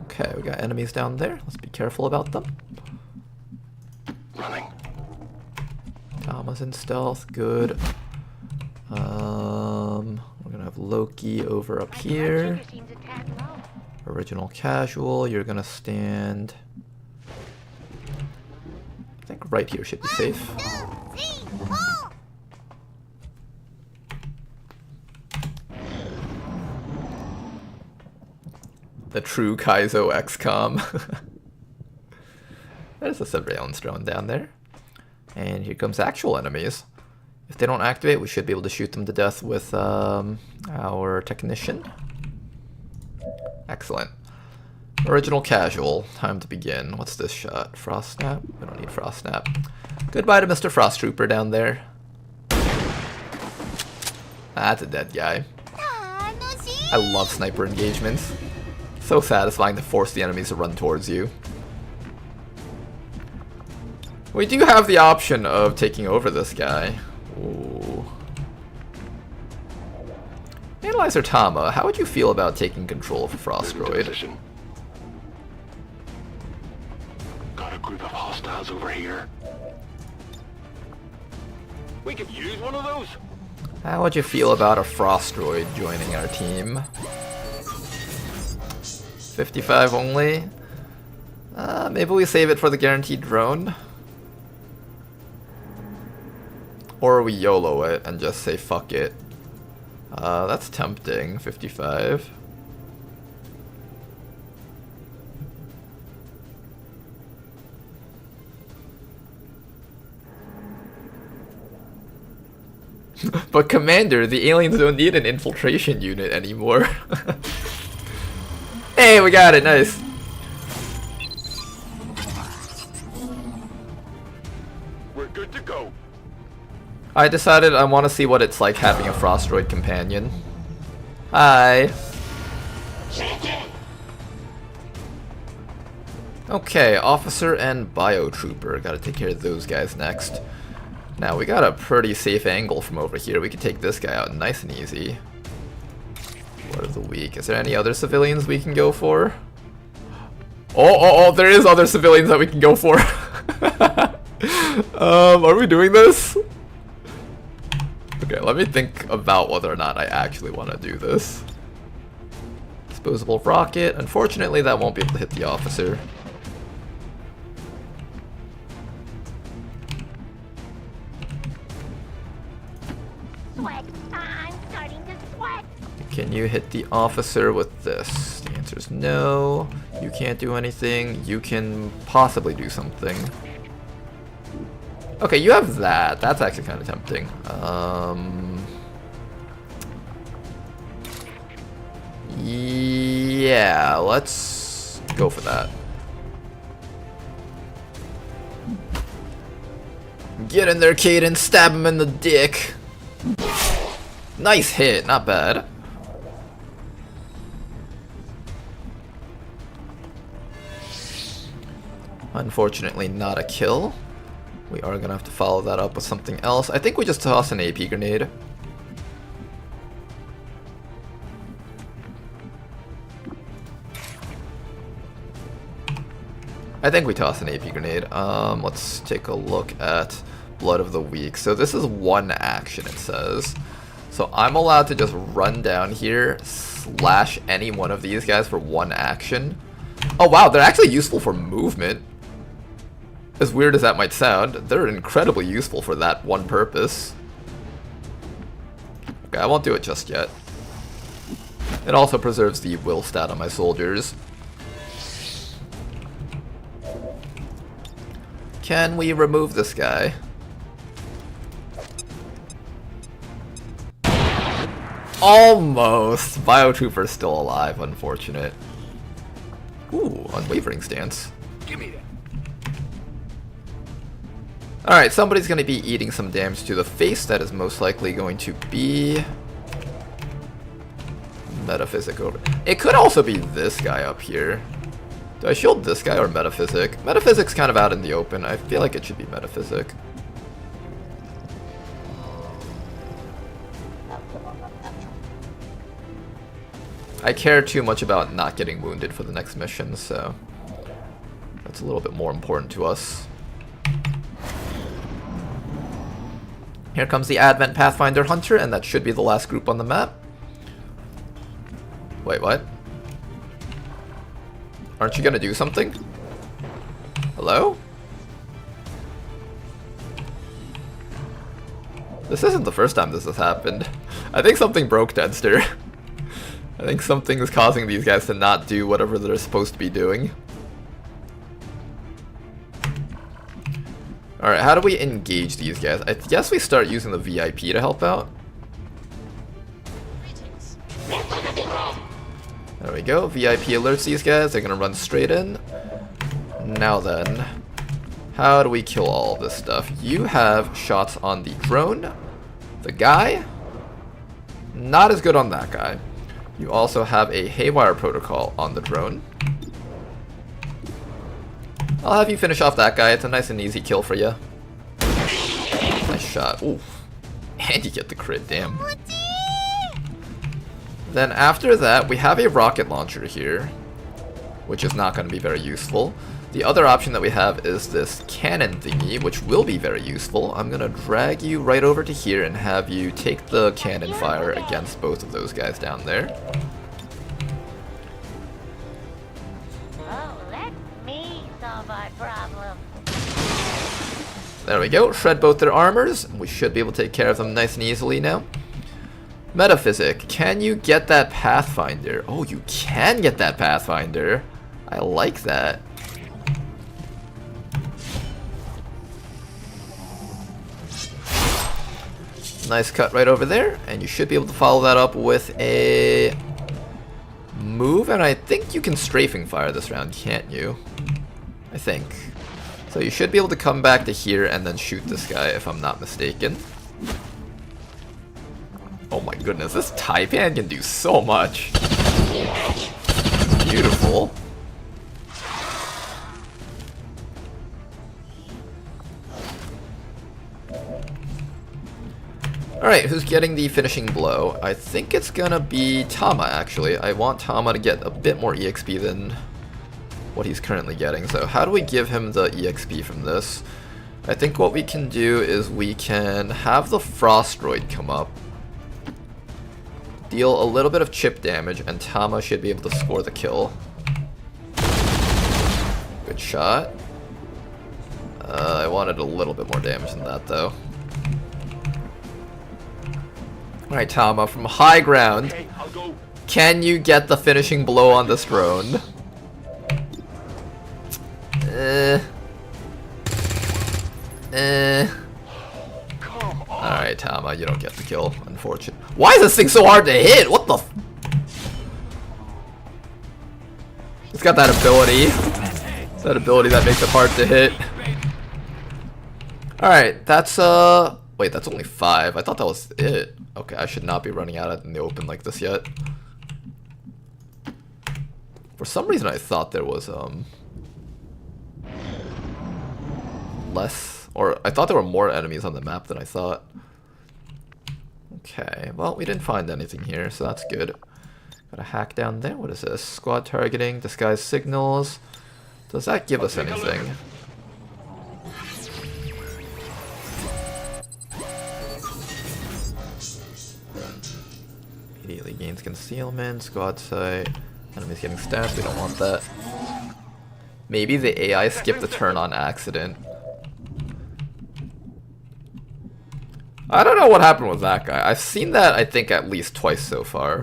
Okay, we got enemies down there. Let's be careful about them. Running. Thomas in stealth, good. We're gonna have Loki over up here. Original casual, you're gonna stand, I think right here should be safe. The true Kaizo XCOM. There's a surveillance drone down there. And here comes actual enemies. If they don't activate, we should be able to shoot them to death with our technician. Excellent. Original casual, time to begin. What's this shot? Frost Snap? We don't need Frost Snap. Goodbye to Mr. Frost Trooper down there. That's a dead guy. I love sniper engagements. So satisfying to force the enemies to run towards you. We do have the option of taking over this guy. Ooh. Analyzer Tama, how would you feel about taking control of a Frostroid? Got a group of hostiles over here. We could use one of those. How would you feel about a Frostroid joining our team? 55 only? Maybe we save it for the guaranteed drone? Or we YOLO it and just say fuck it. That's tempting, 55. But Commander, the aliens don't need an infiltration unit anymore. Hey, we got it, nice. We're good to go. I decided I want to see what it's like having a Frostroid companion. Hi. Okay, Officer and Biotrooper. Gotta take care of those guys next. Now, we got a pretty safe angle from over here. We can take this guy out nice and easy. Blood of the Week. Is there any other civilians we can go for? Oh, there is other civilians that we can go for. Are we doing this? Okay, let me think about whether or not I actually want to do this. Disposable rocket. Unfortunately, that won't be able to hit the officer. Sweat. I'm starting to sweat. Can you hit the officer with this? The answer is no. You can't do anything. You can possibly do something. Okay, you have that. That's actually kind of tempting. Yeah, let's go for that. Get in there, Caden. Stab him in the dick. Nice hit. Not bad. Unfortunately, not a kill. We are gonna have to follow that up with something else. I think we just toss an AP grenade. I think we toss an AP grenade. Let's take a look at Blood of the Week. So this is one action, it says. So I'm allowed to just run down here, slash any one of these guys for one action. Oh wow, they're actually useful for movement. As weird as that might sound, they're incredibly useful for that one purpose. Okay, I won't do it just yet. It also preserves the will stat on my soldiers. Can we remove this guy? Almost! Biotrooper's still alive, unfortunate. Ooh, unwavering stance. Give me that. Alright, somebody's going to be eating some damage to the face. That is most likely going to be Metaphysic over. It could also be this guy up here. Do I shield this guy or Metaphysic? Metaphysic's kind of out in the open. I feel like it should be Metaphysic. I care too much about not getting wounded for the next mission, so that's a little bit more important to us. Here comes the Advent Pathfinder Hunter, and that should be the last group on the map. Wait, what? Aren't you gonna do something? Hello? This isn't the first time this has happened. I think something broke, Denster. I think something is causing these guys to not do whatever they're supposed to be doing. Alright, how do we engage these guys? I guess we start using the VIP to help out. There we go. VIP alerts these guys. They're gonna run straight in. Now then, how do we kill all of this stuff? You have shots on the drone. The guy? Not as good on that guy. You also have a haywire protocol on the drone. I'll have you finish off that guy. It's a nice and easy kill for you. Nice shot. Ooh. And you get the crit, damn. Then after that, we have a rocket launcher here, which is not going to be very useful. The other option that we have is this cannon thingy, which will be very useful. I'm going to drag you right over to here and have you take the cannon fire against both of those guys down there. Oh, let me solve our problem. There we go. Shred both their armors. We should be able to take care of them nice and easily now. Metaphysic, can you get that Pathfinder? Oh, you can get that Pathfinder. I like that. Nice cut right over there, and you should be able to follow that up with a move, and I think you can strafing fire this round, can't you? I think. So you should be able to come back to here and then shoot this guy, if I'm not mistaken. Oh my goodness, this Taipan can do so much. Beautiful. Alright, who's getting the finishing blow? I think it's gonna be Tama, actually. I want Tama to get a bit more EXP than what he's currently getting. So how do we give him the EXP from this? I think what we can do is we can have the Frost Droid come up, deal a little bit of chip damage, and Tama should be able to score the kill. Good shot. I wanted a little bit more damage than that, though. Alright, Tama, from high ground, can you get the finishing blow on this drone? Alright, Tama, you don't get the kill, unfortunately. Why is this thing so hard to hit? What the f— It's got that ability. It's that ability that makes it hard to hit. Alright, that's, wait, that's only 5. I thought that was it. Okay, I should not be running out in the open like this yet. For some reason I thought there was, less, or I thought there were more enemies on the map than I thought. Okay, well, we didn't find anything here, so that's good. Got a hack down there. What is this? Squad targeting, disguise signals. Does that give us anything? Immediately gains concealment, squad sight, enemies getting stabbed, we don't want that. Maybe the AI skipped the turn on accident. I don't know what happened with that guy. I've seen that, I think, at least twice so far.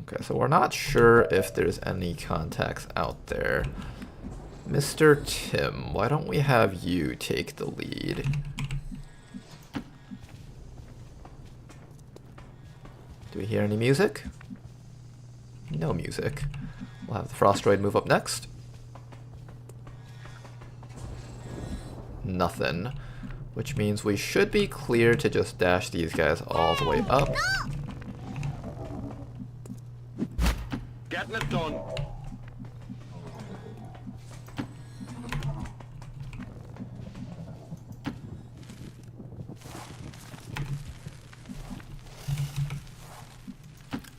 Okay, so we're not sure if there's any contacts out there. Mr. Tim, why don't we have you take the lead? Do we hear any music? No music. We'll have the Frost Droid move up next. Nothing. Which means we should be clear to just dash these guys all the way up. Getting it done.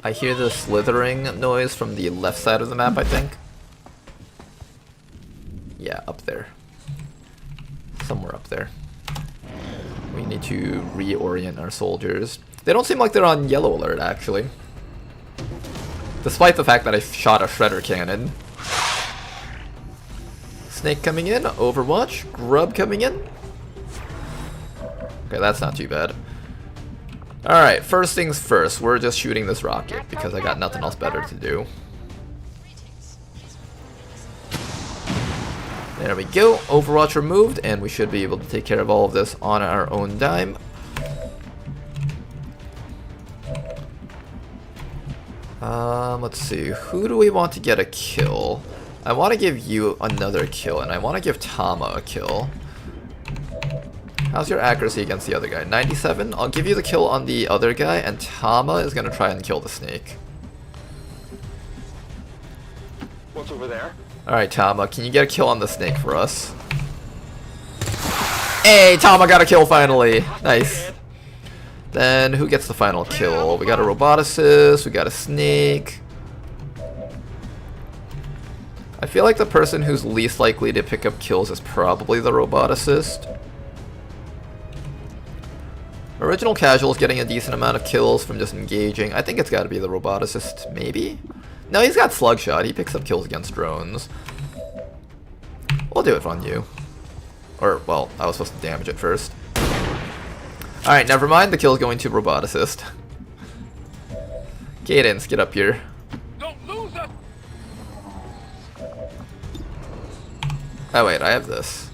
I hear the slithering noise from the left side of the map, I think. Yeah, up there. Somewhere up there. We need to reorient our soldiers. They don't seem like they're on yellow alert, actually. Despite the fact that I shot a shredder cannon. Snake coming in, Overwatch, Grub coming in. Okay, that's not too bad. Alright, first things first, we're just shooting this rocket because I got nothing else better to do. There we go, Overwatch removed, and we should be able to take care of all of this on our own dime. Let's see, who do we want to get a kill? I want to give you another kill, and I want to give Tama a kill. How's your accuracy against the other guy? 97? I'll give you the kill on the other guy, and Tama is going to try and kill the snake. What's over there? Alright, Tama, can you get a kill on the snake for us? Hey, Tama got a kill finally! Nice. Then, who gets the final kill? We got a roboticist, we got a snake. I feel like the person who's least likely to pick up kills is probably the roboticist. Original Casual is getting a decent amount of kills from just engaging. I think it's got to be the roboticist, maybe? No, he's got Slugshot. He picks up kills against drones. We'll do it on you. Or, well, I was supposed to damage it first. Alright, never mind. The kill's going to roboticist. Cadence, get up here. Don't lose it. Oh wait, I have this.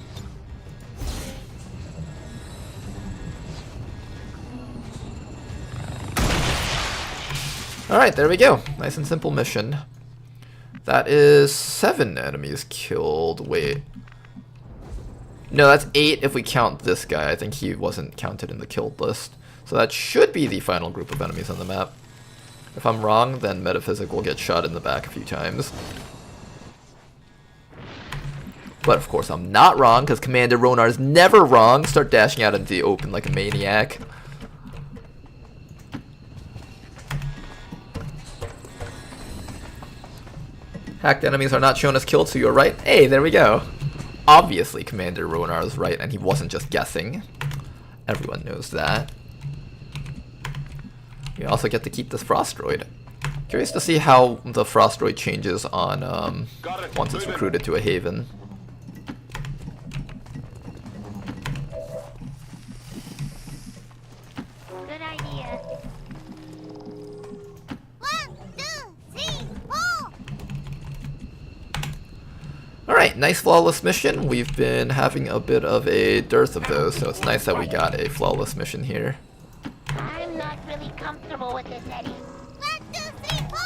Alright, there we go. Nice and simple mission. That is 7 enemies killed. Wait. No, that's 8 if we count this guy. I think he wasn't counted in the killed list. So that should be the final group of enemies on the map. If I'm wrong, then Metaphysic will get shot in the back a few times. But of course I'm not wrong, because Commander Ronar is never wrong. Start dashing out into the open like a maniac. Hacked enemies are not shown as killed, so you're right. Hey, there we go. Obviously Commander Ronar is right, and he wasn't just guessing. Everyone knows that. You also get to keep this Frost Droid. Curious to see how the Frost Droid changes on once it's recruited to a haven. Good idea. 1, 2, 3, 4. Alright, nice flawless mission. We've been having a bit of a dearth of those, so it's nice that we got a flawless mission here. I'm not really comfortable with this, Eddie. 1, 2, 3, 4.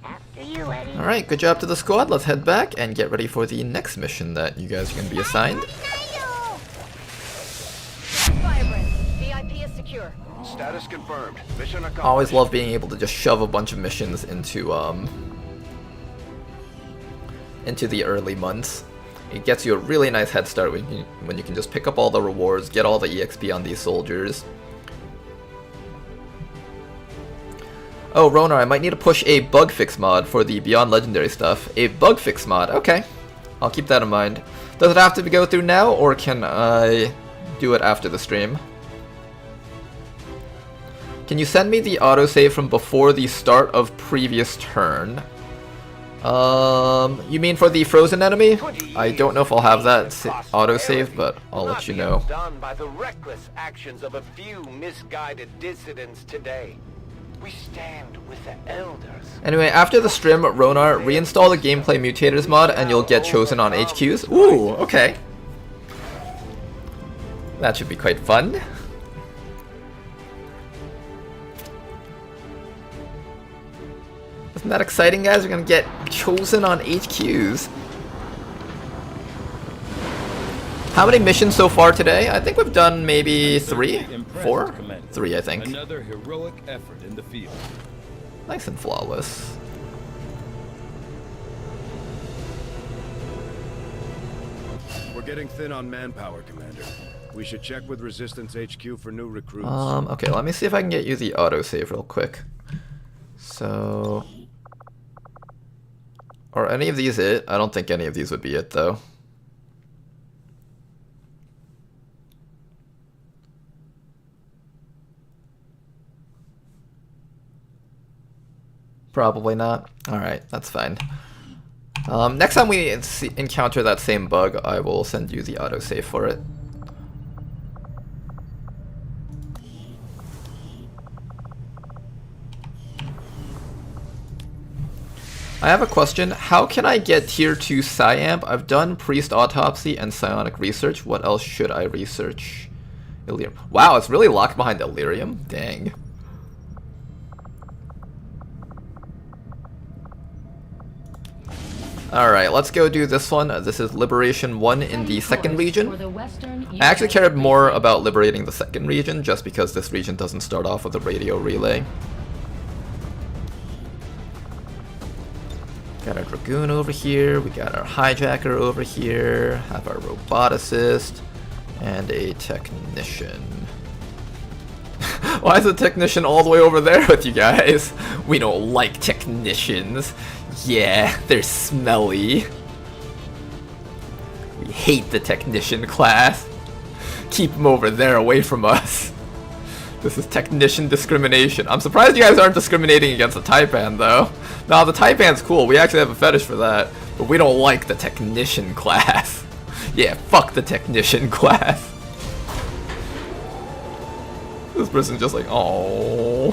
After you, Eddie. Alright, good job to the squad. Let's head back and get ready for the next mission that you guys are going to be assigned. Firebrand, VIP is secure. Status confirmed. Mission accomplished. Always love being able to just shove a bunch of missions into the early months. It gets you a really nice head start when you can just pick up all the rewards, get all the EXP on these soldiers. Oh, Ronar, I might need to push a bug fix mod for the Beyond Legendary stuff. A bug fix mod, okay. I'll keep that in mind. Does it have to go through now, or can I do it after the stream? Can you send me the autosave from before the start of previous turn? You mean for the frozen enemy? I don't know if I'll have that autosave, but I'll let you know. Done by the reckless actions of a few misguided dissidents today. We stand with the elders. Anyway, after the stream, Ronar, reinstall the Gameplay Mutators mod and you'll get chosen on HQs. Ooh, okay. That should be quite fun. Isn't that exciting, guys? We're gonna get chosen on HQs. How many missions so far today? I think we've done maybe 3? 4? 3, I think. Another heroic effort in the field. Nice and flawless. We're getting thin on manpower, Commander. We should check with Resistance HQ for new recruits. Okay, let me see if I can get you the autosave real quick. So... Are any of these it? I don't think any of these would be it, though. Probably not. Alright, that's fine. Next time we encounter that same bug, I will send you the autosave for it. I have a question. How can I get tier 2 Psyamp? I've done Priest Autopsy and Psionic Research. What else should I research? Illyrium. Wow, it's really locked behind Illyrium? Dang. Alright, let's go do this one. This is Liberation 1 in the second region. I actually cared more about liberating the second region, just because this region doesn't start off with a radio relay. Got our Dragoon over here, we got our Hijacker over here, have our Roboticist, and a Technician. Why is the Technician all the way over there with you guys? We don't like Technicians. Yeah, they're smelly. We hate the Technician class. Keep them over there away from us. This is Technician discrimination. I'm surprised you guys aren't discriminating against the Taipan, though. Nah, the Taipan's cool. We actually have a fetish for that. But we don't like the Technician class. Yeah, fuck the Technician class. This person's just like, oh.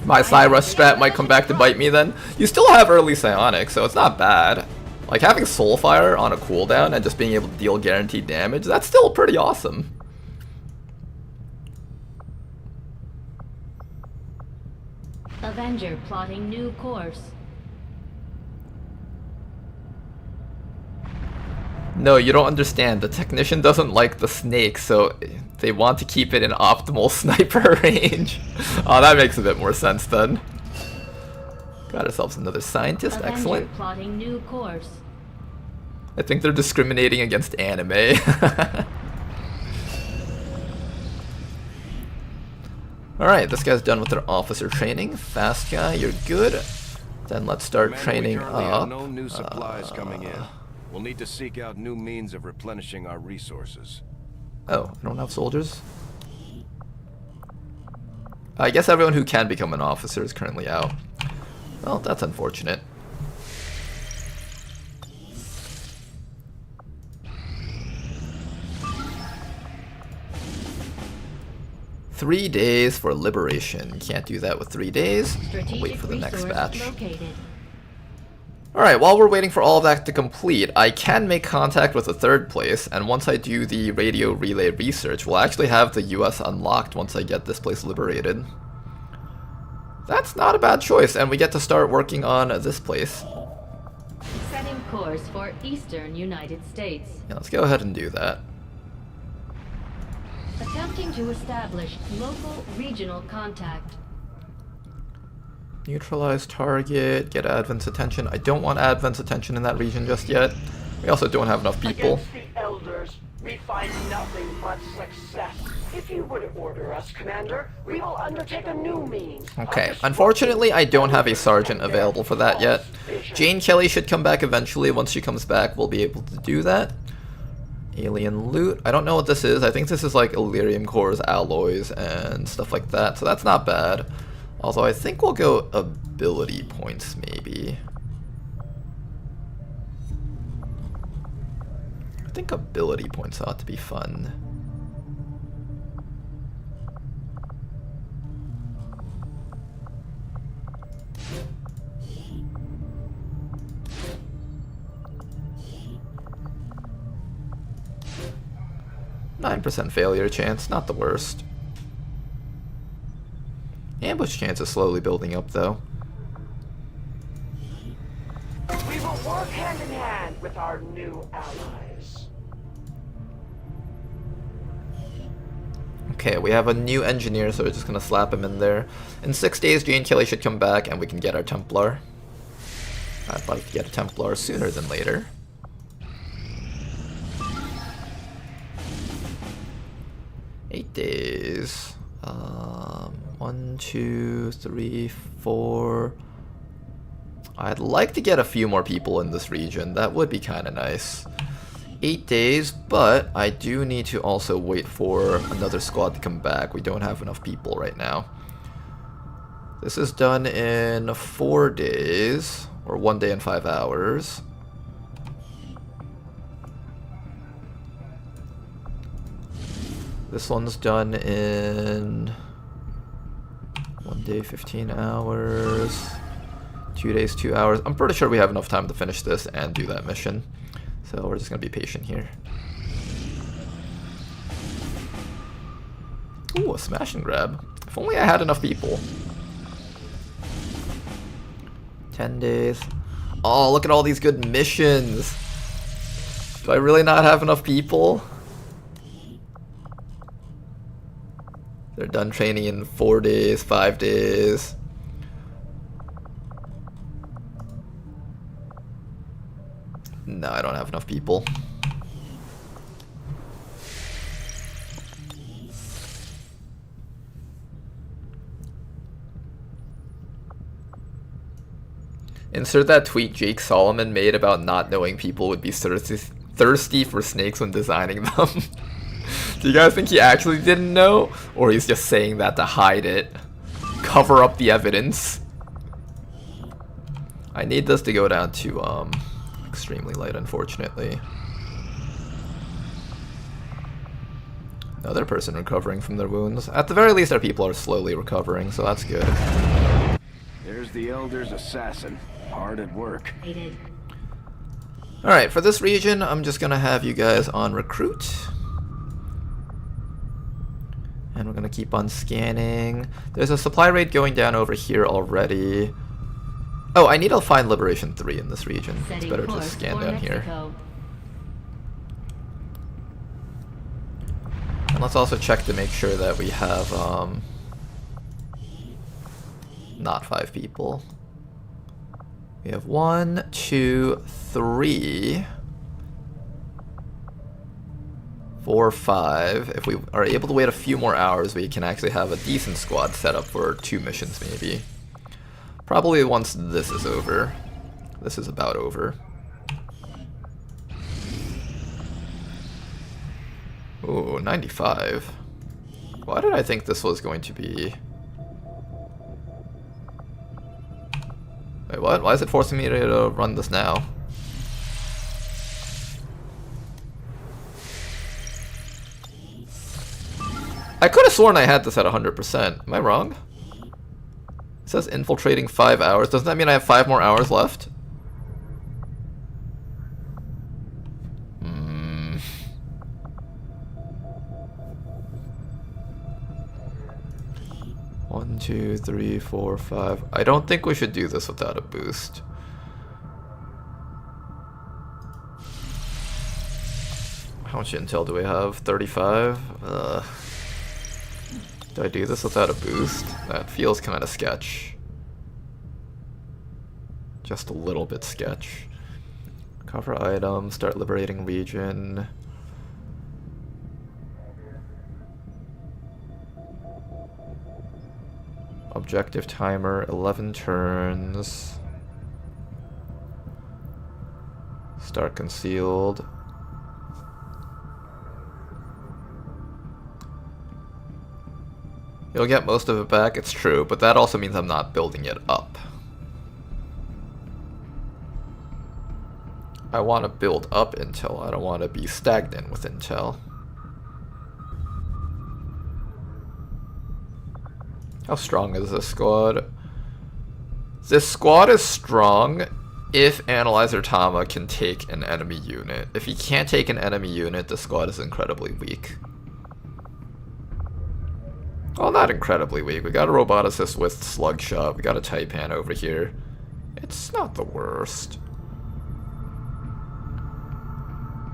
My Cyrus strat might come back to bite me then. You still have early psionic, so it's not bad. Like having Soulfire on a cooldown and just being able to deal guaranteed damage, that's still pretty awesome. Avenger plotting new course. No, you don't understand. The technician doesn't like the snake, so they want to keep it in optimal sniper range. Oh, that makes a bit more sense then. Got ourselves another scientist. Avenger Excellent. plotting new course. I think they're discriminating against anime. Alright, this guy's done with their officer training. Fast guy, you're good. Then let's start Commander, training we currently up. have no new supplies coming in. We'll need to seek out new means of replenishing our resources. Oh, I don't have soldiers? I guess everyone who can become an officer is currently out. Well, that's unfortunate. Three days for liberation. Can't do that with 3 days. Wait for the next batch. Alright, while we're waiting for all of that to complete, I can make contact with the third place, and once I do the radio relay research, we'll actually have the US unlocked once I get this place liberated. That's not a bad choice, and we get to start working on this place. Setting course for Eastern United States. Yeah, let's go ahead and do that. Attempting to establish local regional contact. Neutralize target, get Advent's attention. I don't want Advent's attention in that region just yet. We also don't have enough people. Against the Elders, we find nothing but success. If you would order us, Commander, we will undertake a new means. Okay, unfortunately I don't have a sergeant available for that yet. Jane Kelly should come back eventually. Once she comes back, we'll be able to do that. Alien loot. I don't know what this is. I think this is like Illyrium cores, alloys, and stuff like that, so that's not bad. Although I think we'll go ability points, maybe. I think ability points ought to be fun. %9 failure chance, not the worst. Ambush chance is slowly building up, though. We will work hand in hand with our new allies. Okay, we have a new engineer, so we're just gonna slap him in there. In 6 days, Jane Kelly should come back, and we can get our Templar. I'd like to get a Templar sooner than later. Eight days. 1, 2, 3, 4. I'd like to get a few more people in this region. That would be kind of nice. 8 days, but I do need to also wait for another squad to come back. We don't have enough people right now. This is done in 4 days, or 1 day and 5 hours. This one's done in 1 day, 15 hours. 2 days, 2 hours. I'm pretty sure we have enough time to finish this and do that mission. So we're just gonna be patient here. Ooh, a smash and grab. If only I had enough people. 10 days. Oh, look at all these good missions. Do I really not have enough people? They're done training in 4 days, 5 days. No, I don't have enough people. Insert that tweet Jake Solomon made about not knowing people would be thirsty for snakes when designing them. Do you guys think he actually didn't know? Or he's just saying that to hide it? Cover up the evidence? I need this to go down to extremely light, unfortunately. Another person recovering from their wounds. At the very least, our people are slowly recovering, so that's good. There's the Elder's assassin. Hard at work. Alright, for this region, I'm just gonna have you guys on recruit. And we're gonna keep on scanning. There's a supply rate going down over here already. Oh, I need to find Liberation 3 in this region. It's better to scan down here. And let's also check to make sure that we have, not 5 people. We have 1, 2, 3, 4, 5. If we are able to wait a few more hours, we can actually have a decent squad set up for 2 missions maybe. Probably once this is over. This is about over. Ooh, 95. Why did I think this was going to be... Wait, what? Why is it forcing me to run this now? I could have sworn I had this at 100%. Am I wrong? It says infiltrating 5 hours. Doesn't that mean I have 5 more hours left? One, 2, 3, 4, 5. I don't think we should do this without a boost. How much intel do we have? 35? Do I do this without a boost? That feels kind of sketch. Just a little bit sketch. Cover item, start liberating region. Objective timer, 11 turns. Start concealed. You'll get most of it back, it's true, but that also means I'm not building it up. I want to build up intel, I don't want to be stagnant with intel. How strong is this squad? This squad is strong if Analyzer Tama can take an enemy unit. If he can't take an enemy unit, the squad is incredibly weak. Well, not incredibly weak. We got a roboticist with Slugshot. We got a Taipan over here. It's not the worst.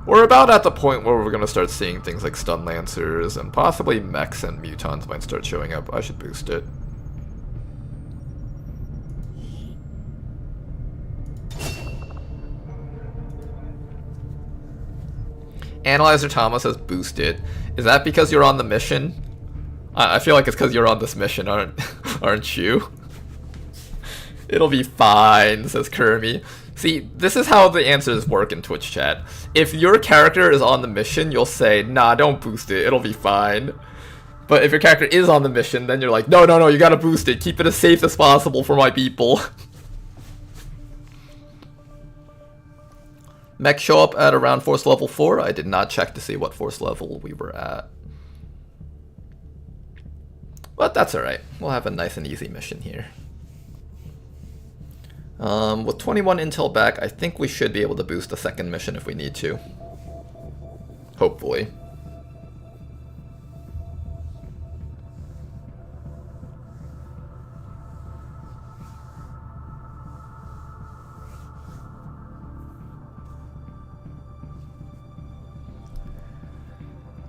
We're about at the point where we're going to start seeing things like Stun Lancers, and possibly mechs and mutons might start showing up. I should boost it. Analyzer Thomas says boost it. Is that because you're on the mission? I feel like it's because you're on this mission, aren't you? It'll be fine, says Kermie. See, this is how the answers work in Twitch chat. If your character is on the mission, you'll say, nah, don't boost it, it'll be fine. But if your character is on the mission, then you're like, no, no, no, you gotta boost it, keep it as safe as possible for my people. Mech show up at around force level 4. I did not check to see what force level we were at. But that's alright. We'll have a nice and easy mission here. With 21 intel back, I think we should be able to boost the second mission if we need to. Hopefully.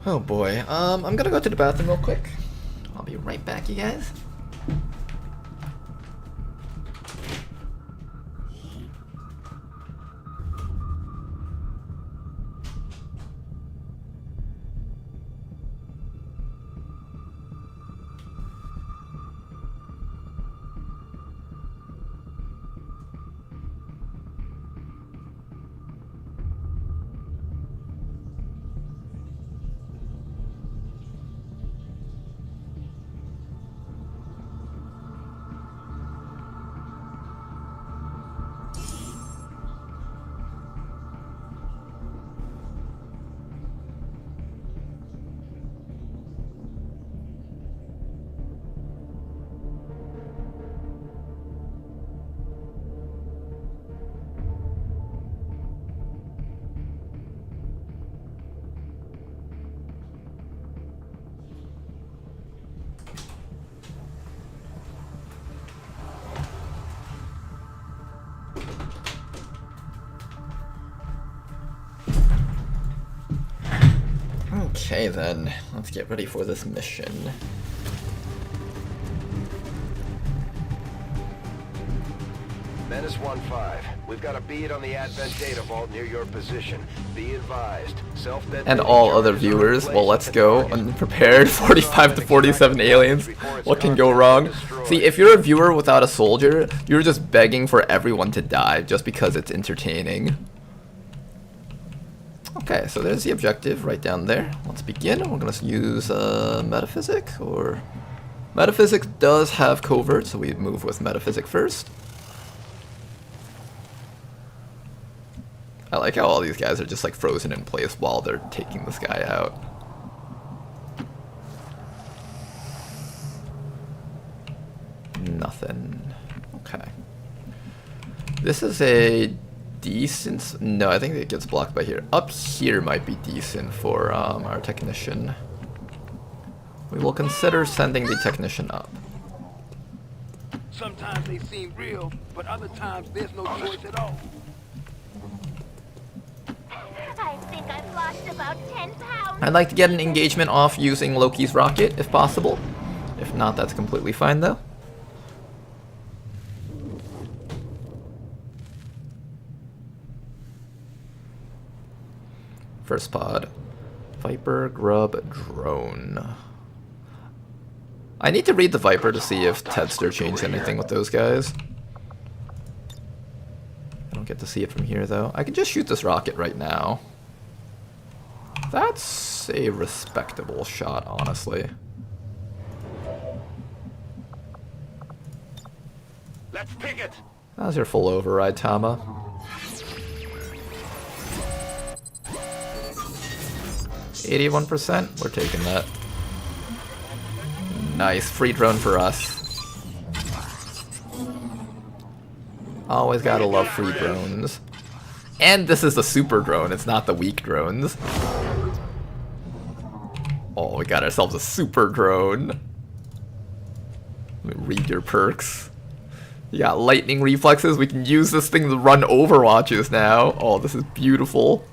Oh boy. I'm gonna go to the bathroom real quick. I'll be right back, you guys. Okay then, let's get ready for this mission. Menace 1-5. We've got a bead on the Advent data vault near your position. Be advised. And all other viewers, well, let's go. Unprepared, 45 to 47 aliens. What can go wrong? See, if you're a viewer without a soldier, you're just begging for everyone to die just because it's entertaining. Okay, so there's the objective right down there. Let's begin. We're going to use Metaphysic, or... Metaphysics does have covert, so we move with Metaphysic first. I like how all these guys are just like frozen in place while they're taking this guy out. Nothing. Okay. This is a decent... No, I think it gets blocked by here. Up here might be decent for our technician. We will consider sending the technician up. Sometimes they seem real, but other times there's no choice at all. I think I've lost about 10 pounds. I'd like to get an engagement off using Loki's rocket, if possible. If not, that's completely fine, though. First pod. Viper, Grub, Drone. I need to read the Viper to see if Tedster changed anything with those guys. I don't get to see it from here, though. I can just shoot this rocket right now. That's a respectable shot, honestly. Let's pick it. How's your full override, Tama? %. We're taking that. Nice, free drone for us. Always gotta love free drones. And this is the super drone, it's not the weak drones. Oh, we got ourselves a super drone. Let me read your perks. You got lightning reflexes, we can use this thing to run overwatches now. Oh, this is beautiful.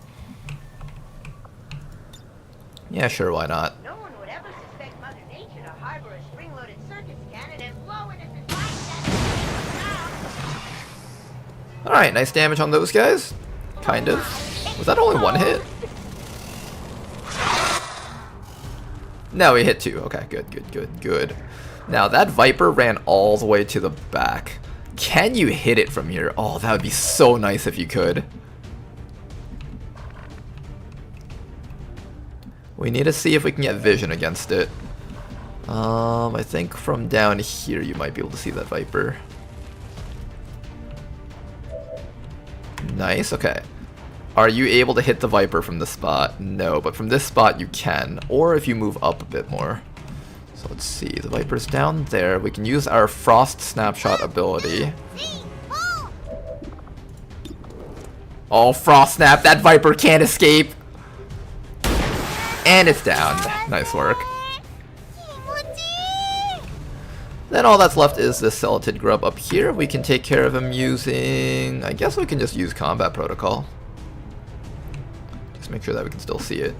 Yeah, sure, why not? No one would ever suspect Mother Nature to harbor a spring-loaded circus cannon and blow it at the time. Alright, nice damage on those guys. Kind of. Was that only one hit? No, he hit two. Okay, good. Now, that Viper ran all the way to the back. Can you hit it from here? Oh, that would be so nice if you could. We need to see if we can get vision against it. I think from down here you might be able to see that Viper. Nice, okay. Are you able to hit the Viper from this spot? No, but from this spot you can. Or if you move up a bit more. So let's see, the Viper's down there. We can use our Frost Snapshot ability. Oh, Frost Snap, that Viper can't escape! And it's down. Nice work. Then all that's left is this Celatid Grub up here. We can take care of him using... I guess we can just use Combat Protocol. Just make sure that we can still see it.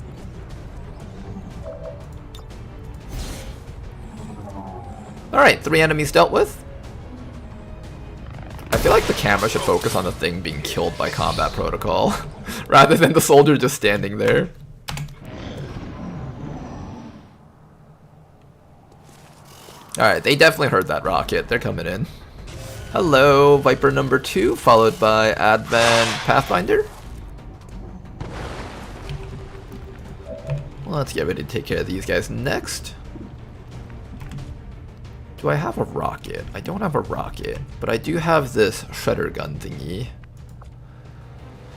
Alright, 3 enemies dealt with. I feel like the camera should focus on the thing being killed by Combat Protocol, rather than the soldier just standing there. Alright, they definitely heard that rocket. They're coming in. Hello, Viper number 2, followed by Advent Pathfinder. Well, let's get ready to take care of these guys next. Do I have a rocket? I don't have a rocket, but I do have this shredder gun thingy.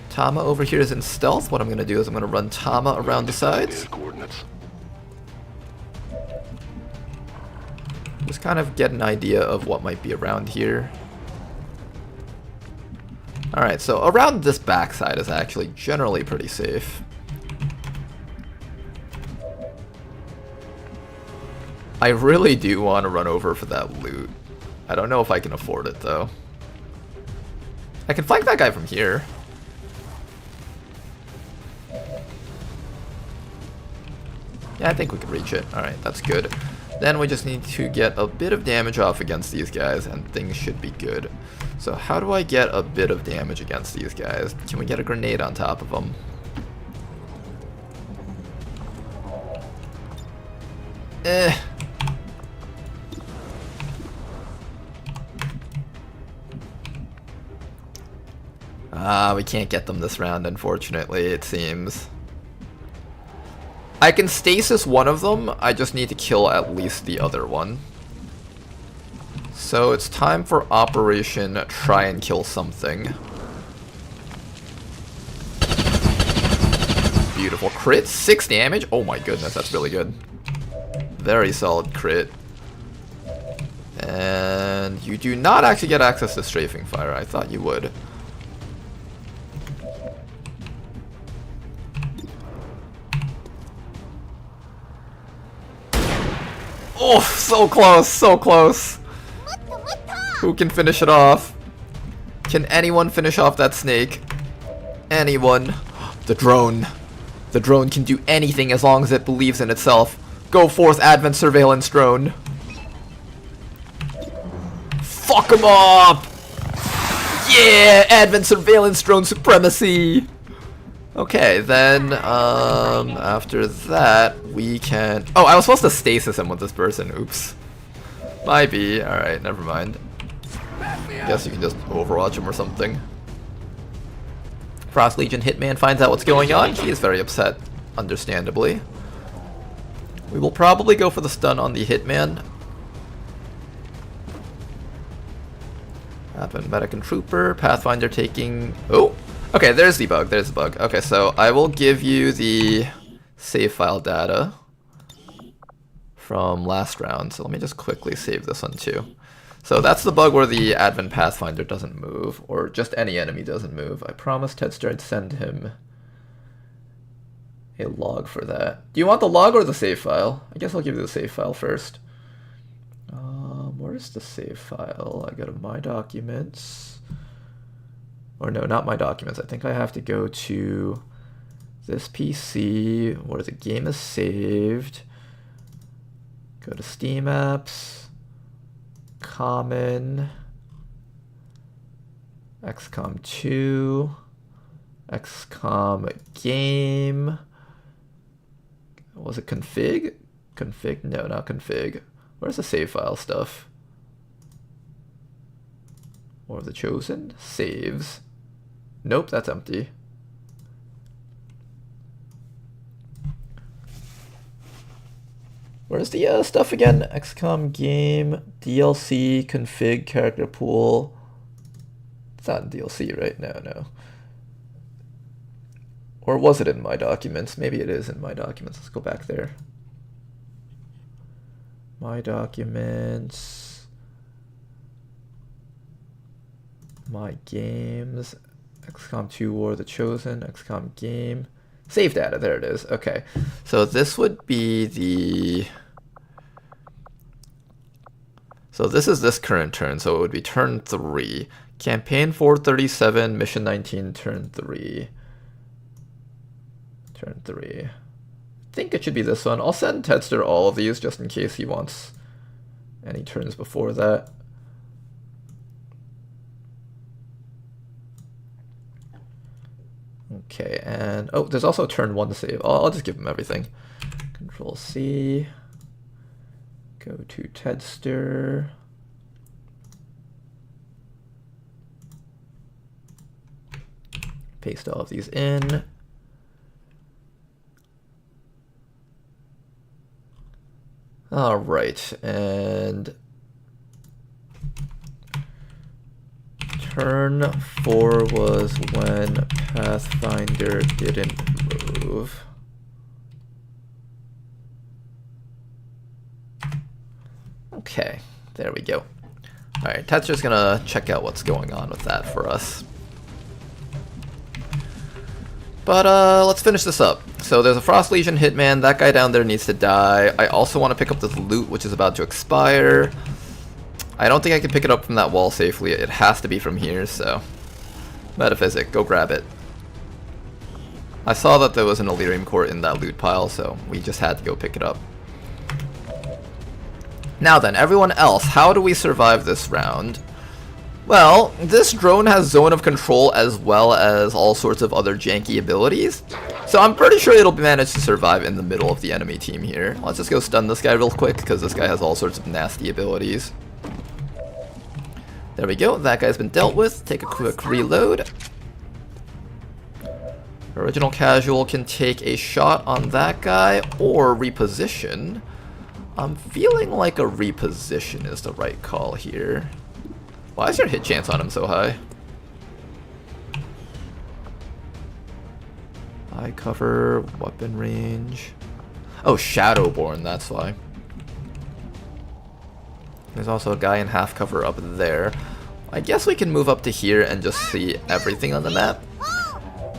Tama over here is in stealth. What I'm going to do is I'm going to run Tama around the sides. Just kind of get an idea of what might be around here. Alright, so around this backside is actually generally pretty safe. I really do want to run over for that loot. I don't know if I can afford it though. I can flank that guy from here. Yeah, I think we can reach it. Alright, that's good. Then we just need to get a bit of damage off against these guys, and things should be good. So how do I get a bit of damage against these guys? Can we get a grenade on top of them? We can't get them this round, unfortunately, it seems. I can stasis one of them, I just need to kill at least the other one. So it's time for Operation Try and Kill Something. Beautiful crit, 6 damage. Oh my goodness, that's really good. Very solid crit. And you do not actually get access to strafing fire. I thought you would. Oh, so close, so close. Who can finish it off? Can anyone finish off that snake? Anyone? The drone. The drone can do anything as long as it believes in itself. Go forth, Advent Surveillance Drone. Fuck him up! Yeah! Advent Surveillance Drone supremacy! Okay, then, after that, we can... Oh, I was supposed to stasis him with this person. Oops. Might be. Alright, never mind. Guess you can just overwatch him or something. Frost Legion Hitman finds out what's going on. He is very upset, understandably. We will probably go for the stun on the Hitman. Advent Medic and Trooper. Pathfinder taking... Oh! Okay, there's the bug. There's the bug. Okay, so I will give you the save file data from last round. So let me just quickly save this one too. So that's the bug where the Advent Pathfinder doesn't move, or just any enemy doesn't move. I promised Tedster I'd send him a log for that. Do you want the log or the save file? I guess I'll give you the save file first. Where's the save file? I go to My Documents. Or no, not My Documents. I think I have to go to this PC where the game is saved. Go to Steam Apps. Common. XCOM 2. XCOM Game. Was it config? Config? No, not config. Where's the save file stuff? Or the Chosen? Saves. Nope, that's empty. Where's the stuff again? XCOM Game, DLC, config, character pool. It's not in DLC, right? No. Or was it in My Documents? Maybe it is in My Documents. Let's go back there. My Documents. My Games. XCOM 2 War, The Chosen, XCOM Game. Save data, there it is. Okay, so this would be the... So this is this current turn, so it would be turn 3. Campaign 437, Mission 19, turn 3. Turn 3. I think it should be this one. I'll send Tedster all of these just in case he wants any turns before that. Okay, and oh, there's also turn 1 to save. I'll just give him everything. Control C. Go to Tedster. Paste all of these in. All right, and turn 4 was when Pathfinder didn't move. Okay, there we go. Alright, Tetsu's gonna check out what's going on with that for us. But let's finish this up. So there's a Frost Legion Hitman, that guy down there needs to die. I also want to pick up this loot which is about to expire. I don't think I can pick it up from that wall safely. It has to be from here, so... Metaphysic, go grab it. I saw that there was an Elerium core in that loot pile, so we just had to go pick it up. Now then, everyone else, how do we survive this round? Well, this drone has zone of control as well as all sorts of other janky abilities. So I'm pretty sure it'll manage to survive in the middle of the enemy team here. Let's just go stun this guy real quick, because this guy has all sorts of nasty abilities. There we go, that guy's been dealt with. Take a quick reload. Original Casual can take a shot on that guy, or reposition. I'm feeling like a reposition is the right call here. Why is your hit chance on him so high? Eye cover, weapon range. Oh, Shadowborn, that's why. There's also a guy in half cover up there. I guess we can move up to here and just see everything on the map.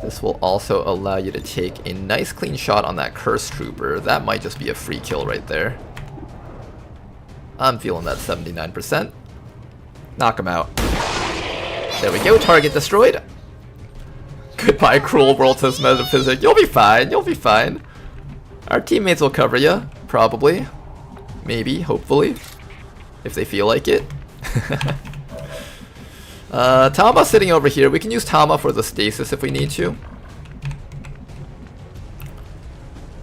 This will also allow you to take a nice clean shot on that Curse Trooper. That might just be a free kill right there. I'm feeling that 79%. Knock him out. There we go, target destroyed. Goodbye, cruel world, says Metaphysic. You'll be fine, you'll be fine. Our teammates will cover you, probably. Maybe, hopefully. If they feel like it. Tama sitting over here. We can use Tama for the stasis if we need to.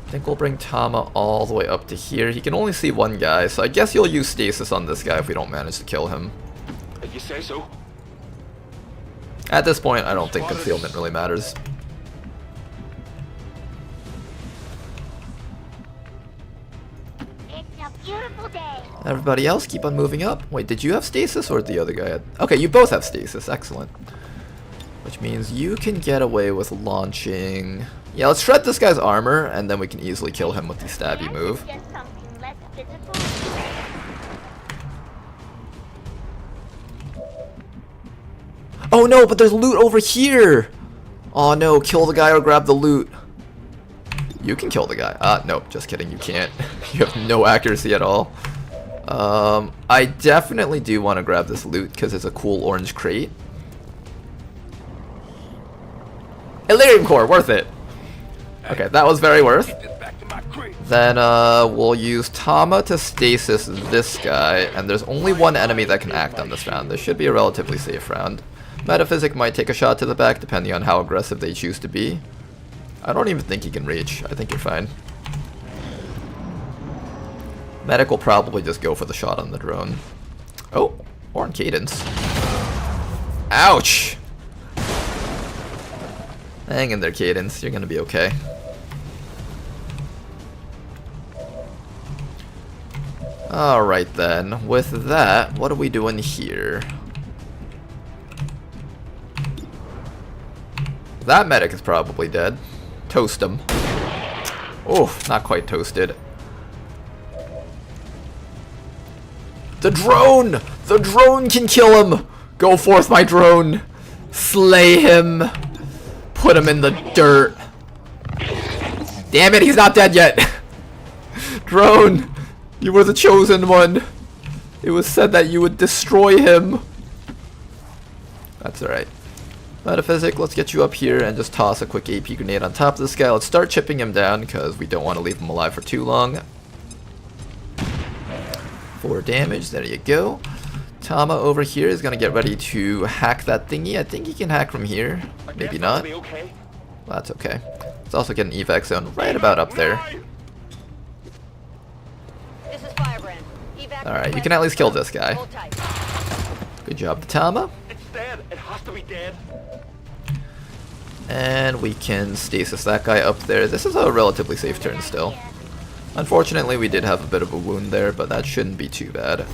I think we'll bring Tama all the way up to here. He can only see one guy, so I guess you'll use stasis on this guy if we don't manage to kill him. If you say so. At this point, I don't think concealment really matters. It's a beautiful day. Everybody else, keep on moving up. Wait, did you have stasis or the other guy had? Okay, you both have stasis. Excellent. Which means you can get away with launching... Yeah, let's shred this guy's armor, and then we can easily kill him with the stabby move. Oh no, but there's loot over here! Oh no, kill the guy or grab the loot. You can kill the guy. Nope, just kidding, you can't. You have no accuracy at all. I definitely do want to grab this loot, because it's a cool orange crate. Elerium core, worth it! Okay, that was very worth. Then we'll use Tama to stasis this guy, and there's only one enemy that can act on this round. This should be a relatively safe round. Metaphysic might take a shot to the back depending on how aggressive they choose to be. I don't even think he can reach. I think you're fine. Medic will probably just go for the shot on the drone. Oh, or on cadence. Ouch! Hang in there, Cadence. You're gonna be okay. Alright then, with that, what are we doing here? That medic is probably dead. Toast him. Oh, not quite toasted. The drone! The drone can kill him! Go forth, my drone! Slay him! Put him in the dirt. Damn it, he's not dead yet! Drone! You were the chosen one. It was said that you would destroy him. That's alright. Metaphysic, let's get you up here and just toss a quick AP grenade on top of this guy. Let's start chipping him down because we don't want to leave him alive for too long. 4 damage, there you go. Tama over here is going to get ready to hack that thingy. I think he can hack from here. Maybe not. Well, that's okay. Let's also get an evac zone right about up there. Alright, you can at least kill this guy. Good job to Tama. It's dead. It has to be dead. And we can stasis that guy up there. This is a relatively safe turn still. Unfortunately, we did have a bit of a wound there, but that shouldn't be too bad.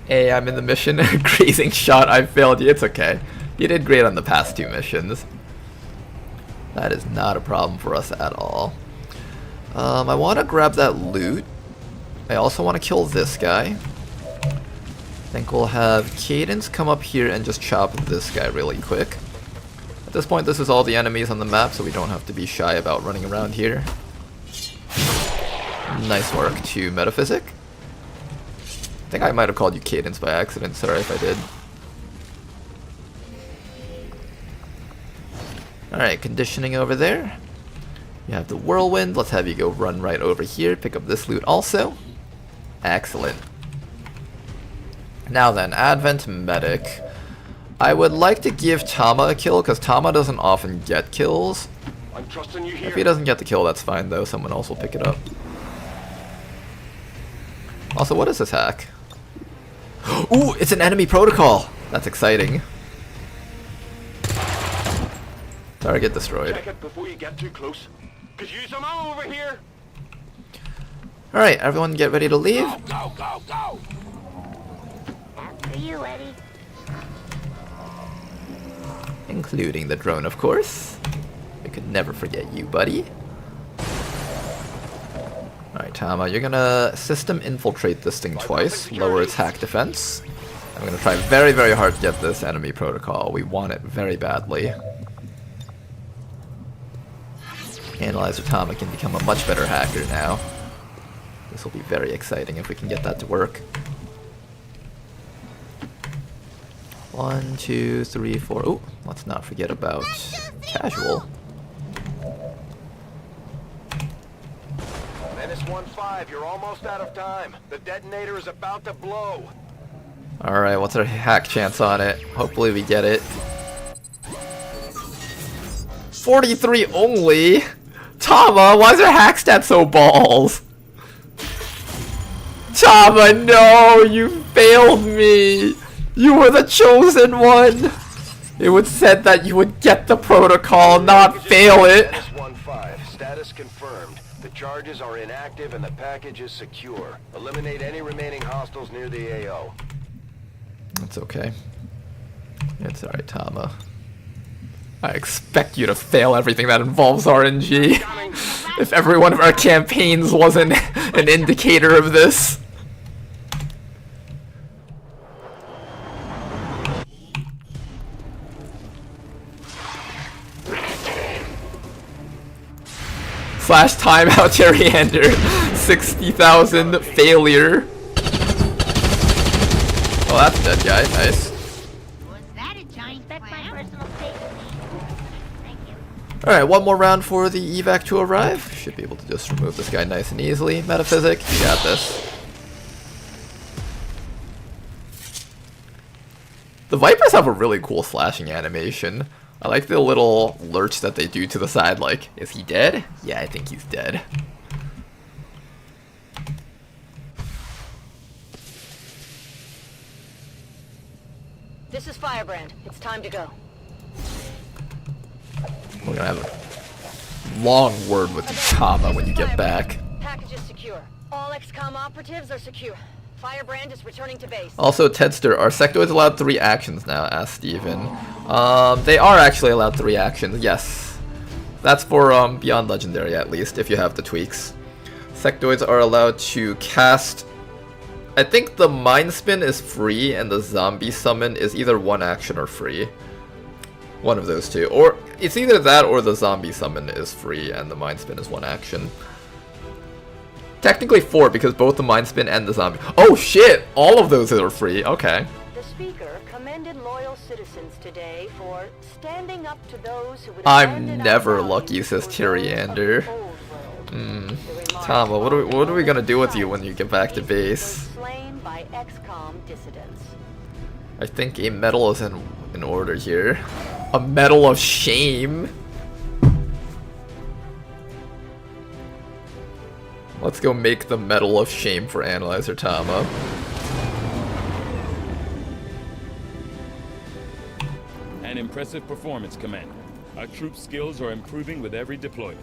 Hey, I'm in the mission. Grazing shot, I failed you. It's okay. You did great on the past 2 missions. That is not a problem for us at all. I want to grab that loot. I also want to kill this guy. think we'll have Cadence come up here and just chop this guy really quick. At this point, this is all the enemies on the map, so we don't have to be shy about running around here. Nice work to Metaphysic. I think I might have called you Cadence by accident, sorry if I did. Alright, conditioning over there. You have the Whirlwind, let's have you go run right over here, pick up this loot also. Excellent. Now then, Advent Medic. I would like to give Tama a kill, because Tama doesn't often get kills. I'm trusting you here. If he doesn't get the kill, that's fine though, someone else will pick it up. Also, what is this hack? Ooh, it's an enemy protocol! That's exciting. Target destroyed. Check it before you get too close. Could use some ammo over here. Alright, everyone get ready to leave. Go, go, go! After you, Eddie. Including the drone, of course. I could never forget you, buddy. Alright, Tama, you're gonna system infiltrate this thing twice, lower its hack defense. I'm gonna try very, very hard to get this enemy protocol. We want it very badly. Analyzer Tama can become a much better hacker now. This will be very exciting if we can get that to work. 1, 2, 3, 4. Oh, let's not forget about casual. Menace 1-5, you're almost out of time. The detonator is about to blow. Alright, what's our hack chance on it? Hopefully we get it. 43 only? Tama, why is your hack stat so balls? Tama, no! You failed me! You were the chosen one! It was said that you would get the protocol, not fail it! Menace 1-5, status confirmed. The charges are inactive and the package is secure. Eliminate any remaining hostiles near the AO. That's okay. It's alright, Tama. I expect you to fail everything that involves RNG. If every one of our campaigns wasn't an indicator of this. Slash timeout Terriander. 60,000 failure. Oh, that's a dead guy. Nice. Was that a giant clam? My personal safety. Thank you. Alright, one more round for the evac to arrive. Should be able to just remove this guy nice and easily. Metaphysic, you got this. The Vipers have a really cool slashing animation. I like the little lurch that they do to the side, like, is he dead? Yeah, I think he's dead. This is Firebrand. It's time to go. We're gonna have a long word with Tama when you get back. Package is secure. All XCOM operatives are secure. Firebrand is returning to base. Also, Tedster, are sectoids allowed 3 actions now? Asked Steven. They are actually allowed 3 actions, yes. That's for Beyond Legendary, at least, if you have the tweaks. Sectoids are allowed to cast... I think the Mind Spin is free, and the Zombie Summon is either 1 action or free. One of those two. Or, it's either that or the Zombie Summon is free, and the Mind Spin is 1 action. Technically 4, because both the Mind Spin and the Zombie... Oh shit! All of those are free, okay. The speaker commended loyal citizens today for standing up to those who would I'm never lucky, says Tyriander. Tama, what are we gonna do with you when you get back to base? Slain by XCOM dissidents. I think a medal is in order here. A medal of shame? Let's go make the medal of shame for Analyzer Tama. An impressive performance, Commander. Our troops' skills are improving with every deployment.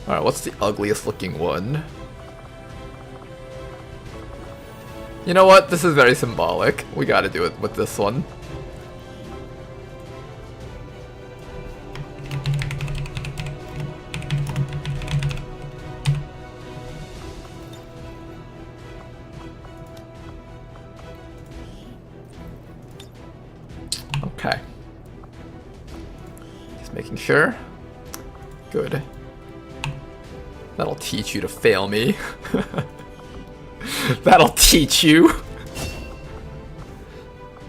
Alright, what's the ugliest looking one? You know what? This is very symbolic. We gotta do it with this one. Okay. Just making sure. Good. That'll teach you to fail me. That'll teach you.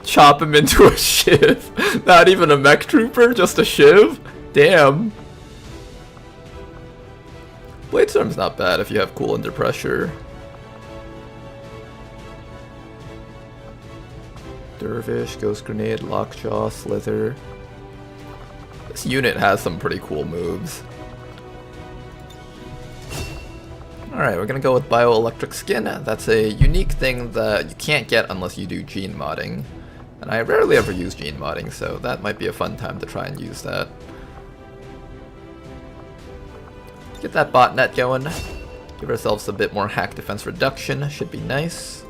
Chop him into a shiv. Not even a mech trooper, just a shiv? Damn. Bladestorm's not bad if you have cool under pressure. Dervish, Ghost Grenade, Lockjaw, Slither. This unit has some pretty cool moves. Alright, we're gonna go with Bioelectric Skin. That's a unique thing that you can't get unless you do gene modding. And I rarely ever use gene modding, so that might be a fun time to try and use that. Get that botnet going. Give ourselves a bit more hack defense reduction. Should be nice.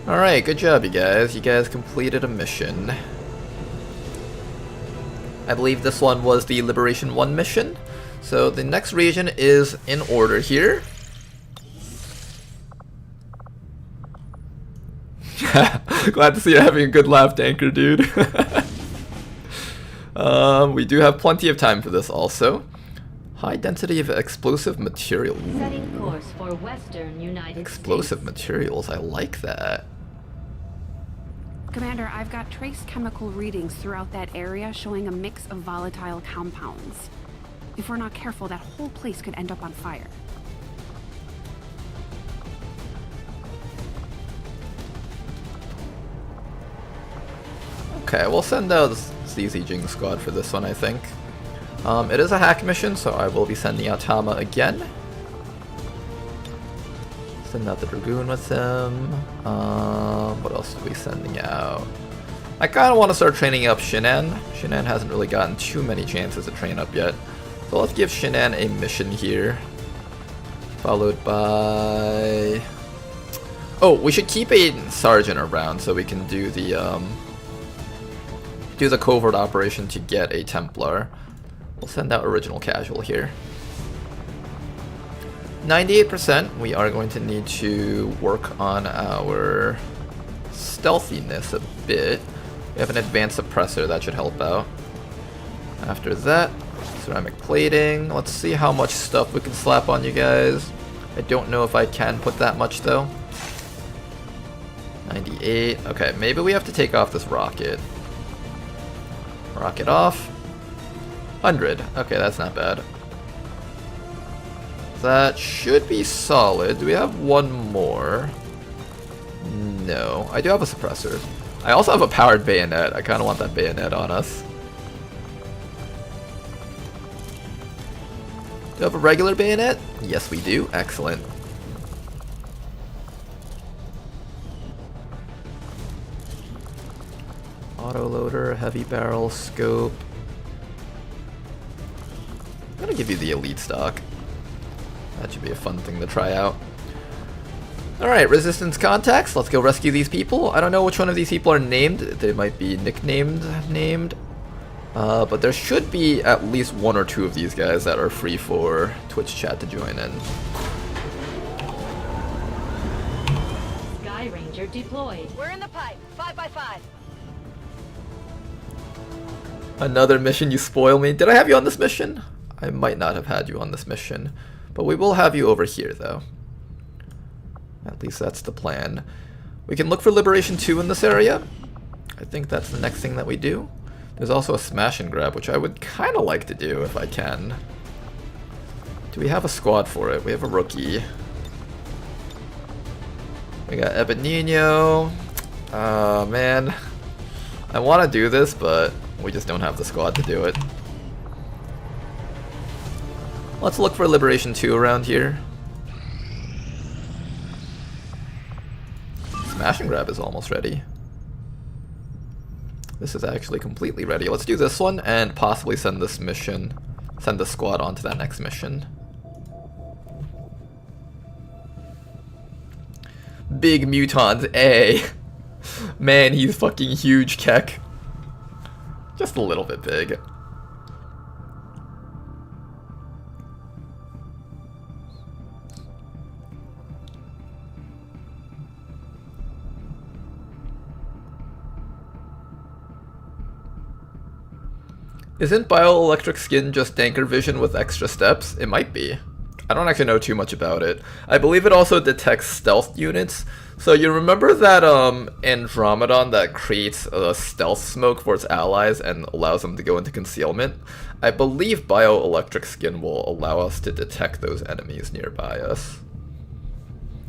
Alright, good job you guys. You guys completed a mission. I believe this one was the Liberation 1 mission. So the next region is in order here. Glad to see you having a good laugh, Tanker, dude. We do have plenty of time for this also. High density of explosive material. Ooh. Setting course for Western United Explosive States. materials, I like that. Commander, I've got trace chemical readings throughout that area showing a mix of volatile compounds. If we're not careful, that whole place could end up on fire. Okay, we'll send out CZ Jing Squad for this one, I think. It is a hack mission, so I will be sending out Tama again. Send out the Dragoon with him. What else are we sending out? I kind of want to start training up Shinan. Shinan hasn't really gotten too many chances to train up yet. So let's give Shinan a mission here. Followed by... Oh, we should keep a sergeant around so we can do the covert operation to get a Templar. We'll send out original casual here. 98%, we are going to need to work on our stealthiness a bit. We have an advanced suppressor, that should help out. After that, ceramic plating. Let's see how much stuff we can slap on you guys. I don't know if I can put that much though. 98, okay, maybe we have to take off this rocket. Rocket off. 100, okay, that's not bad. That should be solid. Do we have one more? No. I do have a suppressor. I also have a powered bayonet. I kind of want that bayonet on us. Do you have a regular bayonet? Yes, we do. Excellent. Autoloader, heavy barrel, scope. I'm gonna give you the elite stock. That should be a fun thing to try out. Alright, resistance contacts. Let's go rescue these people. I don't know which one of these people are named. They might be nicknamed. But there should be at least one or two of these guys that are free for Twitch chat to join in. Sky Ranger deployed. We're in the pipe. 5x5. Another mission, you spoil me. Did I have you on this mission? I might not have had you on this mission. But we will have you over here, though. At least that's the plan. We can look for Liberation 2 in this area. I think that's the next thing that we do. There's also a smash and grab, which I would kind of like to do if I can. Do we have a squad for it? We have a rookie. We got Ebenino. Oh, man. I want to do this, but we just don't have the squad to do it. Let's look for Liberation 2 around here. Smash and grab is almost ready. This is actually completely ready. Let's do this one and possibly send this mission, send the squad on to that next mission. Big Mutons A. Man, he's fucking huge, Keck. Just a little bit big. Isn't bioelectric skin just tanker vision with extra steps? It might be. I don't actually know too much about it. I believe it also detects stealth units. So you remember that Andromedon that creates a stealth smoke for its allies and allows them to go into concealment? I believe bioelectric skin will allow us to detect those enemies nearby us.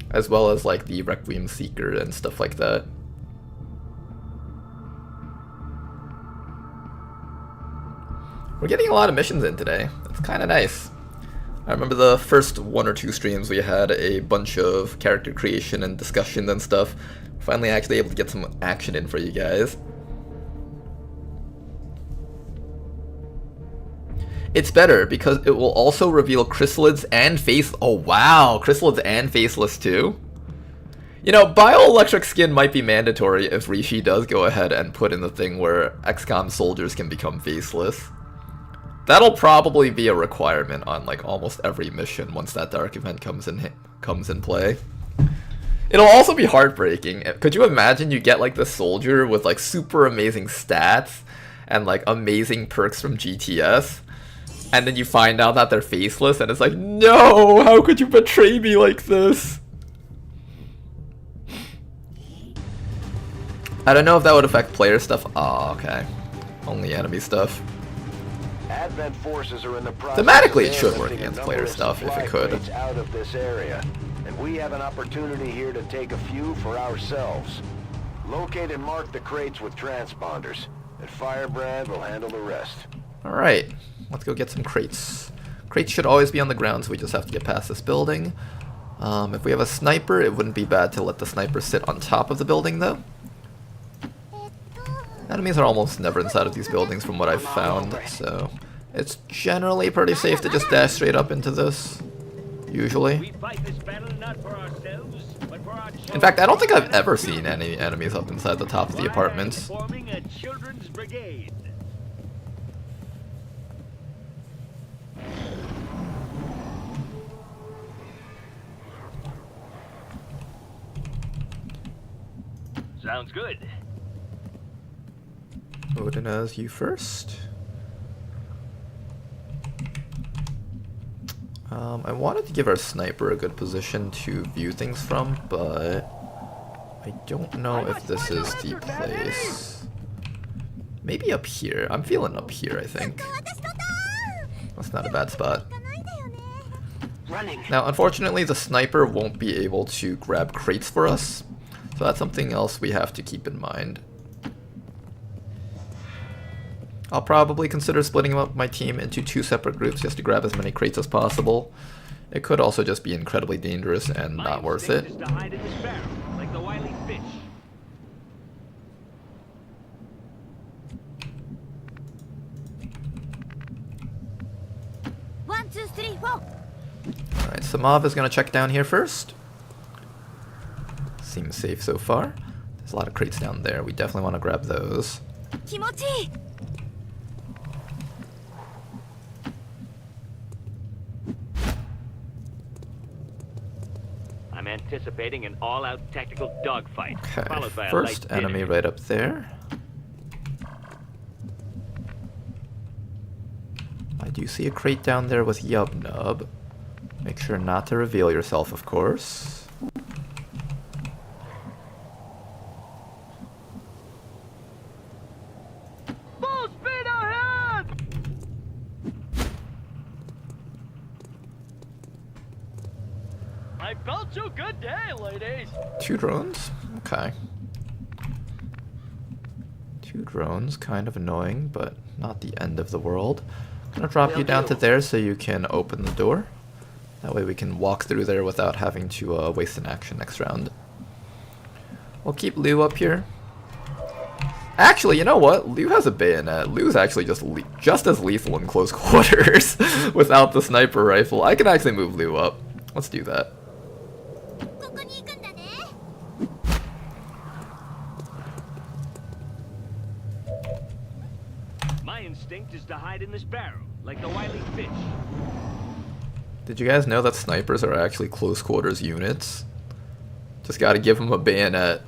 As well as like the Requiem Seeker and stuff like that. We're getting a lot of missions in today. It's kind of nice. I remember the first 1 or 2 streams we had a bunch of character creation and discussion and stuff. Finally actually able to get some action in for you guys. It's better because it will also reveal chrysalids and face. Oh wow, chrysalids and faceless too. You know, bioelectric skin might be mandatory if Rishi does go ahead and put in the thing where XCOM soldiers can become faceless. That'll probably be a requirement on like almost every mission once that dark event comes in play. It'll also be heartbreaking. Could you imagine you get like the soldier with like super amazing stats and like amazing perks from GTS, and then you find out that they're faceless and it's like, no, how could you betray me like this? I don't know if that would affect player stuff. Oh, okay. Only enemy stuff. Advent forces are in the process. Thematically, it should work against player stuff if it could. Out of this area, and we have an opportunity here to take a few for ourselves. Locate and mark the crates with transponders, and Firebrand will handle the rest. All right, let's go get some crates. Crates should always be on the ground, so we just have to get past this building. If we have a sniper, it wouldn't be bad to let the sniper sit on top of the building, though. Enemies are almost never inside of these buildings from what I've found, so it's generally pretty safe to just dash straight up into this, usually. In fact, I don't think I've ever seen any enemies up inside the top of the apartments. Sounds good. Odin as you first. I wanted to give our sniper a good position to view things from, but I don't know if this is the place. Maybe up here. I'm feeling up here, I think. That's not a bad spot. Now, unfortunately, the sniper won't be able to grab crates for us, so that's something else we have to keep in mind. I'll probably consider splitting up my team into 2 separate groups just to grab as many crates as possible. It could also just be incredibly dangerous and not worth it. Alright, Samav is going to check down here first. Seems safe so far. There's a lot of crates down there. We definitely want to grab those. I'm anticipating an all-out tactical dogfight. Okay, first enemy right up there. I do see a crate down there with Yubnub. Make sure not to reveal yourself, of course. Full speed ahead! I felt you good day, ladies. 2 drones? Okay. 2 drones, kind of annoying, but not the end of the world. I'm gonna drop you down to there so you can open the door. That way we can walk through there without having to waste an action next round. We'll keep Liu up here. Actually, you know what? Liu has a bayonet. Liu's actually just as lethal in close quarters without the sniper rifle. I can actually move Liu up. Let's do that. My instinct is to hide in this barrel, like the wily fish. Did you guys know that snipers are actually close quarters units? Just gotta give them a bayonet.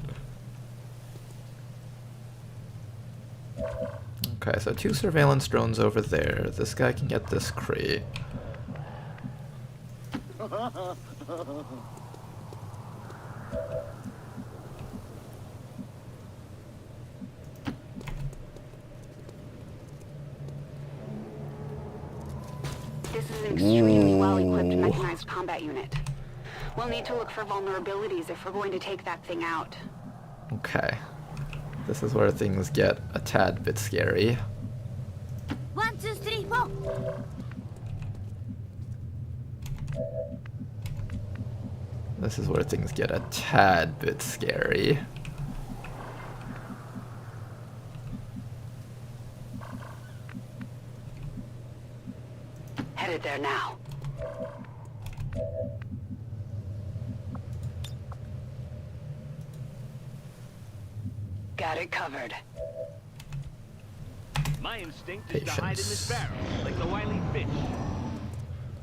Okay, so 2 surveillance drones over there. This guy can get this crate. This is an extremely well-equipped mechanized combat unit. We'll need to look for vulnerabilities if we're going to take that thing out. Okay. This is where things get a tad bit scary. 1, 2, 3, 4. This is where things get a tad bit scary. Headed there now. Got it covered. My instinct is to hide in this barrel, like the wily fish.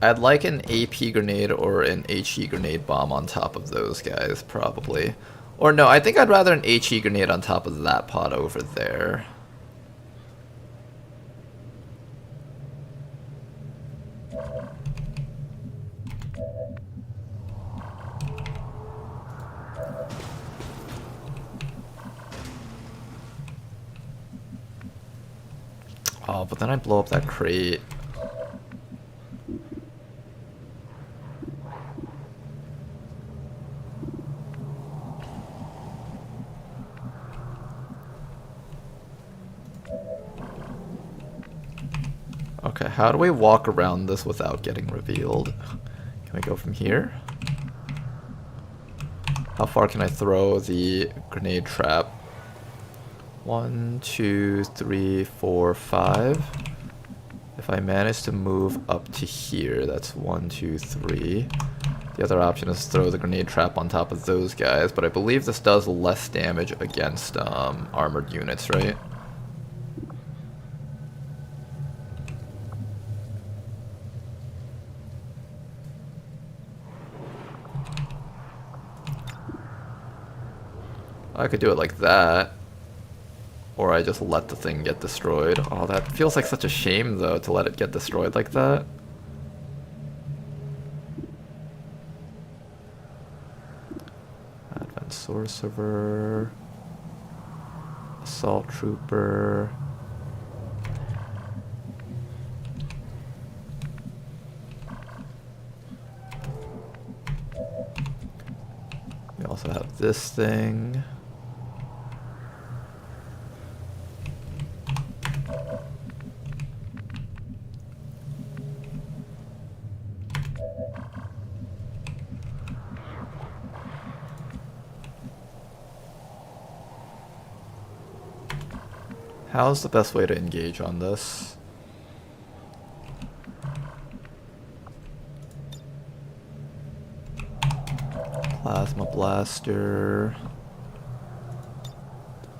I'd like an AP grenade or an HE grenade bomb on top of those guys, probably. Or no, I think I'd rather an HE grenade on top of that pod over there. Oh, but then I'd blow up that crate. Okay, how do we walk around this without getting revealed? Can we go from here? How far can I throw the grenade trap? 1, 2, 3, 4, 5. If I manage to move up to here, that's 1, 2, 3. The other option is throw the grenade trap on top of those guys, but I believe this does less damage against armored units, right? I could do it like that. Or I just let the thing get destroyed. Oh, that feels like such a shame, though, to let it get destroyed like that. Advanced Sorcerer. Assault Trooper. We also have this thing. How's the best way to engage on this? Plasma blaster.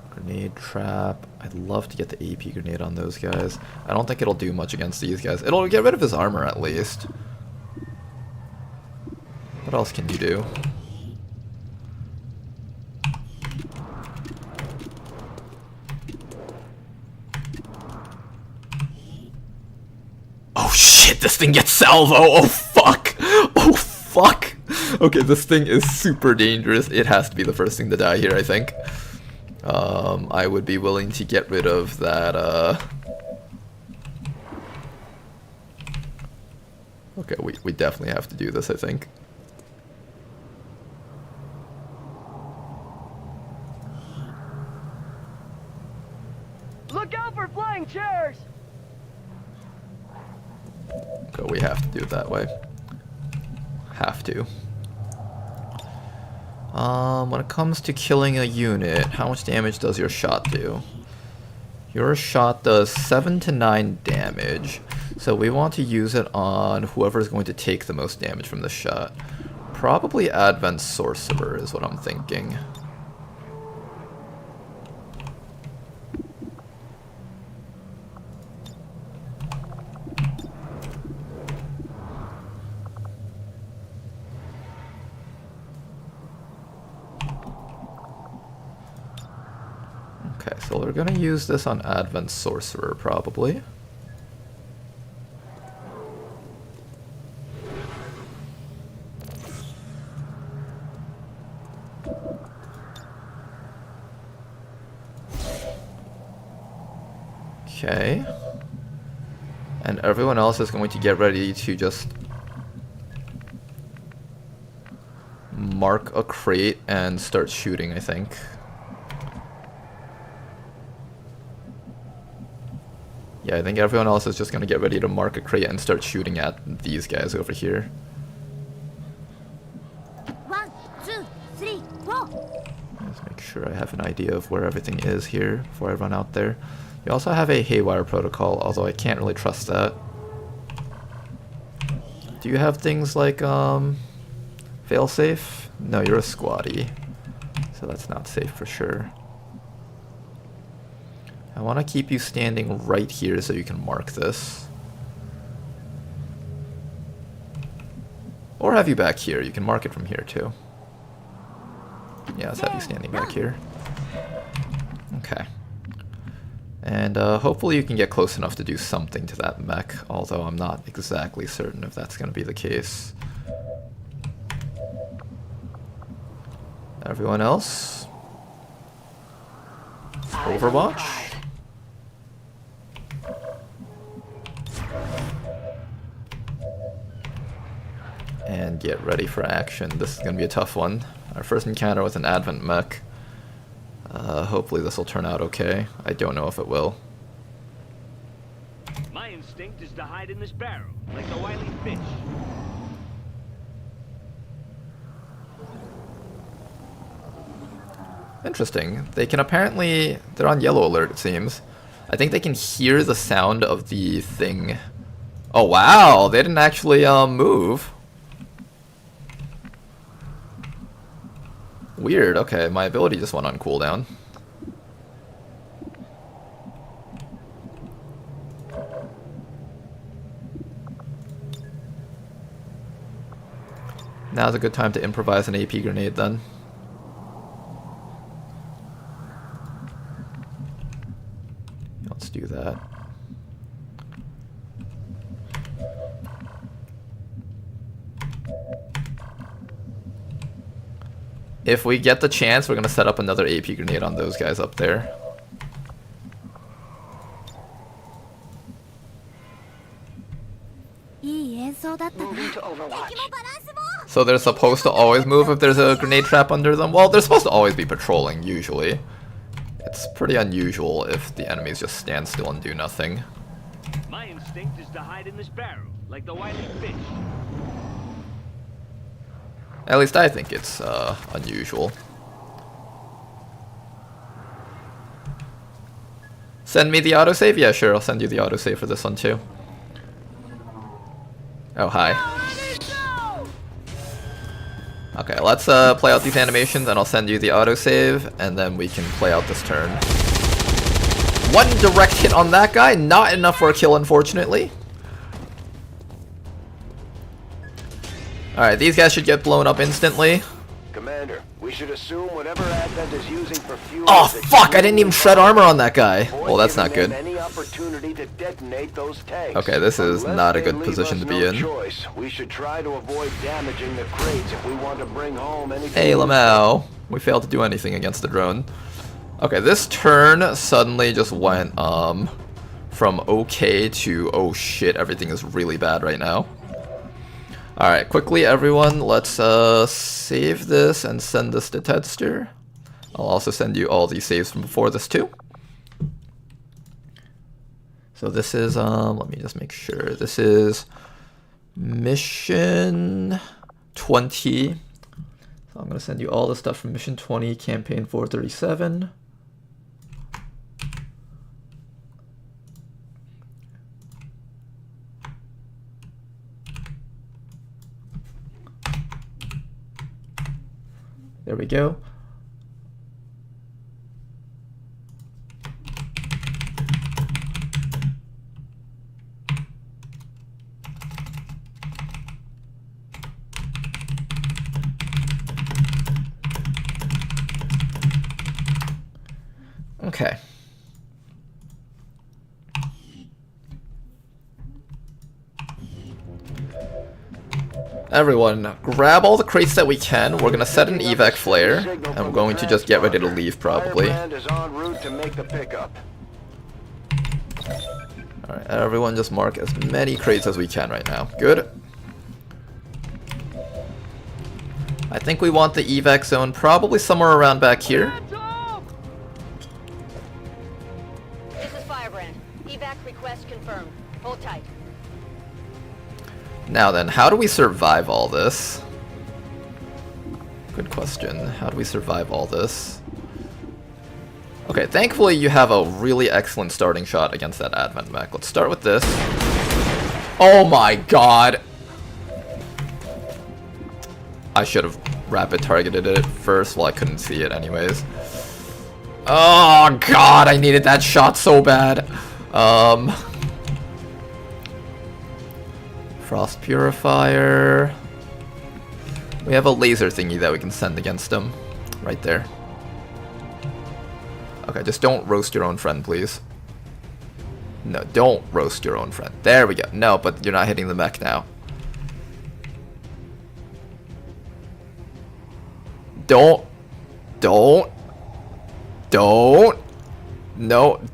Grenade trap. I'd love to get the AP grenade on those guys. I don't think it'll do much against these guys. It'll get rid of his armor at least. What else can you do? Oh shit, this thing gets salvo! Oh fuck! Oh fuck! Okay, this thing is super dangerous. It has to be the first thing to die here, I think. I would be willing to get rid of that, Okay, we definitely have to do this, I think. Look out for flying chairs! Okay, we have to do it that way. Have to. When it comes to killing a unit, how much damage does your shot do? Your shot does 7 to 9 damage, so we want to use it on whoever's going to take the most damage from the shot. Probably Advanced Sorcerer is what I'm thinking. Okay, So we're gonna use this on Advent Sorcerer, probably. Okay. And everyone else is going to get ready to just mark a crate and start shooting, I think. Yeah, I think everyone else is just going to get ready to mark a crate and start shooting at these guys over here. 1, 2, 3, 4. Let's make sure I have an idea of where everything is here before I run out there. You also have a Haywire protocol, although I can't really trust that. Do you have things like, failsafe? No, you're a squatty, so that's not safe for sure. I want to keep you standing right here so you can mark this. Or have you back here, you can mark it from here too. Yeah, let's have you standing back here. Okay. And hopefully you can get close enough to do something to that mech, although I'm not exactly certain if that's going to be the case. Everyone else? Overwatch? And get ready for action. This is going to be a tough one. Our first encounter with an Advent mech. Hopefully this will turn out okay. I don't know if it will. My instinct is to hide in this barrel, like the wily fish. Interesting. They can apparently... They're on yellow alert, it seems. I think they can hear the sound of the thing. Oh, wow! They didn't actually, move. Weird. Okay, my ability just went on cooldown. Now's a good time to improvise an AP grenade then. Let's do that. If we get the chance, we're going to set up another AP grenade on those guys up there. Moving to Overwatch. So they're supposed to always move if there's a grenade trap under them? Well, they're supposed to always be patrolling, usually. It's pretty unusual if the enemies just stand still and do nothing. My instinct is to hide in this barrel, like the wily fish. At least I think it's unusual. Send me the autosave? Yeah, sure, I'll send you the autosave for this one too. Oh, hi. Okay, let's play out these animations and I'll send you the autosave and then we can play out this turn. One direct hit on that guy, not enough for a kill unfortunately. Alright, these guys should get blown up instantly. Commander, we should assume whatever Advent is using for fuel. Oh fuck, I didn't even shred armor on that guy. Well, that's not good. Any opportunity to detonate those tanks. Okay, this is not a good position to be in. Choice. We should try to avoid damaging the crates if we want to bring home anything. Hey, Lamau. We failed to do anything against the drone. Okay, this turn suddenly just went from okay to oh shit, everything is really bad right now. Alright, quickly everyone, let's save this and send this to Tedster. I'll also send you all these saves from before this too. So this is, let me just make sure, this is Mission 20. So I'm going to send you all the stuff from Mission 20, Campaign 437. There we go. Okay. Everyone, grab all the crates that we can. We're gonna set an evac flare, and we're going to just get ready to leave probably. Firebrand is en route to make the pickup. Alright, everyone just mark as many crates as we can right now. Good. I think we want the evac zone probably somewhere around back here. This is Firebrand. Evac request confirmed. Hold tight. Now then, how do we survive all this? Good question. How do we survive all this? Okay, thankfully you have a really excellent starting shot against that Advent mech. Let's start with this. Oh my god! I should have rapid targeted it first. Well, I couldn't see it anyways. Oh god, I needed that shot so bad. Frost Purifier. We have a laser thingy that we can send against him. Right there. Okay, just don't roast your own friend, please. No, don't roast your own friend. There we go. No, but you're not hitting the mech now. Don't. No,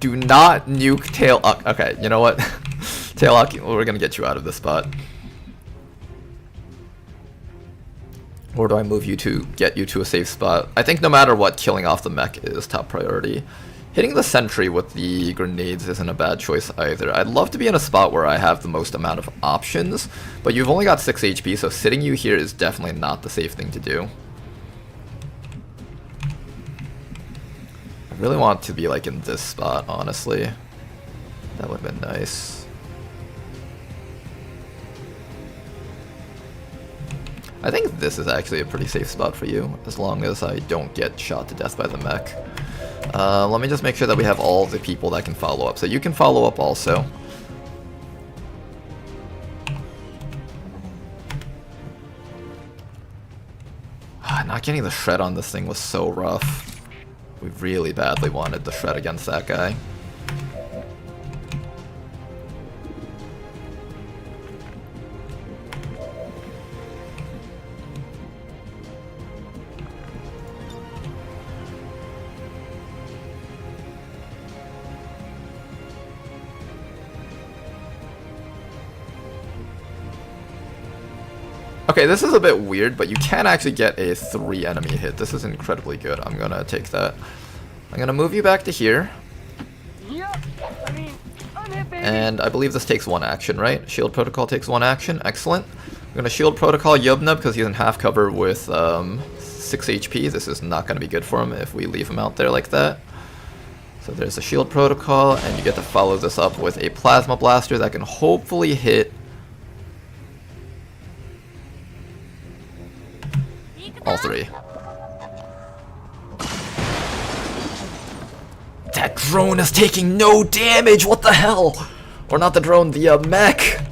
do not nuke Tail. Okay, you know what? Tail, we're gonna get you out of this spot. Or do I move you to get you to a safe spot? I think no matter what, killing off the mech is top priority. Hitting the sentry with the grenades isn't a bad choice either. I'd love to be in a spot where I have the most amount of options, but you've only got 6 HP, so sitting you here is definitely not the safe thing to do. I really want to be like in this spot, honestly. That would have been nice. I think this is actually a pretty safe spot for you, as long as I don't get shot to death by the mech. Let me just make sure that we have all the people that can follow up. So you can follow up also. Not getting the shred on this thing was so rough. We really badly wanted the shred against that guy. Okay, this is a bit weird, but you can actually get a 3 enemy hit. This is incredibly good. I'm gonna take that. I'm gonna move you back to here. And I believe this takes 1 action, right? Shield Protocol takes 1 action. Excellent. I'm gonna Shield Protocol Yubnub because he's in half cover with 6 HP. This is not gonna be good for him if we leave him out there like that. So there's a Shield Protocol, and you get to follow this up with a Plasma Blaster that can hopefully hit all 3. That drone is taking no damage! What the hell? Or not the drone, the mech!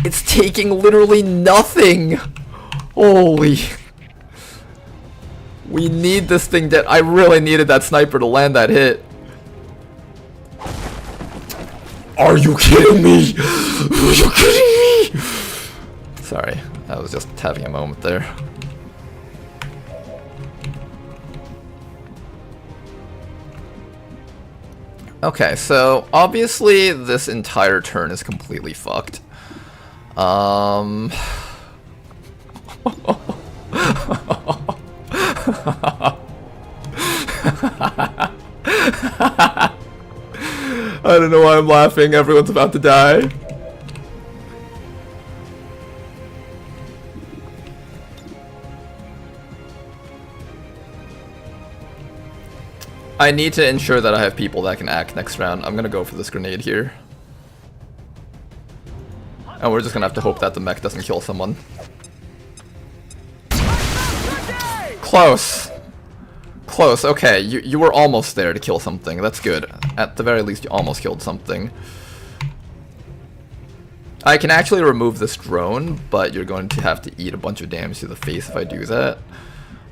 It's taking literally nothing! Holy... We need this thing dead. I really needed that sniper to land that hit. Are you kidding me? Are you kidding me? Sorry, I was just having a moment there. Okay, so obviously this entire turn is completely fucked. I don't know why I'm laughing. Everyone's about to die. I need to ensure that I have people that can act next round. I'm gonna go for this grenade here. And we're just gonna have to hope that the mech doesn't kill someone. Close. Close, okay. You were almost there to kill something. That's good. At the very least, you almost killed something. I can actually remove this drone, but you're going to have to eat a bunch of damage to the face if I do that.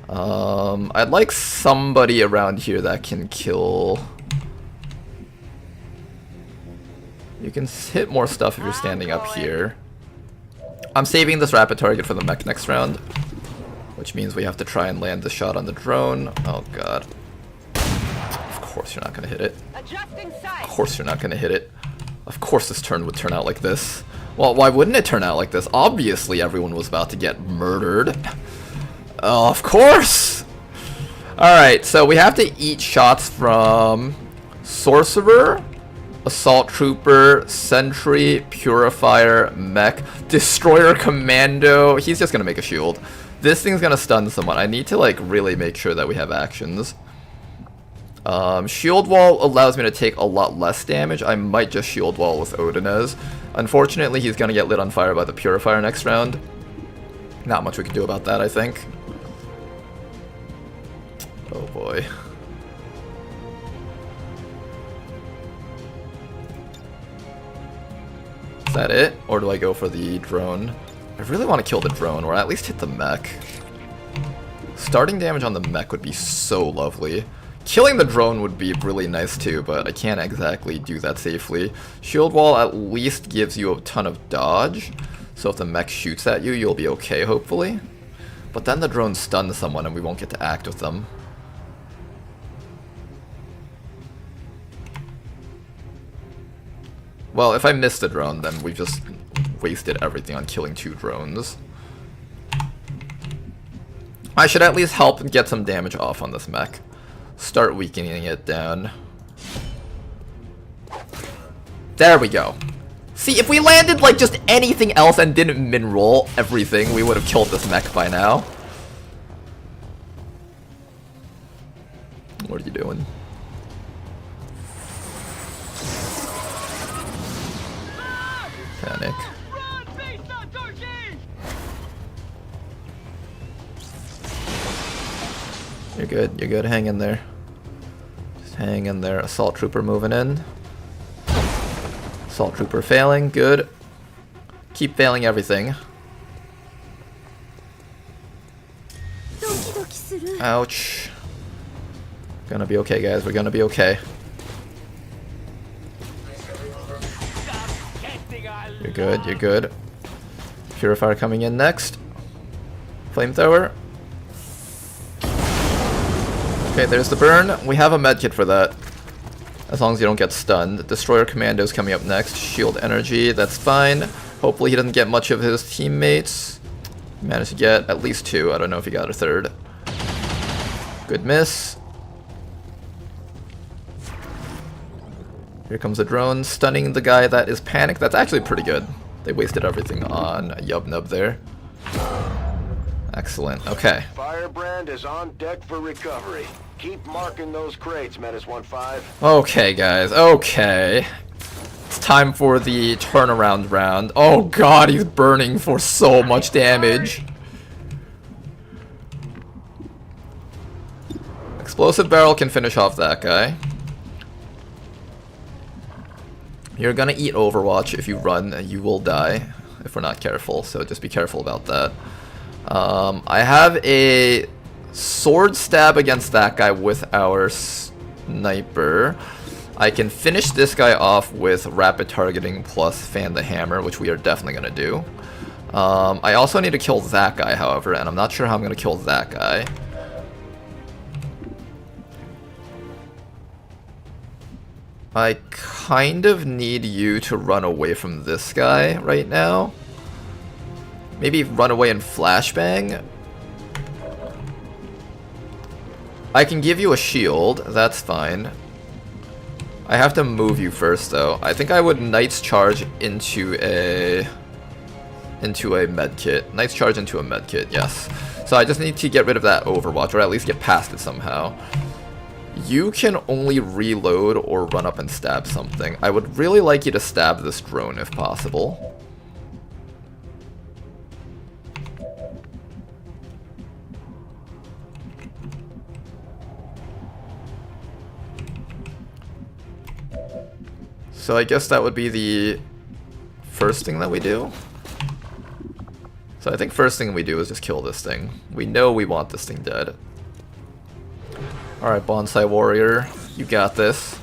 I'd like somebody around here that can kill... You can hit more stuff if you're standing up here. I'm saving this rapid target for the mech next round, which means we have to try and land the shot on the drone. Oh god. Of course you're not gonna hit it. Of course you're not gonna hit it. Of course this turn would turn out like this. Well, why wouldn't it turn out like this? Obviously everyone was about to get murdered. Of course! Alright, so we have to eat shots from Sorcerer, Assault Trooper, Sentry, Purifier, Mech, Destroyer Commando. He's just gonna make a shield. This thing's gonna stun someone. I need to like really make sure that we have actions. Shield Wall allows me to take a lot less damage. I might just Shield Wall with Odinez. Unfortunately, he's gonna get lit on fire by the Purifier next round. Not much we can do about that, I think. Oh boy. Is that it? Or do I go for the drone? I really want to kill the drone, or at least hit the mech. Starting damage on the mech would be so lovely. Killing the drone would be really nice too, but I can't exactly do that safely. Shield Wall at least gives you a ton of dodge, so if the mech shoots at you, you'll be okay, hopefully. But then the drone stuns someone and we won't get to act with them. Well, if I miss the drone, then we've just wasted everything on killing 2 drones. I should at least help get some damage off on this mech. Start weakening it down. There we go. See, if we landed like just anything else and didn't min-roll everything, we would have killed this mech by now. What are you doing? Panic. You're good, hang in there. Just hang in there. Assault Trooper moving in. Assault Trooper failing, good. Keep failing everything. Ouch. Gonna be okay, guys, we're gonna be okay. You're good, you're good. Purifier coming in next. Flamethrower. Okay, there's the burn. We have a medkit for that. As long as you don't get stunned. Destroyer Commando's coming up next. Shield Energy, that's fine. Hopefully he doesn't get much of his teammates. Managed to get at least 2. I don't know if he got a 3rd. Good miss. Here comes a drone, stunning the guy that is panicked. That's actually pretty good. They wasted everything on Yubnub there. Excellent, okay. Firebrand is on deck for recovery. Keep marking those crates, Menace 1-5. Okay, guys, okay. It's time for the turnaround round. Oh god, he's burning for so much damage. Explosive Barrel can finish off that guy. You're gonna eat Overwatch. If you run, you will die if we're not careful, so just be careful about that. I have a sword stab against that guy with our sniper. I can finish this guy off with rapid targeting plus fan the hammer, which we are definitely gonna do. I also need to kill that guy, however, and I'm not sure how I'm gonna kill that guy. I kind of need you to run away from this guy right now. Maybe run away and flashbang. I can give you a shield, that's fine. I have to move you first though. I think I would Knight's Charge into a medkit. Knight's Charge into a medkit, yes. So I just need to get rid of that Overwatch, or at least get past it somehow. You can only reload or run up and stab something. I would really like you to stab this drone if possible. So I guess that would be the first thing that we do. So I think first thing we do is just kill this thing. We know we want this thing dead. Alright, Bonsai Warrior, you got this.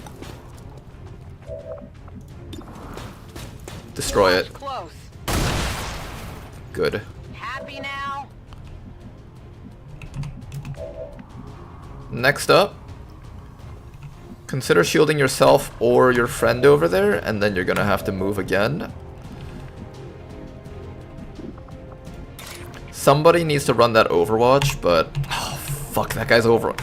Destroy it. Good. Happy now? Next up, consider shielding yourself or your friend over there, and then you're gonna have to move again. Somebody needs to run that Overwatch, but oh fuck, that guy's over.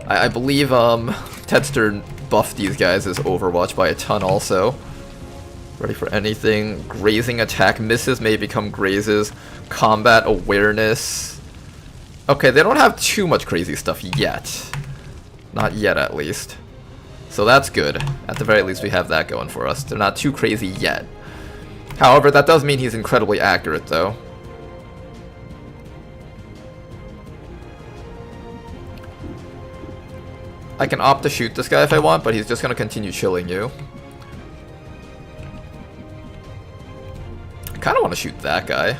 I believe Tedster buffed these guys as Overwatch by a ton also. Ready for anything. Grazing attack misses may become grazes. Combat awareness. Okay, they don't have too much crazy stuff yet. Not yet, at least. So that's good. At the very least, we have that going for us. They're not too crazy yet. However, that does mean he's incredibly accurate, though. I can opt to shoot this guy if I want, but he's just going to continue chilling you. I kind of want to shoot that guy.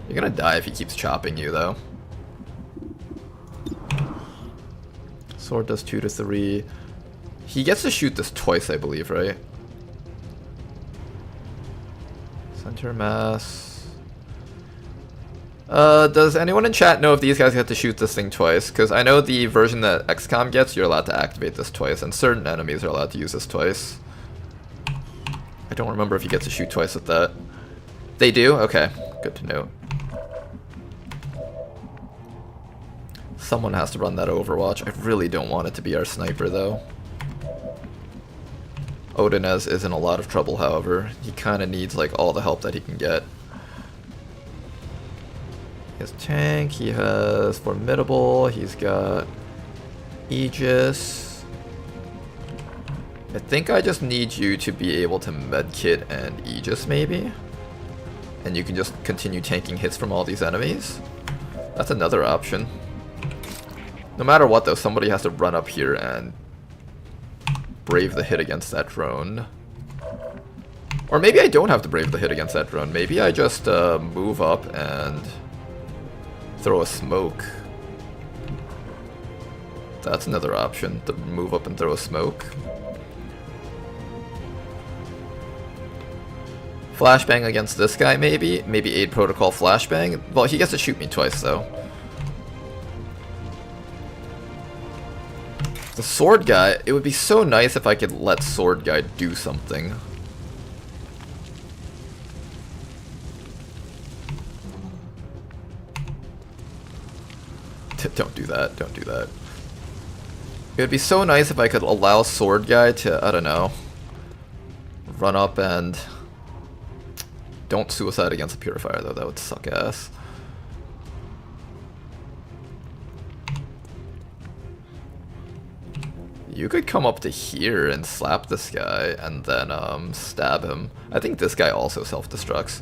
You're going to die if he keeps chopping you, though. Sword does 2 to 3. He gets to shoot this twice, I believe, right? Center mass. Does anyone in chat know if these guys get to shoot this thing twice? Because I know the version that XCOM gets, you're allowed to activate this twice, and certain enemies are allowed to use this twice. I don't remember if you get to shoot twice with that. They do? Okay, good to know. Someone has to run that Overwatch. I really don't want it to be our sniper, though. Odinez is in a lot of trouble, however. He kind of needs, like, all the help that he can get. He has tank, he has formidable, he's got Aegis. I think I just need you to be able to medkit and Aegis, maybe? And you can just continue tanking hits from all these enemies? That's another option. No matter what, though, somebody has to run up here and brave the hit against that drone. Or maybe I don't have to brave the hit against that drone. Maybe I just move up and throw a smoke. That's another option, to move up and throw a smoke. Flashbang against this guy, maybe? Maybe aid protocol flashbang? Well, he gets to shoot me twice, though. The sword guy, it would be so nice if I could let sword guy do something. Don't do that, don't do that. It would be so nice if I could allow sword guy to, I don't know, run up and... Don't suicide against a purifier, though, that would suck ass. You could come up to here and slap this guy and then stab him. I think this guy also self-destructs.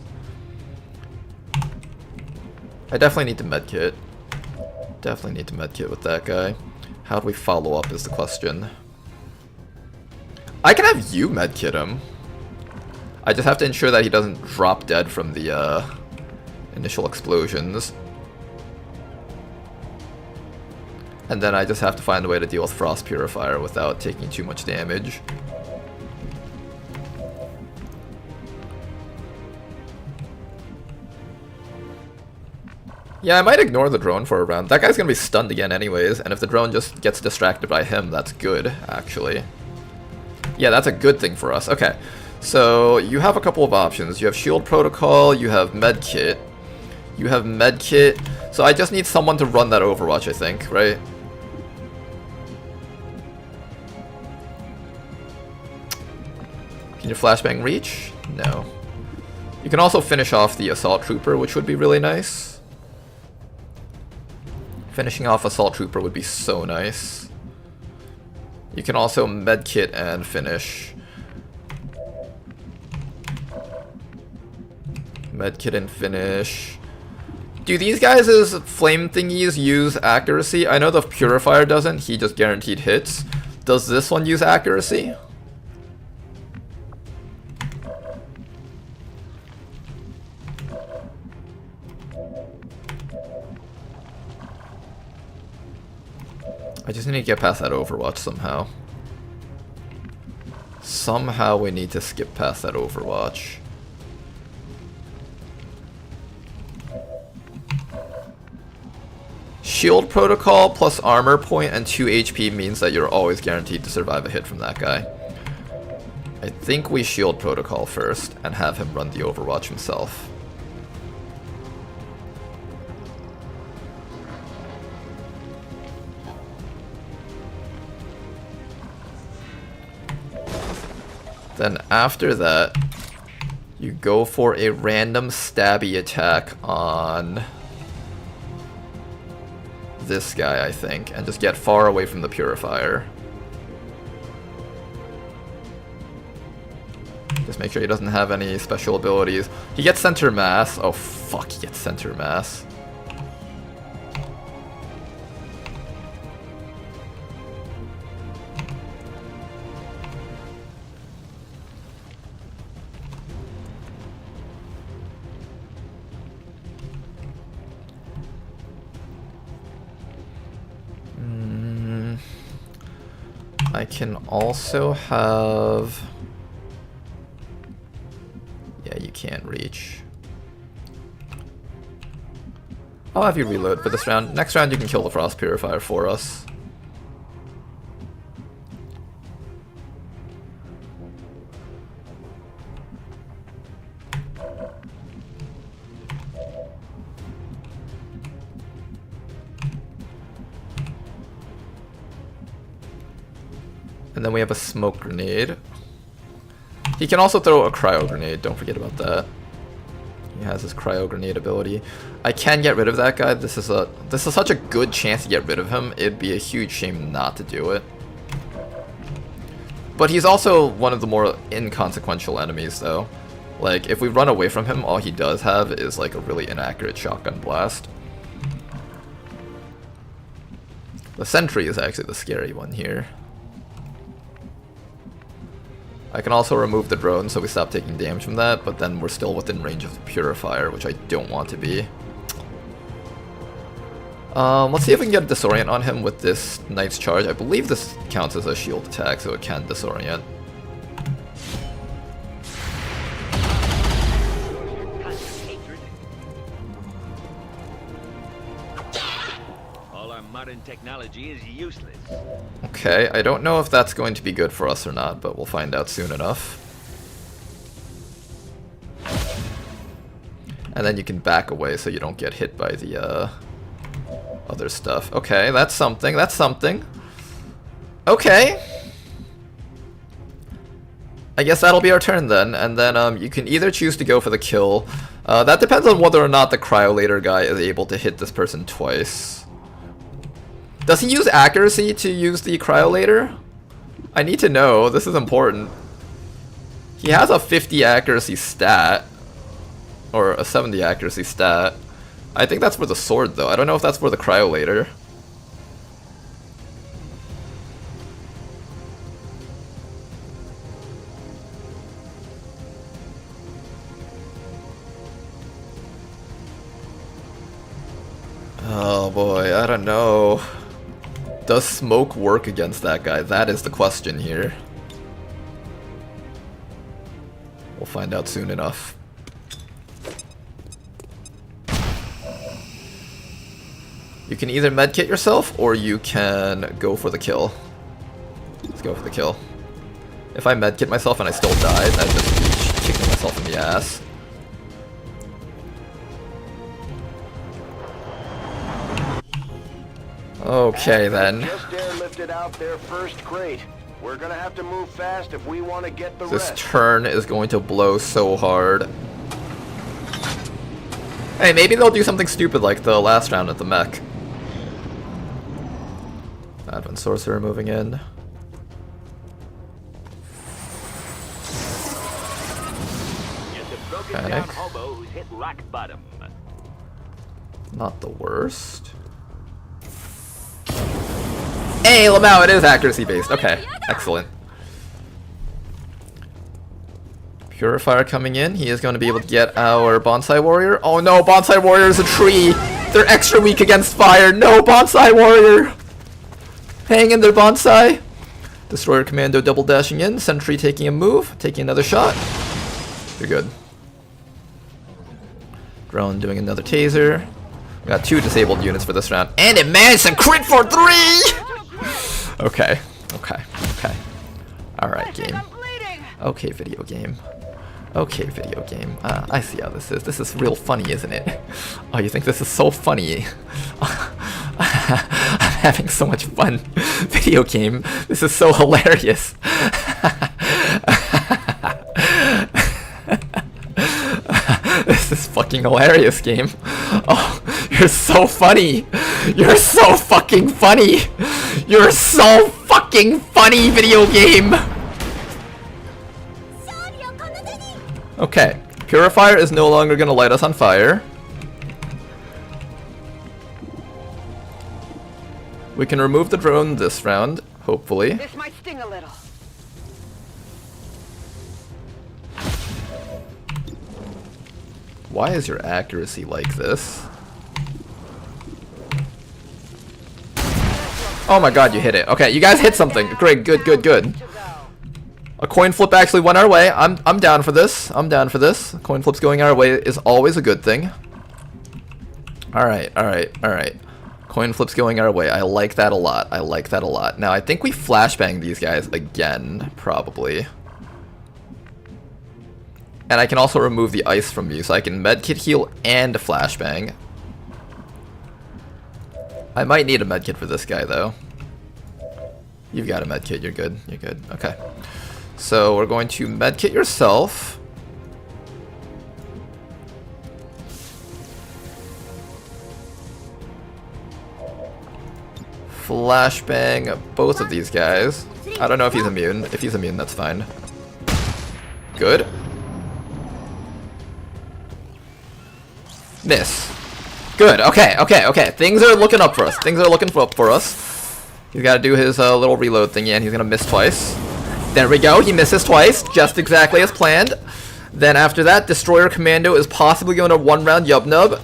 I definitely need to medkit. Definitely need to medkit with that guy. How do we follow up is the question. I can have you medkit him. I just have to ensure that he doesn't drop dead from the initial explosions. And then I just have to find a way to deal with Frost Purifier without taking too much damage. Yeah, I might ignore the drone for a round. That guy's gonna be stunned again anyways, and if the drone just gets distracted by him, that's good, actually. Yeah, that's a good thing for us. Okay, so you have a couple of options. You have Shield Protocol, you have Medkit. You have Medkit. So I just need someone to run that Overwatch, I think, right? Can your flashbang reach? No. You can also finish off the Assault Trooper, which would be really nice. Finishing off Assault Trooper would be so nice. You can also medkit and finish. Medkit and finish. Do these guys' flame thingies use accuracy? I know the Purifier doesn't, he just guaranteed hits. Does this one use accuracy? I just need to get past that Overwatch somehow. Somehow we need to skip past that Overwatch. Shield protocol plus armor point and 2 HP means that you're always guaranteed to survive a hit from that guy. I think we shield protocol first and have him run the Overwatch himself. Then after that, you go for a random stabby attack on this guy, I think, and just get far away from the Purifier. Just make sure he doesn't have any special abilities. He gets center mass. Oh fuck, he gets center mass. I can also have... Yeah, you can't reach. I'll have you reload for this round. Next round you can kill the Frost Purifier for us. And then we have a smoke grenade. He can also throw a cryo grenade, don't forget about that. He has his cryo grenade ability. I can get rid of that guy. This is such a good chance to get rid of him. It'd be a huge shame not to do it. But he's also one of the more inconsequential enemies though. Like, if we run away from him, all he does have is like a really inaccurate shotgun blast. The sentry is actually the scary one here. I can also remove the drone so we stop taking damage from that, but then we're still within range of the Purifier, which I don't want to be. Let's see if we can get a disorient on him with this Knight's Charge. I believe this counts as a shield attack, so it can disorient. All our modern technology is useless. Okay, I don't know if that's going to be good for us or not, but we'll find out soon enough. And then you can back away so you don't get hit by the other stuff. Okay, that's something, that's something. Okay. I guess that'll be our turn then, and then you can either choose to go for the kill. That depends on whether or not the Cryolator guy is able to hit this person twice. Does he use accuracy to use the Cryolator? I need to know, this is important. He has a 50 accuracy stat. Or a 70 accuracy stat. I think that's for the sword though, I don't know if that's for the Cryolator. Oh boy, I don't know. Does smoke work against that guy? That is the question here. We'll find out soon enough. You can either medkit yourself, or you can go for the kill. Let's go for the kill. If I medkit myself and I still die, that'd just be kicking myself in the ass. Okay then. Just airlifted out their first crate. We're gonna have to move fast if we want to get the This rest. turn is going to blow so hard. Hey, maybe they'll do something stupid like the last round at the mech. Advent Sorcerer moving in. Panic. Hobo who's hit rock bottom. Not the worst. Hey, Lamau, it is accuracy based. Okay, excellent. Purifier coming in. He is going to be able to get our Bonsai Warrior. Oh no, Bonsai Warrior is a tree. They're extra weak against fire. No, Bonsai Warrior. Hang in there, Bonsai. Destroyer Commando double dashing in, Sentry taking a move, taking another shot. You're good. Drone doing another taser. We got 2 disabled units for this round, and it managed to crit for 3! Okay, okay, okay. Alright, game. Okay, video game. Okay, video game. I see how this is. This is real funny, isn't it? Oh, you think this is so funny? I'm having so much fun. Video game. This is so hilarious. This is fucking hilarious, game. Oh, you're so funny. You're so fucking funny. You're so fucking funny, video game. Okay, Purifier is no longer gonna light us on fire. We can remove the drone this round, hopefully. This might sting a little. Why is your accuracy like this? Oh my god, you hit it. Okay, you guys hit something. Great, good, good, good. A coin flip actually went our way. I'm down for this. I'm down for this. Coin flips going our way is always a good thing. Alright, alright, alright. Coin flips going our way. I like that a lot. I like that a lot. Now, I think we flashbang these guys again, probably. And I can also remove the ice from you, so I can medkit heal and flashbang. I might need a medkit for this guy, though. You've got a medkit. You're good. You're good. Okay. So we're going to medkit yourself. Flashbang both of these guys. I don't know if he's immune. If he's immune, that's fine. Good. Miss. Good. Okay, okay, okay. Things are looking up for us. Things are looking up for us. He's got to do his little reload thingy, and he's going to miss twice. There we go. He misses twice, just exactly as planned. Then after that, Destroyer Commando is possibly going to one-round Yub-Nub.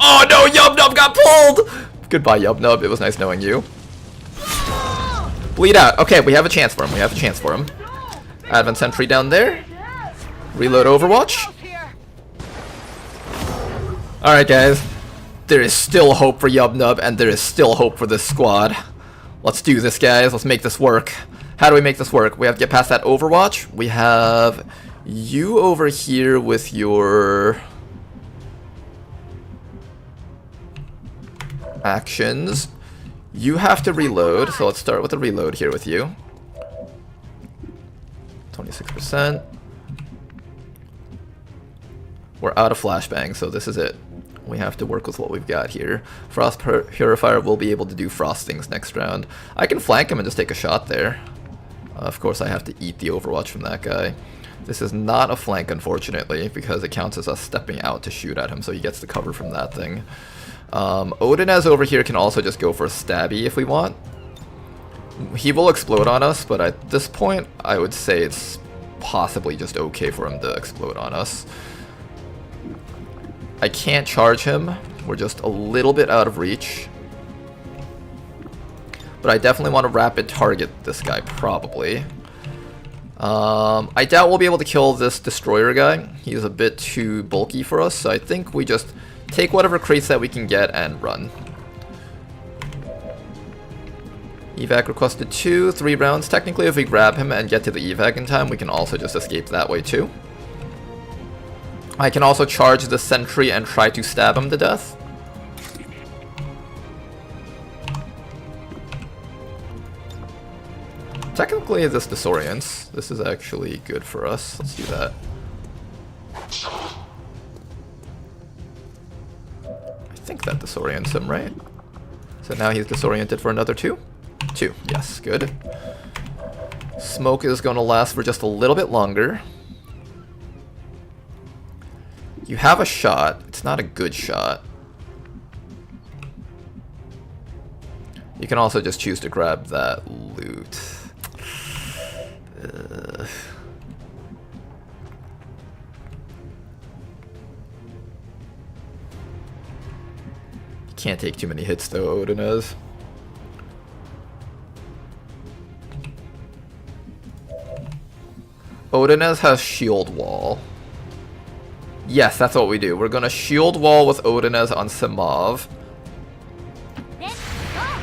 Oh no, Yub-Nub got pulled! Goodbye, Yub-Nub. It was nice knowing you. Bleed out. Okay, we have a chance for him. We have a chance for him. Advent Sentry down there. Reload Overwatch. Alright, guys. There is still hope for Yub-Nub, and there is still hope for this squad. Let's do this, guys. Let's make this work. How do we make this work? We have to get past that Overwatch. We have you over here with your actions. You have to reload, so let's start with the reload here with you. 26%. We're out of flashbang, so this is it. We have to work with what we've got here. Frost Purifier will be able to do frost things next round. I can flank him and just take a shot there. Of course, I have to eat the Overwatch from that guy. This is not a flank, unfortunately, because it counts as us stepping out to shoot at him, so he gets the cover from that thing. Odinez over here can also just go for a stabby if we want. He will explode on us, but at this point, I would say it's possibly just okay for him to explode on us. I can't charge him. We're just a little bit out of reach. But I definitely want to rapid target this guy, probably. I doubt we'll be able to kill this destroyer guy. He's a bit too bulky for us, so I think we just take whatever crates that we can get and run. Evac requested 2, 3 rounds. Technically, if we grab him and get to the evac in time, we can also just escape that way too. I can also charge the sentry and try to stab him to death. Technically, this disorients. This is actually good for us. Let's do that. I think that disorients him, right? So now he's disoriented for another 2? 2, yes, good. Smoke is going to last for just a little bit longer. You have a shot. It's not a good shot. You can also just choose to grab that loot. You can't take too many hits though, Odinez. Odinez has shield wall. Yes, that's what we do. We're gonna shield wall with Odinez on Simov.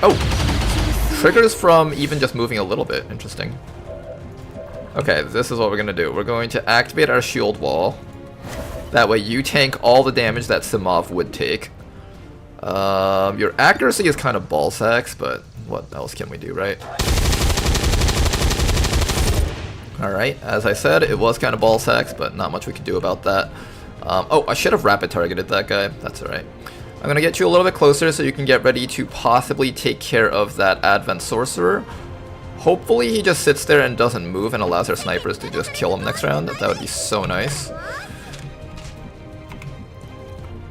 Oh! Triggers from even just moving a little bit. Interesting. Okay, this is what we're gonna do. We're going to activate our shield wall. That way you tank all the damage that Simov would take. Your accuracy is kind of ball sacks, but what else can we do, right? Alright, as I said, it was kind of ball sacks, but not much we can do about that. Oh, I should have rapid targeted that guy. That's alright. I'm going to get you a little bit closer so you can get ready to possibly take care of that Advent Sorcerer. Hopefully he just sits there and doesn't move and allows our snipers to just kill him next round. That would be so nice.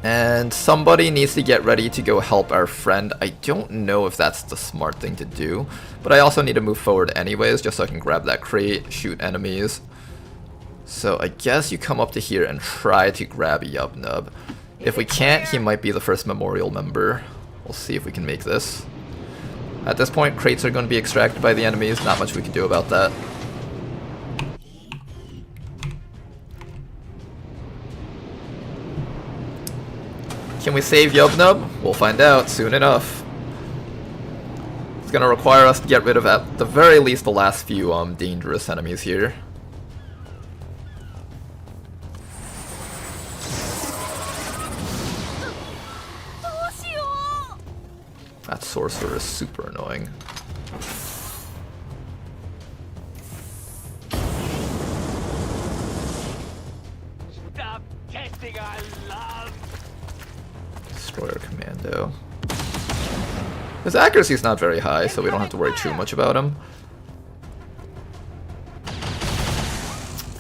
And somebody needs to get ready to go help our friend. I don't know if that's the smart thing to do, but I also need to move forward anyways, just so I can grab that crate, shoot enemies. So I guess you come up to here and try to grab Yubnub. If we can't, he might be the first memorial member. We'll see if we can make this. At this point, crates are going to be extracted by the enemies. Not much we can do about that. Can we save Yubnub? We'll find out soon enough. It's gonna require us to get rid of, at the very least, the last few dangerous enemies here. That sorcerer is super annoying. Stop testing our love. Destroyer Commando. His accuracy is not very high, so we don't have to worry too much about him.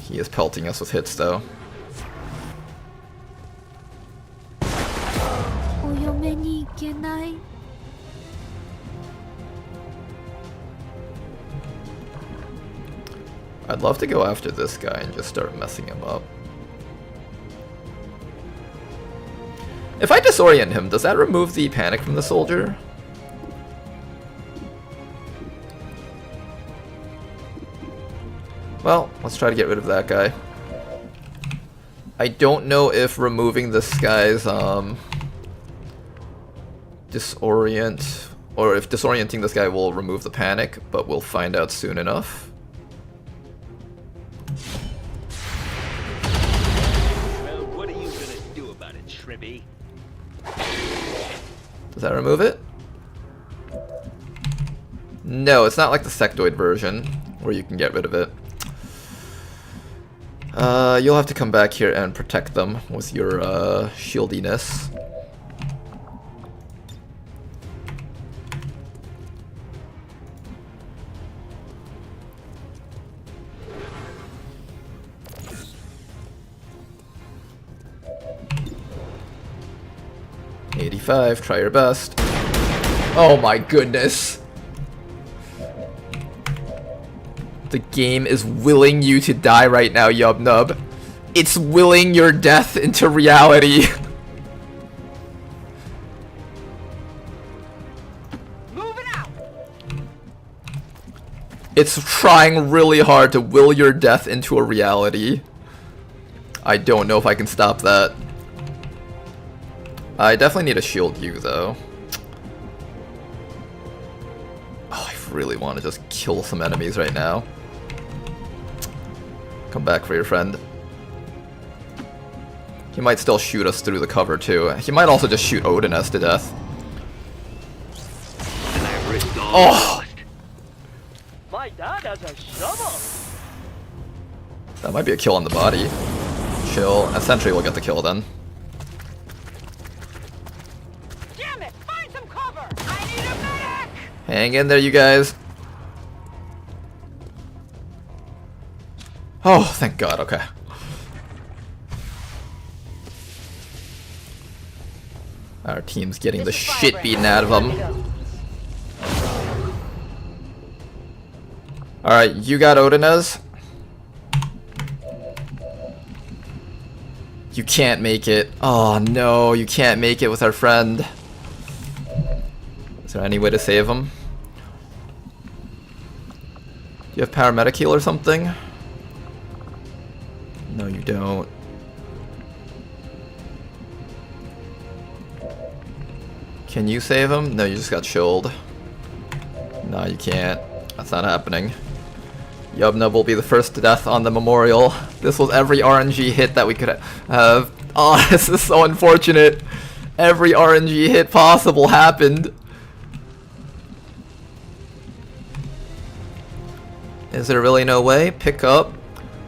He is pelting us with hits, though. I'd love to go after this guy and just start messing him up. If I disorient him, does that remove the panic from the soldier? Well, let's try to get rid of that guy. I don't know if removing this guy's disorient, or if disorienting this guy will remove the panic, but we'll find out soon enough. Well, what are you gonna do about it, Shrimpy? Does that remove it? No, it's not like the sectoid version where you can get rid of it. You'll have to come back here and protect them with your shieldiness. .85, try your best. Oh my goodness. The game is willing you to die right now, Yubnub. It's willing your death into reality. Moving out. It's trying really hard to will your death into a reality. I don't know if I can stop that. I definitely need to shield you, though. Oh, I really want to just kill some enemies right now. Come back for your friend. He might still shoot us through the cover, too. He might also just shoot Odinez to death. Oh! My dad has a shovel. That might be a kill on the body. Chill. A sentry will get the kill then. Damn it! Find some cover. I need a medic. Hang in there, you guys. Oh, thank God, okay. Our team's getting the shit beaten out of them. Alright, you got Odinez. You can't make it. Oh no, you can't make it with our friend. Is there any way to save him? Do you have paramedic heal or something? don't. Can you save him? No, you just got chilled. No, you can't. That's not happening. Yubnub will be the first death on the memorial. This was every RNG hit that we could have. Oh, this is so unfortunate. Every RNG hit possible happened. Is there really no way? Pick up,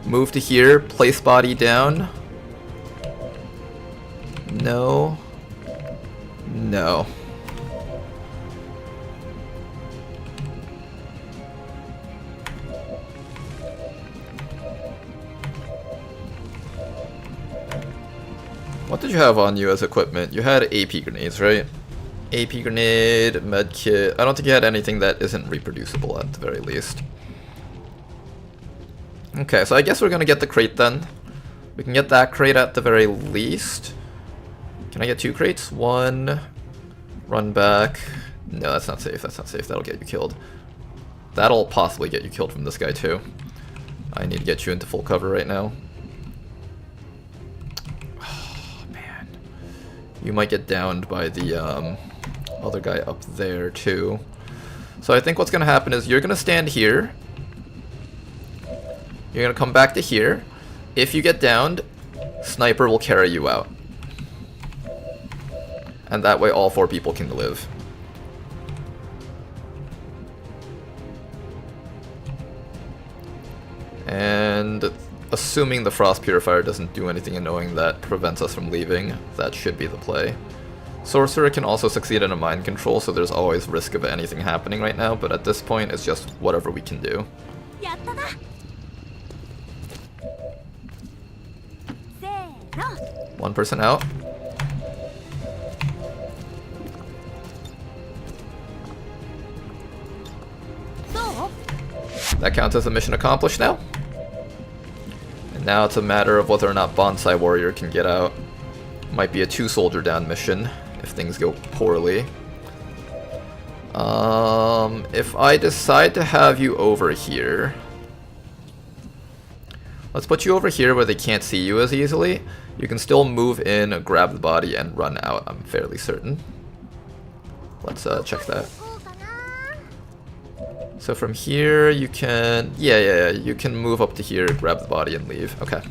move to here, place body down. No. No. What did you have on you as equipment? You had AP grenades, right? AP grenade, medkit. I don't think you had anything that isn't reproducible at the very least. Okay, so I guess we're gonna get the crate then. We can get that crate at the very least. Can I get 2 crates? 1. Run back. No, that's not safe. That's not safe. That'll get you killed. That'll possibly get you killed from this guy too. I need to get you into full cover right now. You might get downed by the other guy up there too. So I think what's going to happen is you're going to stand here. You're going to come back to here. If you get downed, Sniper will carry you out. And that way all 4 people can live. And assuming the Frost Purifier doesn't do anything annoying that prevents us from leaving, that should be the play. Sorcerer can also succeed in a mind control, so there's always risk of anything happening right now, but at this point it's just whatever we can do. One person out. That counts as a mission accomplished now. And now it's a matter of whether or not Bonsai Warrior can get out. Might be a 2-soldier down mission if things go poorly. If I decide to have you over here, let's put you over here where they can't see you as easily. You can still move in, grab the body, and run out, I'm fairly certain. Let's check that. So from here you can, yeah, you can move up to here, grab the body, and leave. Okay.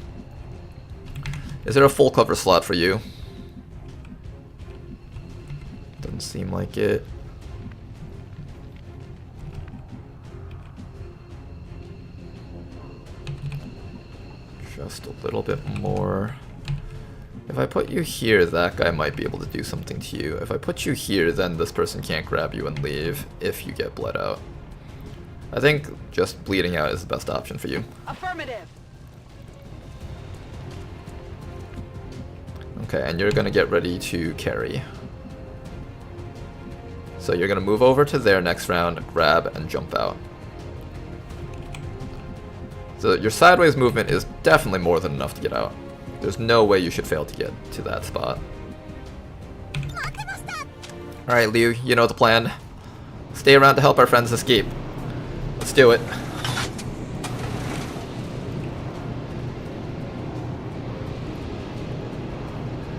Is there a full cover slot for you? Doesn't seem like it. Just a little bit more. If I put you here, that guy might be able to do something to you. If I put you here, then this person can't grab you and leave if you get bled out. I think just bleeding out is the best option for you. Affirmative. Okay, and you're gonna get ready to carry. So you're gonna move over to there next round, grab, and jump out. So your sideways movement is definitely more than enough to get out. There's no way you should fail to get to that spot. Alright, Liu, you know the plan. Stay around to help our friends escape. Let's do it.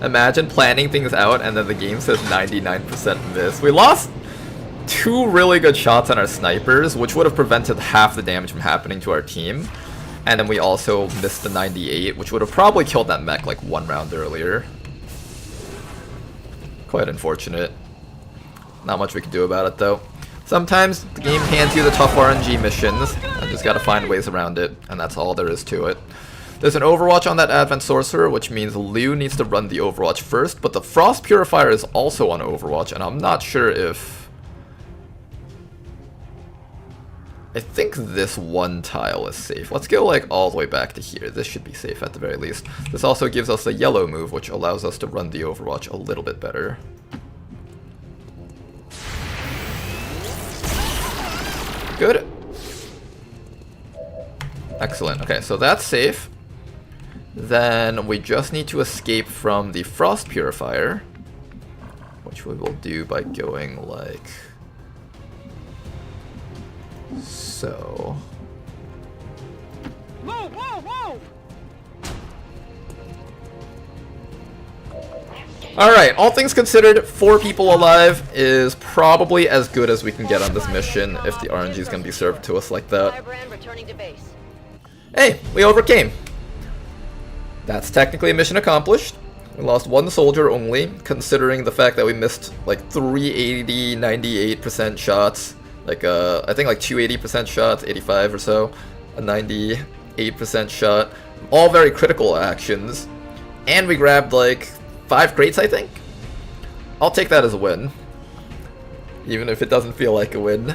Imagine planning things out and then the game says 99% miss. We lost 2 really good shots on our snipers, which would have prevented half the damage from happening to our team. And then we also missed the 98, which would have probably killed that mech like 1 round earlier. Quite unfortunate. Not much we can do about it though. Sometimes the game hands you the tough RNG missions, and just gotta find ways around it, and that's all there is to it. There's an Overwatch on that Advent Sorcerer, which means Liu needs to run the Overwatch first, but the Frost Purifier is also on Overwatch, and I'm not sure if... I think this one tile is safe. Let's go like all the way back to here. This should be safe at the very least. This also gives us a yellow move, which allows us to run the Overwatch a little bit better. Good. Excellent. Okay, so that's safe. Then we just need to escape from the Frost Purifier, which we will do by going like so. Move, move, move! Alright, all things considered, 4 people alive is probably as good as we can get on this mission if the RNG is going to be served to us like that. Hey, we overcame. That's technically a mission accomplished. We lost 1 soldier only, considering the fact that we missed like 380, 98% shots. Like, I think like 280% shots, 85 or so. A 98% shot. All very critical actions. And we grabbed like 5 crates, I think? I'll take that as a win. Even if it doesn't feel like a win.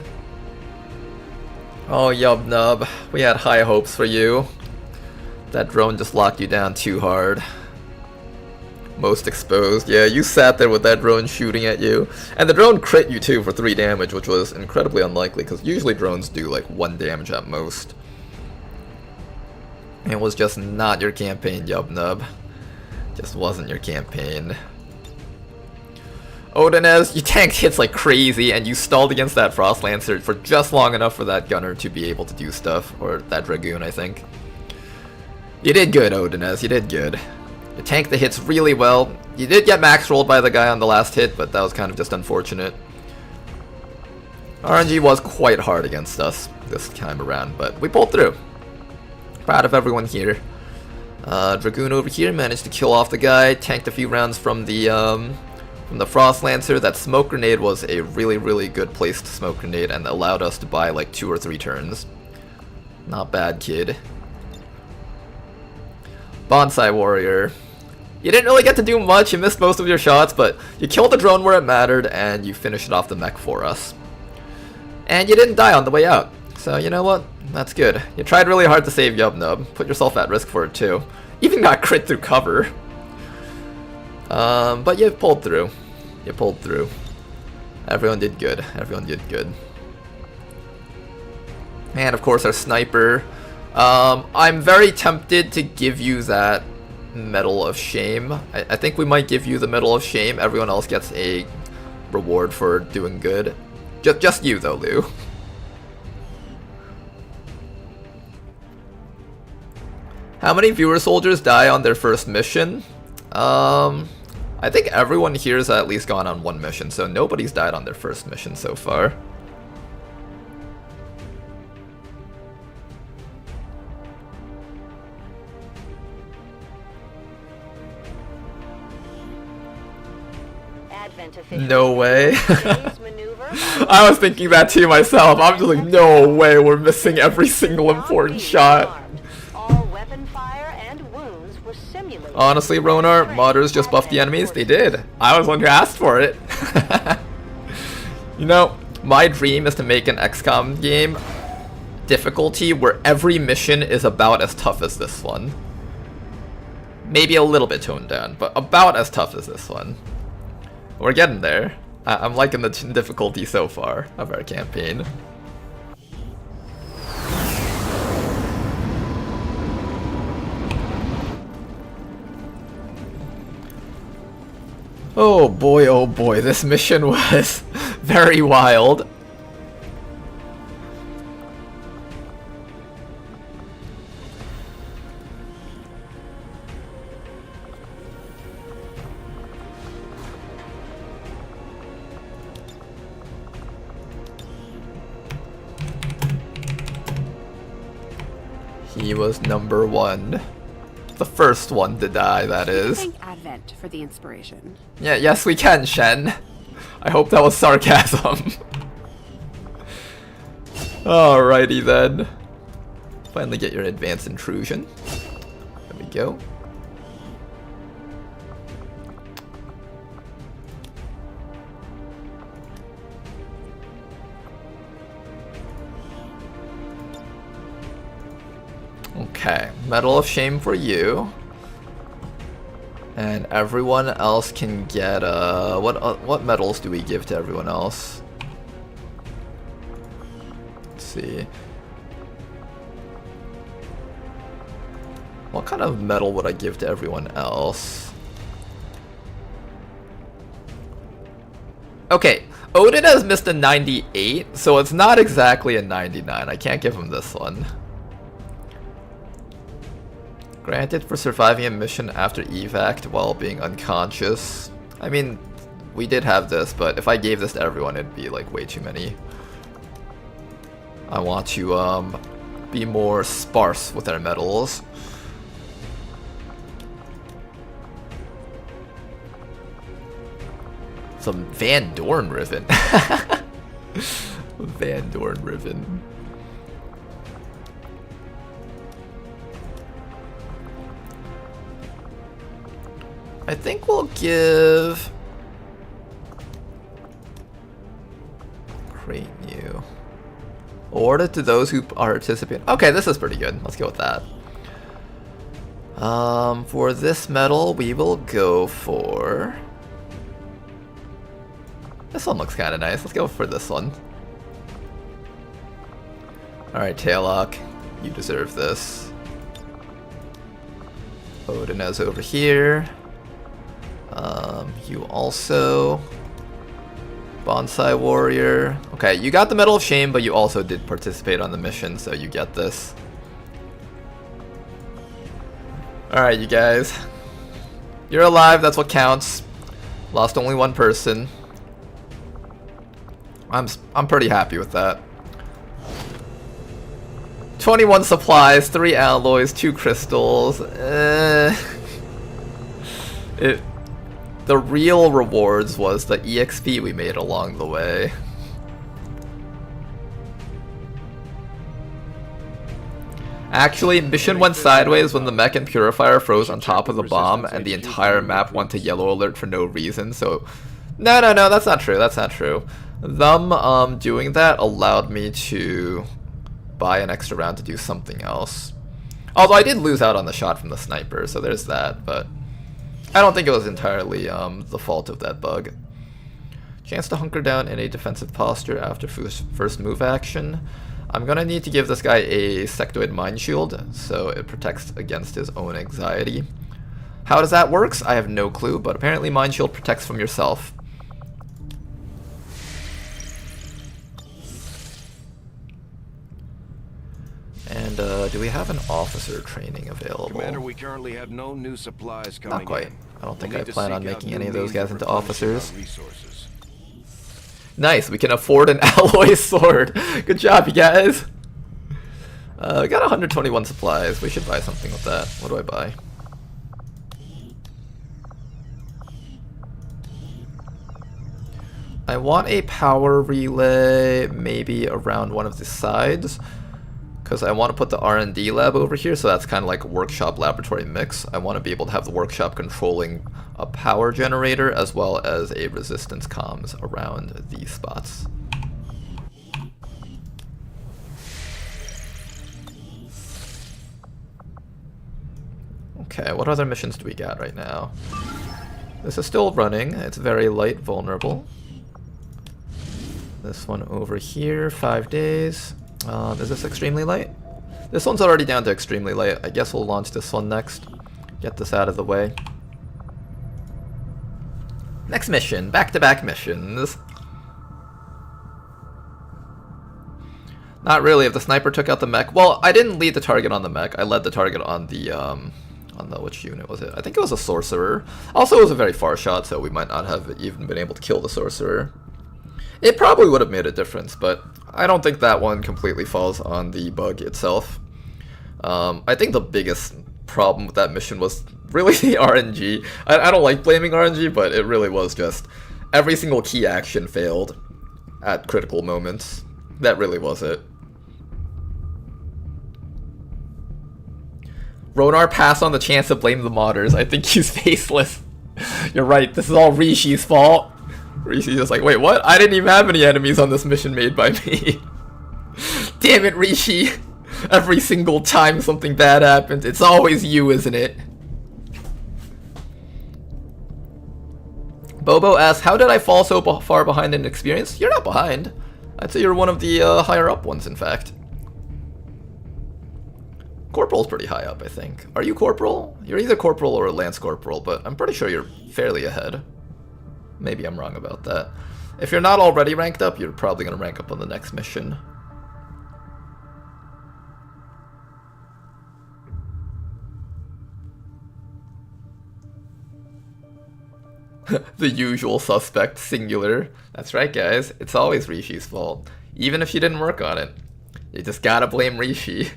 Oh, Yub Nub. We had high hopes for you. That drone just locked you down too hard. Most exposed. Yeah, you sat there with that drone shooting at you. And the drone crit you too for 3 damage, which was incredibly unlikely, because usually drones do like 1 damage at most. It was just not your campaign, Yub Nub. Just wasn't your campaign. Odinez, you tanked hits like crazy, and you stalled against that Frost Lancer for just long enough for that gunner to be able to do stuff. Or that Dragoon, I think. You did good, Odinez, you did good. You tanked the hits really well. You did get max rolled by the guy on the last hit, but that was kind of just unfortunate. RNG was quite hard against us this time around, but we pulled through. Proud of everyone here. Dragoon over here managed to kill off the guy, tanked a few rounds from the Frost Lancer. That smoke grenade was a really, really good placed smoke grenade and allowed us to buy like 2 or 3 turns. Not bad, kid. Bonsai Warrior. You didn't really get to do much, you missed most of your shots, but you killed the drone where it mattered and you finished off the mech for us. And you didn't die on the way out. So you know what? That's good. You tried really hard to save Yub Nub. Put yourself at risk for it too. Even got crit through cover. But you pulled through. You pulled through. Everyone did good. Everyone did good. And of course our sniper. I'm very tempted to give you that Medal of Shame. I think we might give you the Medal of Shame. Everyone else gets a reward for doing good. Just you though, Lou. How many viewer soldiers die on their first mission? I think everyone here has at least gone on 1 mission, so nobody's died on their first mission so far. No way. I was thinking that too myself. I'm just like, no way, we're missing every single important shot. Honestly, Ronar, modders just buffed the enemies? They did. I was the one who asked for it. You know, my dream is to make an XCOM game difficulty where every mission is about as tough as this one. Maybe a little bit toned down, but about as tough as this one. We're getting there. I'm liking the difficulty so far of our campaign. Oh boy, this mission was very wild. He was number 1. The first one to die, that is. Thank Advent for the inspiration. Yeah, yes we can, Shen. I hope that was sarcasm. Alrighty then. Finally get your advanced intrusion. There we go. Okay, Medal of Shame for you. And everyone else can get, what medals do we give to everyone else? Let's see. What kind of medal would I give to everyone else? Okay, Odin has missed a 98, so it's not exactly a 99. I can't give him this one. Granted for surviving a mission after evac while being unconscious. I mean, we did have this, but if I gave this to everyone, it'd be like way too many. I want to be more sparse with our medals. Some Van Dorn Riven. Van Dorn Riven. I think we'll give Create New. Awarded to those who participate. Okay, this is pretty good. Let's go with that. For this medal, we will go for... This one looks kind of nice. Let's go for this one. Alright, Taillock, you deserve this. Odinez over here. You also... Bonsai Warrior. Okay, you got the Medal of Shame, but you also did participate on the mission, so you get this. Alright, you guys. You're alive, that's what counts. Lost only one person. I'm pretty happy with that. 21 supplies, 3 alloys, 2 crystals. The real rewards was the EXP we made along the way. Actually, mission went sideways when the mech and purifier froze on top of the bomb and the entire map went to yellow alert for no reason, so... No, that's not true, that's not true. Them doing that allowed me to buy an extra round to do something else. Although I did lose out on the shot from the sniper, so there's that, but... I don't think it was entirely the fault of that bug. Chance to hunker down in a defensive posture after first move action. I'm gonna need to give this guy a sectoid mind shield, so it protects against his own anxiety. How does that work? I have no clue, but apparently mind shield protects from yourself. And do we have an officer training available? Commander, we currently have no new supplies coming Not quite. in. I don't think We'll I need to plan on seek out making new any of those means guys of into replenishing our officers. resources. Nice, we can afford an alloy sword. Good job, you guys. We got 121 supplies. We should buy something with that. What do I buy? I want a power relay maybe around one of the sides, because I want to put the R&D lab over here, so that's kind of like a workshop laboratory mix. I want to be able to have the workshop controlling a power generator as well as a resistance comms around these spots. Okay, what other missions do we got right now? This is still running. It's very light vulnerable. This one over here, 5 days. Is this extremely light? This one's already down to extremely light. I guess we'll launch this one next. Get this out of the way. Next mission, back-to-back missions. Not really, if the sniper took out the mech. Well, I didn't lead the target on the mech. I led the target on the, which unit was it? I think it was a sorcerer. Also, it was a very far shot, so we might not have even been able to kill the sorcerer. It probably would have made a difference, but I don't think that one completely falls on the bug itself. I think the biggest problem with that mission was really the RNG. I don't like blaming RNG, but it really was just every single key action failed at critical moments. That really was it. Ronar passed on the chance to blame the modders. I think he's faceless. You're right, this is all Rishi's fault. Rishi's just like, wait, what? I didn't even have any enemies on this mission made by me. Damn it, Rishi. Every single time something bad happens, it's always you, isn't it? Bobo asks, how did I fall so far behind in experience? You're not behind. I'd say you're one of the higher up ones, in fact. Corporal's pretty high up, I think. Are you Corporal? You're either Corporal or Lance Corporal, but I'm pretty sure you're fairly ahead. Maybe I'm wrong about that. If you're not already ranked up, you're probably going to rank up on the next mission. The usual suspect, singular. That's right, guys. It's always Rishi's fault. Even if you didn't work on it. You just gotta blame Rishi.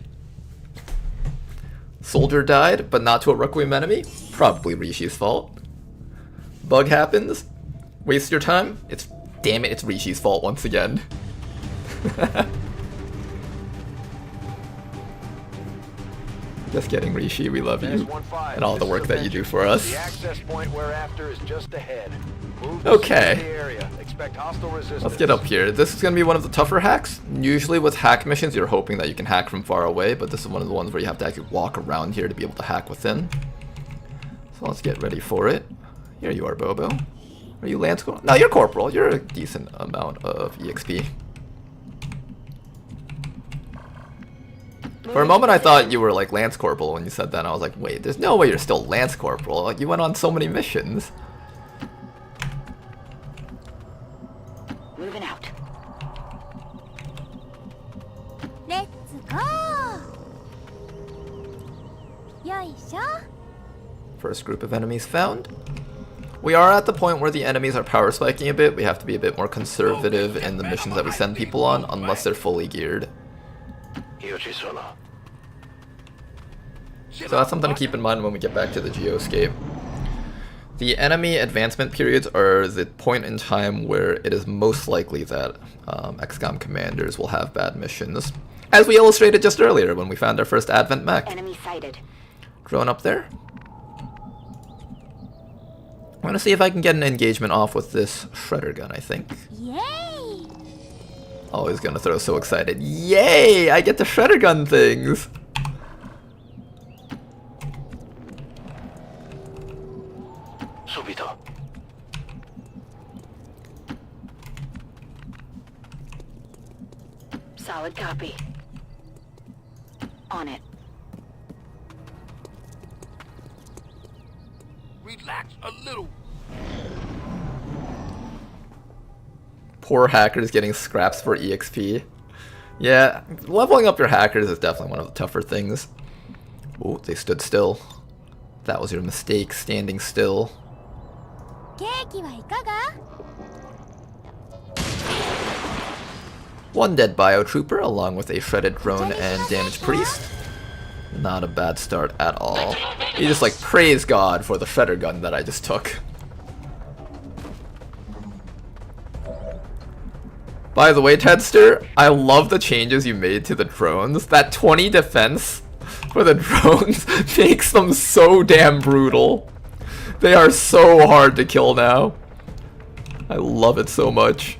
Soldier died, but not to a Requiem enemy? Probably Rishi's fault. Bug happens? Waste your time? Damn it, it's Rishi's fault once again. Just kidding, Rishi, we love you. And all the work that you do for us. The access point we're after is just ahead. Okay. Let's get up here. This is going to be one of the tougher hacks. Usually with hack missions, you're hoping that you can hack from far away, but this is one of the ones where you have to actually walk around here to be able to hack within. So let's get ready for it. Here you are, Bobo. Are you Lance Corporal? No, you're Corporal. You're a decent amount of EXP. For a moment I thought you were like Lance Corporal when you said that, and I was like, wait, there's no way you're still Lance Corporal. Like, you went on so many missions. Moving out. Let's go! Yoisho. First group of enemies found. We are at the point where the enemies are power spiking a bit. We have to be a bit more conservative in the missions that we send people on, unless they're fully geared. So that's something to keep in mind when we get back to the Geoscape. The enemy advancement periods are the point in time where it is most likely that XCOM commanders will have bad missions. As we illustrated just earlier when we found our first Advent mech. Enemy sighted. Drone up there. I'm gonna see if I can get an engagement off with this shredder gun, I think. Yay! Always gonna throw so excited. Yay! I get the shredder gun things! Subito. Solid copy. On it. Relax a little. Poor hackers getting scraps for EXP. Yeah, leveling up your hackers is definitely one of the tougher things. Oh, they stood still. That was your mistake, standing still. One dead biotrooper along with a shredded drone and damaged priest. Not a bad start at all. You just like praise God for the shredder gun that I just took. By the way, Tedster, I love the changes you made to the drones. That 20 defense for the drones makes them so damn brutal. They are so hard to kill now. I love it so much.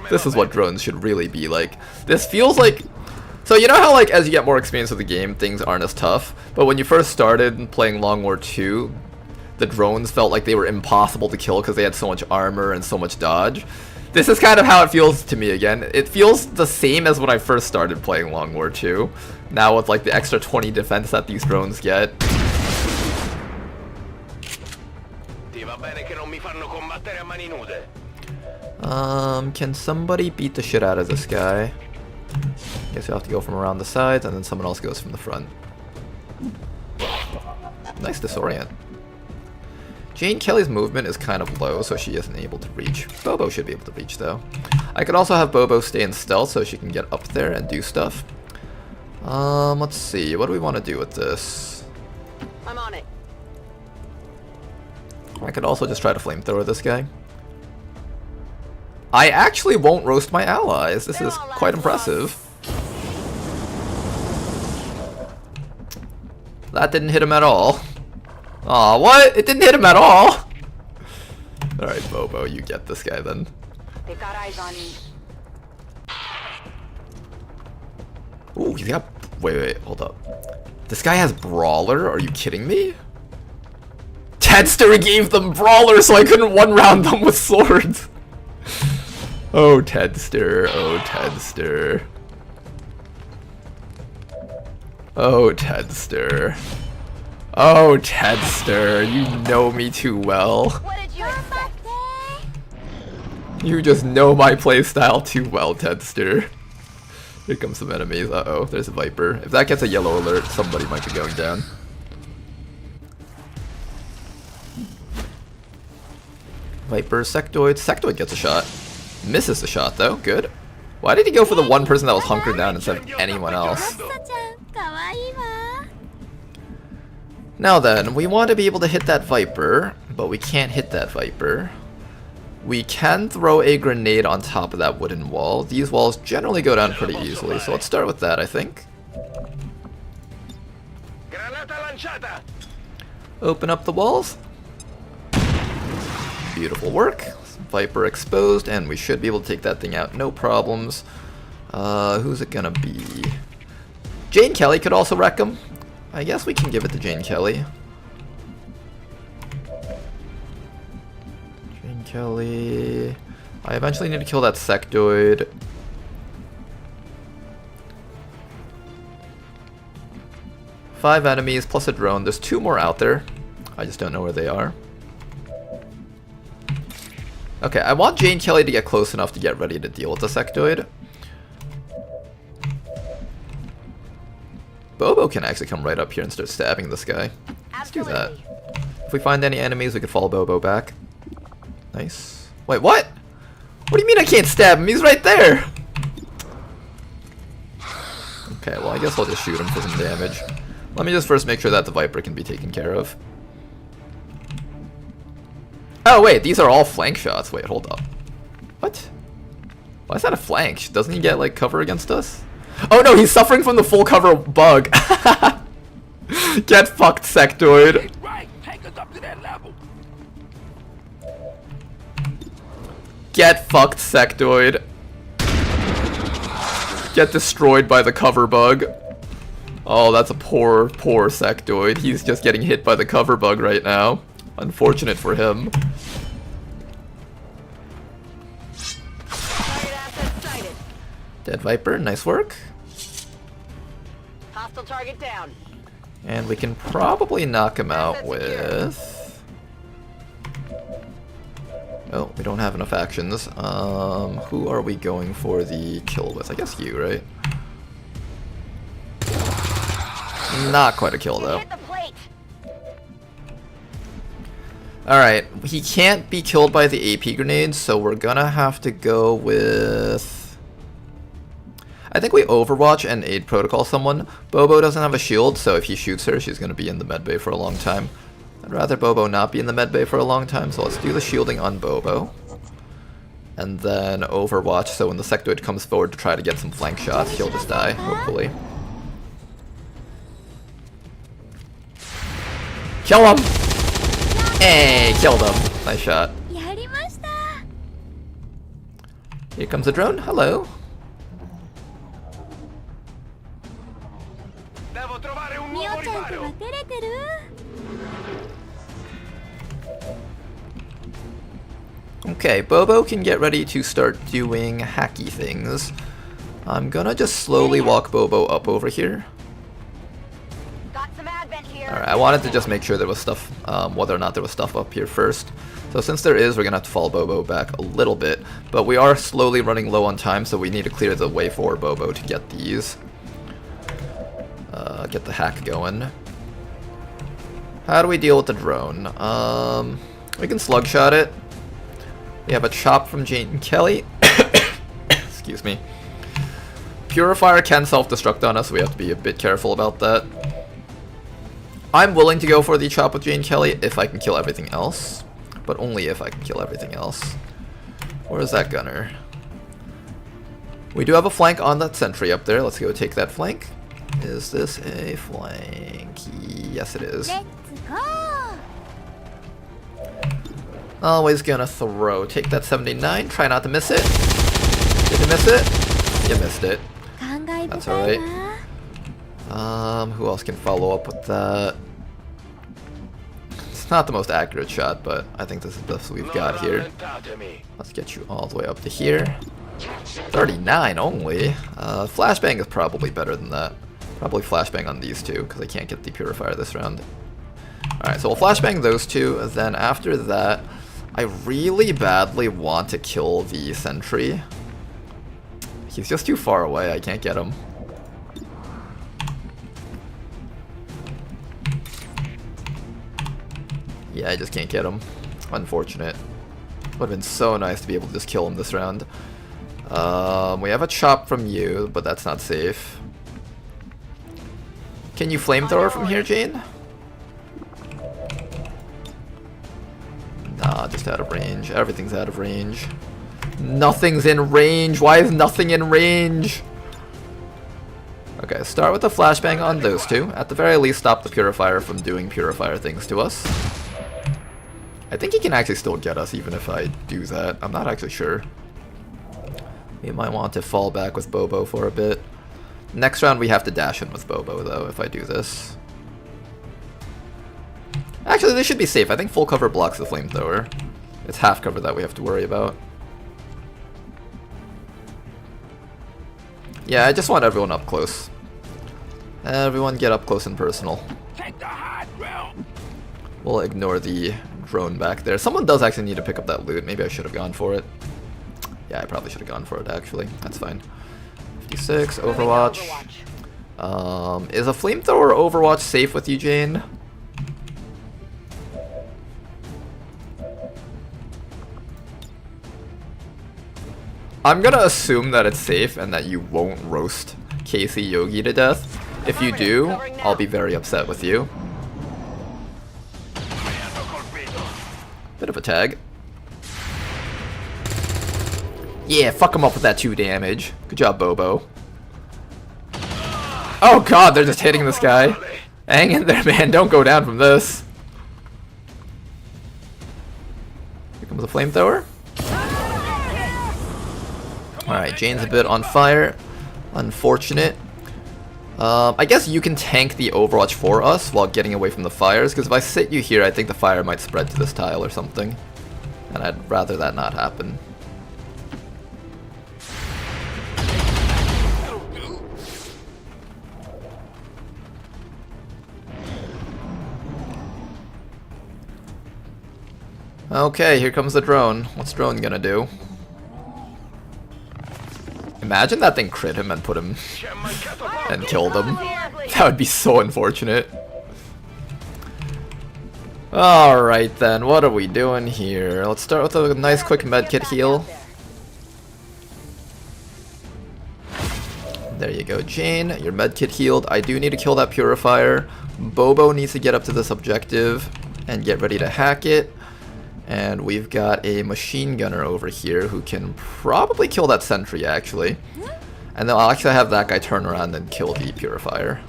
This is what drones should really be like. This feels like... So you know how like as you get more experience with the game, things aren't as tough? But when you first started playing Long War 2, the drones felt like they were impossible to kill because they had so much armor and so much dodge. This is kind of how it feels to me again. It feels the same as when I first started playing Long War 2. Now with like the extra 20 defense that these drones get. Can somebody beat the shit out of this guy? Guess you'll have to go from around the sides and then someone else goes from the front. Nice disorient. Jane Kelly's movement is kind of low, so she isn't able to reach. Bobo should be able to reach, though. I could also have Bobo stay in stealth so she can get up there and do stuff. Let's see. What do we want to do with this? I'm on it. I could also just try to flamethrower this guy. I actually won't roast my allies. This is quite impressive. That didn't hit him at all. Aw, what? It didn't hit him at all? Alright, Bobo, you get this guy then. They've got eyes on me. Ooh, he's got... Wait, hold up. This guy has Brawler? Are you kidding me? Tedster gave them Brawler so I couldn't one-round them with swords. Oh, Tedster. Oh, Tedster. Oh, Tedster. Oh, Tedster. You know me too well. What did you expect? You just know my playstyle too well, Tedster. Here comes some enemies. Uh-oh, there's a Viper. If that gets a yellow alert, somebody might be going down. Viper, Sectoid. Sectoid gets a shot. Misses the shot though, good. Why did he go for the one person that was hunkered down instead of anyone else? Now then, we want to be able to hit that Viper, but we can't hit that Viper. We can throw a grenade on top of that wooden wall. These walls generally go down pretty easily, so let's start with that, I think. Open up the walls. Beautiful work. Viper exposed, and we should be able to take that thing out, no problems. Who's it gonna be? Jane Kelly could also wreck him. I guess we can give it to Jane Kelly. Jane Kelly. I eventually need to kill that sectoid. Five enemies plus a drone. There's 2 more out there. I just don't know where they are. Okay, I want Jane Kelly to get close enough to get ready to deal with the sectoid. Bobo can actually come right up here and start stabbing this guy. Let's do that. If we find any enemies, we could follow Bobo back. Nice. Wait, what? What do you mean I can't stab him? He's right there! Okay, well I guess I'll just shoot him for some damage. Let me just first make sure that the Viper can be taken care of. Oh wait, these are all flank shots. Wait, hold up. What? Why is that a flank? Doesn't he get like cover against us? Oh no, he's suffering from the full cover bug. Get fucked, sectoid. Get fucked, sectoid. Get destroyed by the cover bug. Oh, that's a poor sectoid. He's just getting hit by the cover bug right now. Unfortunate for him. Dead Viper, nice work. Hostile target down. And we can probably knock him out with... Oh, we don't have enough actions. Who are we going for the kill with? I guess you, right? Not quite a kill though. Alright, he can't be killed by the AP grenades, so we're gonna have to go with... I think we Overwatch and Aid Protocol someone. Bobo doesn't have a shield, so if he shoots her, she's gonna be in the medbay for a long time. I'd rather Bobo not be in the medbay for a long time, so let's do the shielding on Bobo. And then Overwatch, so when the sectoid comes forward to try to get some flank shots, he'll just die, hopefully. Kill him! Hey, killed him. Nice shot. Here comes a drone. Hello. Okay, Bobo can get ready to start doing hacky things. I'm gonna just slowly walk Bobo up over here. Alright, I wanted to just make sure there was stuff, whether or not there was stuff up here first. So since there is, we're gonna have to follow Bobo back a little bit. But we are slowly running low on time, so we need to clear the way for Bobo to get these. Get the hack going. How do we deal with the drone? We can slugshot it. We have a chop from Jane Kelly. Excuse me. Purifier can self-destruct on us, so we have to be a bit careful about that. I'm willing to go for the chop with Jane Kelly if I can kill everything else. But only if I can kill everything else. Where's that gunner? We do have a flank on that sentry up there. Let's go take that flank. Is this a flank? Yes, it is. Let's go. Always gonna throw. Take that 79. Try not to miss it. Did you miss it? You missed it. That's alright. Who else can follow up with that? It's not the most accurate shot, but I think this is the best we've got here. Let's get you all the way up to here. 39 only. Flashbang is probably better than that. Probably flashbang on these two, because I can't get the purifier this round. Alright, so we'll flashbang those two, then after that, I really badly want to kill the sentry. He's just too far away, I can't get him. Yeah, I just can't get him. Unfortunate. Would have been so nice to be able to just kill him this round. We have a chop from you, but that's not safe. Can you flamethrower from here, Jane? Nah, just out of range. Everything's out of range. Nothing's in range. Why is nothing in range? Okay, start with the flashbang on those two. At the very least, stop the Purifier from doing Purifier things to us. I think he can actually still get us even if I do that. I'm not actually sure. We might want to fall back with Bobo for a bit. Next round we have to dash in with Bobo though if I do this. Actually, this should be safe. I think full cover blocks the flamethrower. It's half cover that we have to worry about. Yeah, I just want everyone up close. Everyone get up close and personal. Take the high ground. We'll ignore the drone back there. Someone does actually need to pick up that loot. Maybe I should have gone for it. Yeah, I probably should have gone for it actually. That's fine. 56, Overwatch. Is a flamethrower Overwatch safe with you, Jane? I'm gonna assume that it's safe and that you won't roast Casey Yogi to death. If you do, I'll be very upset with you. Bit of a tag. Yeah, fuck him up with that 2 damage. Good job, Bobo. Oh god, they're just hitting this guy. Hang in there, man. Don't go down from this. Here comes a flamethrower. Alright, Jane's a bit on fire. Unfortunate. I guess you can tank the Overwatch for us while getting away from the fires, because if I sit you here, I think the fire might spread to this tile or something. And I'd rather that not happen. Okay, here comes the drone. What's drone gonna do? Imagine that thing crit him and put him and killed him. That would be so unfortunate. Alright then, what are we doing here? Let's start with a nice quick medkit heal. There you go, Jane. Your medkit healed. I do need to kill that Purifier. Bobo needs to get up to this objective and get ready to hack it. And we've got a machine gunner over here who can probably kill that sentry, actually. And then I'll actually have that guy turn around and kill the Purifier.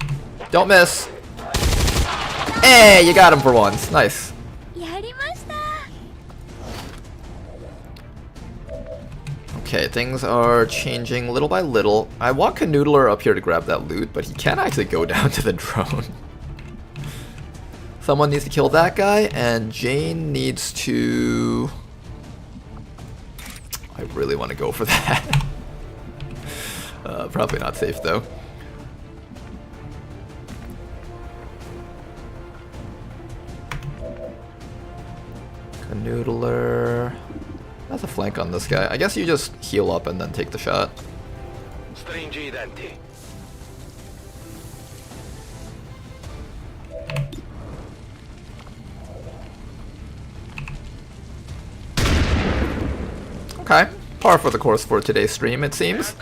Don't miss! Hey, you got him for once. Nice. Okay, things are changing little by little. I want Canoodler up here to grab that loot, but he can't actually go down to the drone. Someone needs to kill that guy, and Jane needs to... I really want to go for that. Probably not safe, though. Canoodler... That's a flank on this guy. I guess you just heal up and then take the shot. Stringi denti. Okay, par for the course for today's stream, it seems.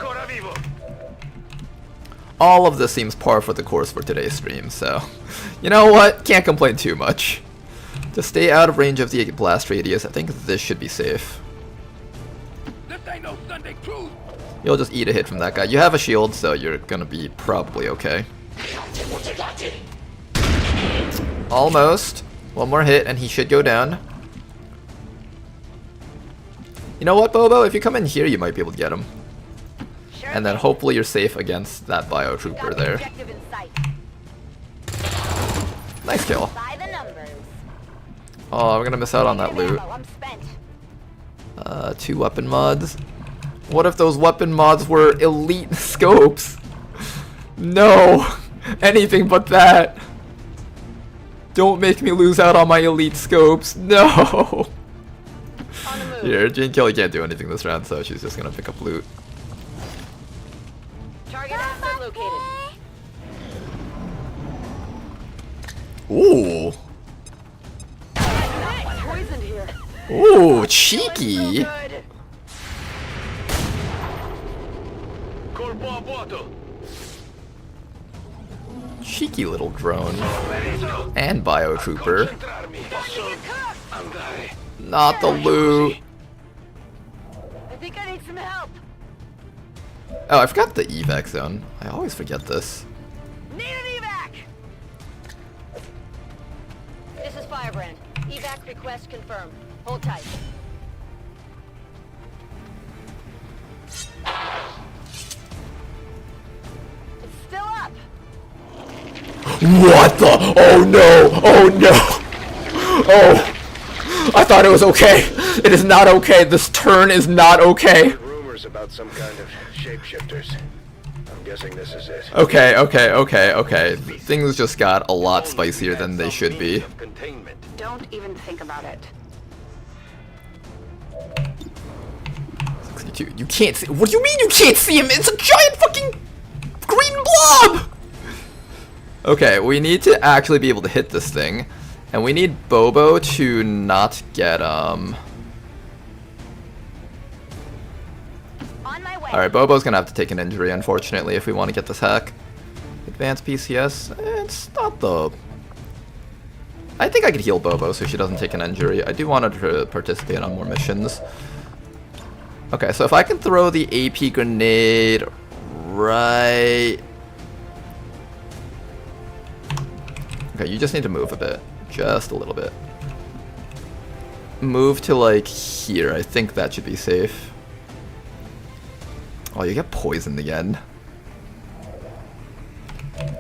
All of this seems par for the course for today's stream, so... You know what? Can't complain too much. To stay out of range of the blast radius, I think this should be safe. You'll just eat a hit from that guy. You have a shield, so you're gonna be probably okay. Almost. One more hit and he should go down. You know what, Bobo? If you come in here, you might be able to get him. And then hopefully you're safe against that biotrooper there. Nice kill. Oh, we're gonna miss out on that loot. 2 weapon mods. What if those weapon mods were elite scopes? No! Anything but that! Don't make me lose out on my elite scopes. No! Here, Jane Kelly can't do anything this round, so she's just gonna pick up loot. Target asset located. Ooh! Poisoned here. Ooh! Ooh, cheeky. Cheeky little drone. And biotrooper. Not the loot. I think I need some help. Oh, I forgot the evac zone. I always forget this. Need an evac! This is Firebrand. Evac request confirmed. Hold tight. It's still up. What the? Oh no! Oh no! Oh! I thought it was okay. It is not okay. This turn is not okay. Rumors about some kind of shapeshifters. I'm guessing this is it. Okay. Things just got a lot spicier than they should be. Don't even think about it. 62. You can't see. What do you mean you can't see him? It's a giant fucking green blob! Okay, we need to actually be able to hit this thing. And we need Bobo to not get, Alright, Bobo's gonna have to take an injury, unfortunately, if we want to get this hack. Advanced PCS, it's not the... I think I could heal Bobo so she doesn't take an injury. I do want her to participate on more missions. Okay, so if I can throw the AP grenade right... Okay, you just need to move a bit. Just a little bit. Move to, like, here. I think that should be safe. Oh, you get poisoned again.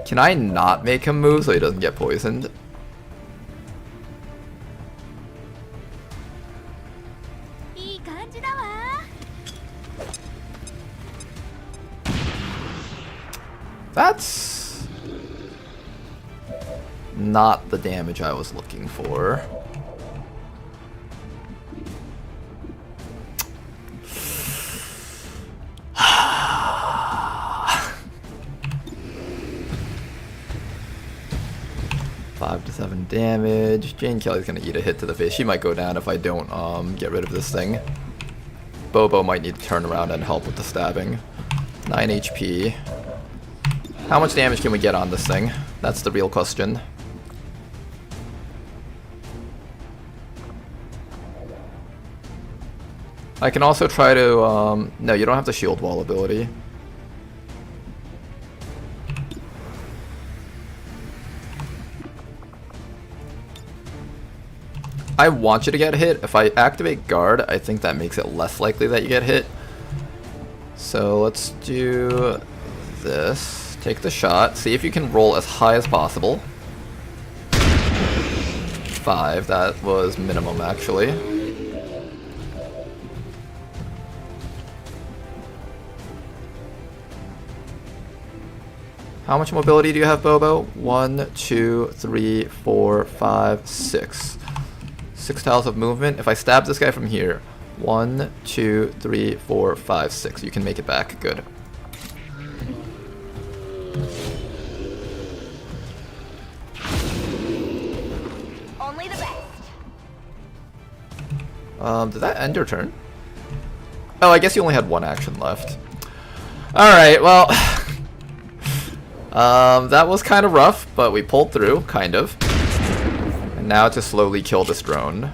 Can I not make him move so he doesn't get poisoned? That's not the damage I was looking for. Five to 7 damage. Jane Kelly's gonna eat a hit to the face. She might go down if I don't get rid of this thing. Bobo might need to turn around and help with the stabbing. 9 HP. How much damage can we get on this thing? That's the real question. I can also try to, no, you don't have the shield wall ability. I want you to get hit. If I activate guard, I think that makes it less likely that you get hit. So let's do this. Take the shot. See if you can roll as high as possible. 5, that was minimum actually. How much mobility do you have, Bobo? 1, 2, 3, 4, 5, 6. 6 tiles of movement. If I stab this guy from here, 1, 2, 3, 4, 5, 6. You can make it back. Good. Only the best. Did that end your turn? Oh, I guess you only had 1 action left. Alright, well... that was kind of rough, but we pulled through, kind of. And now to slowly kill this drone.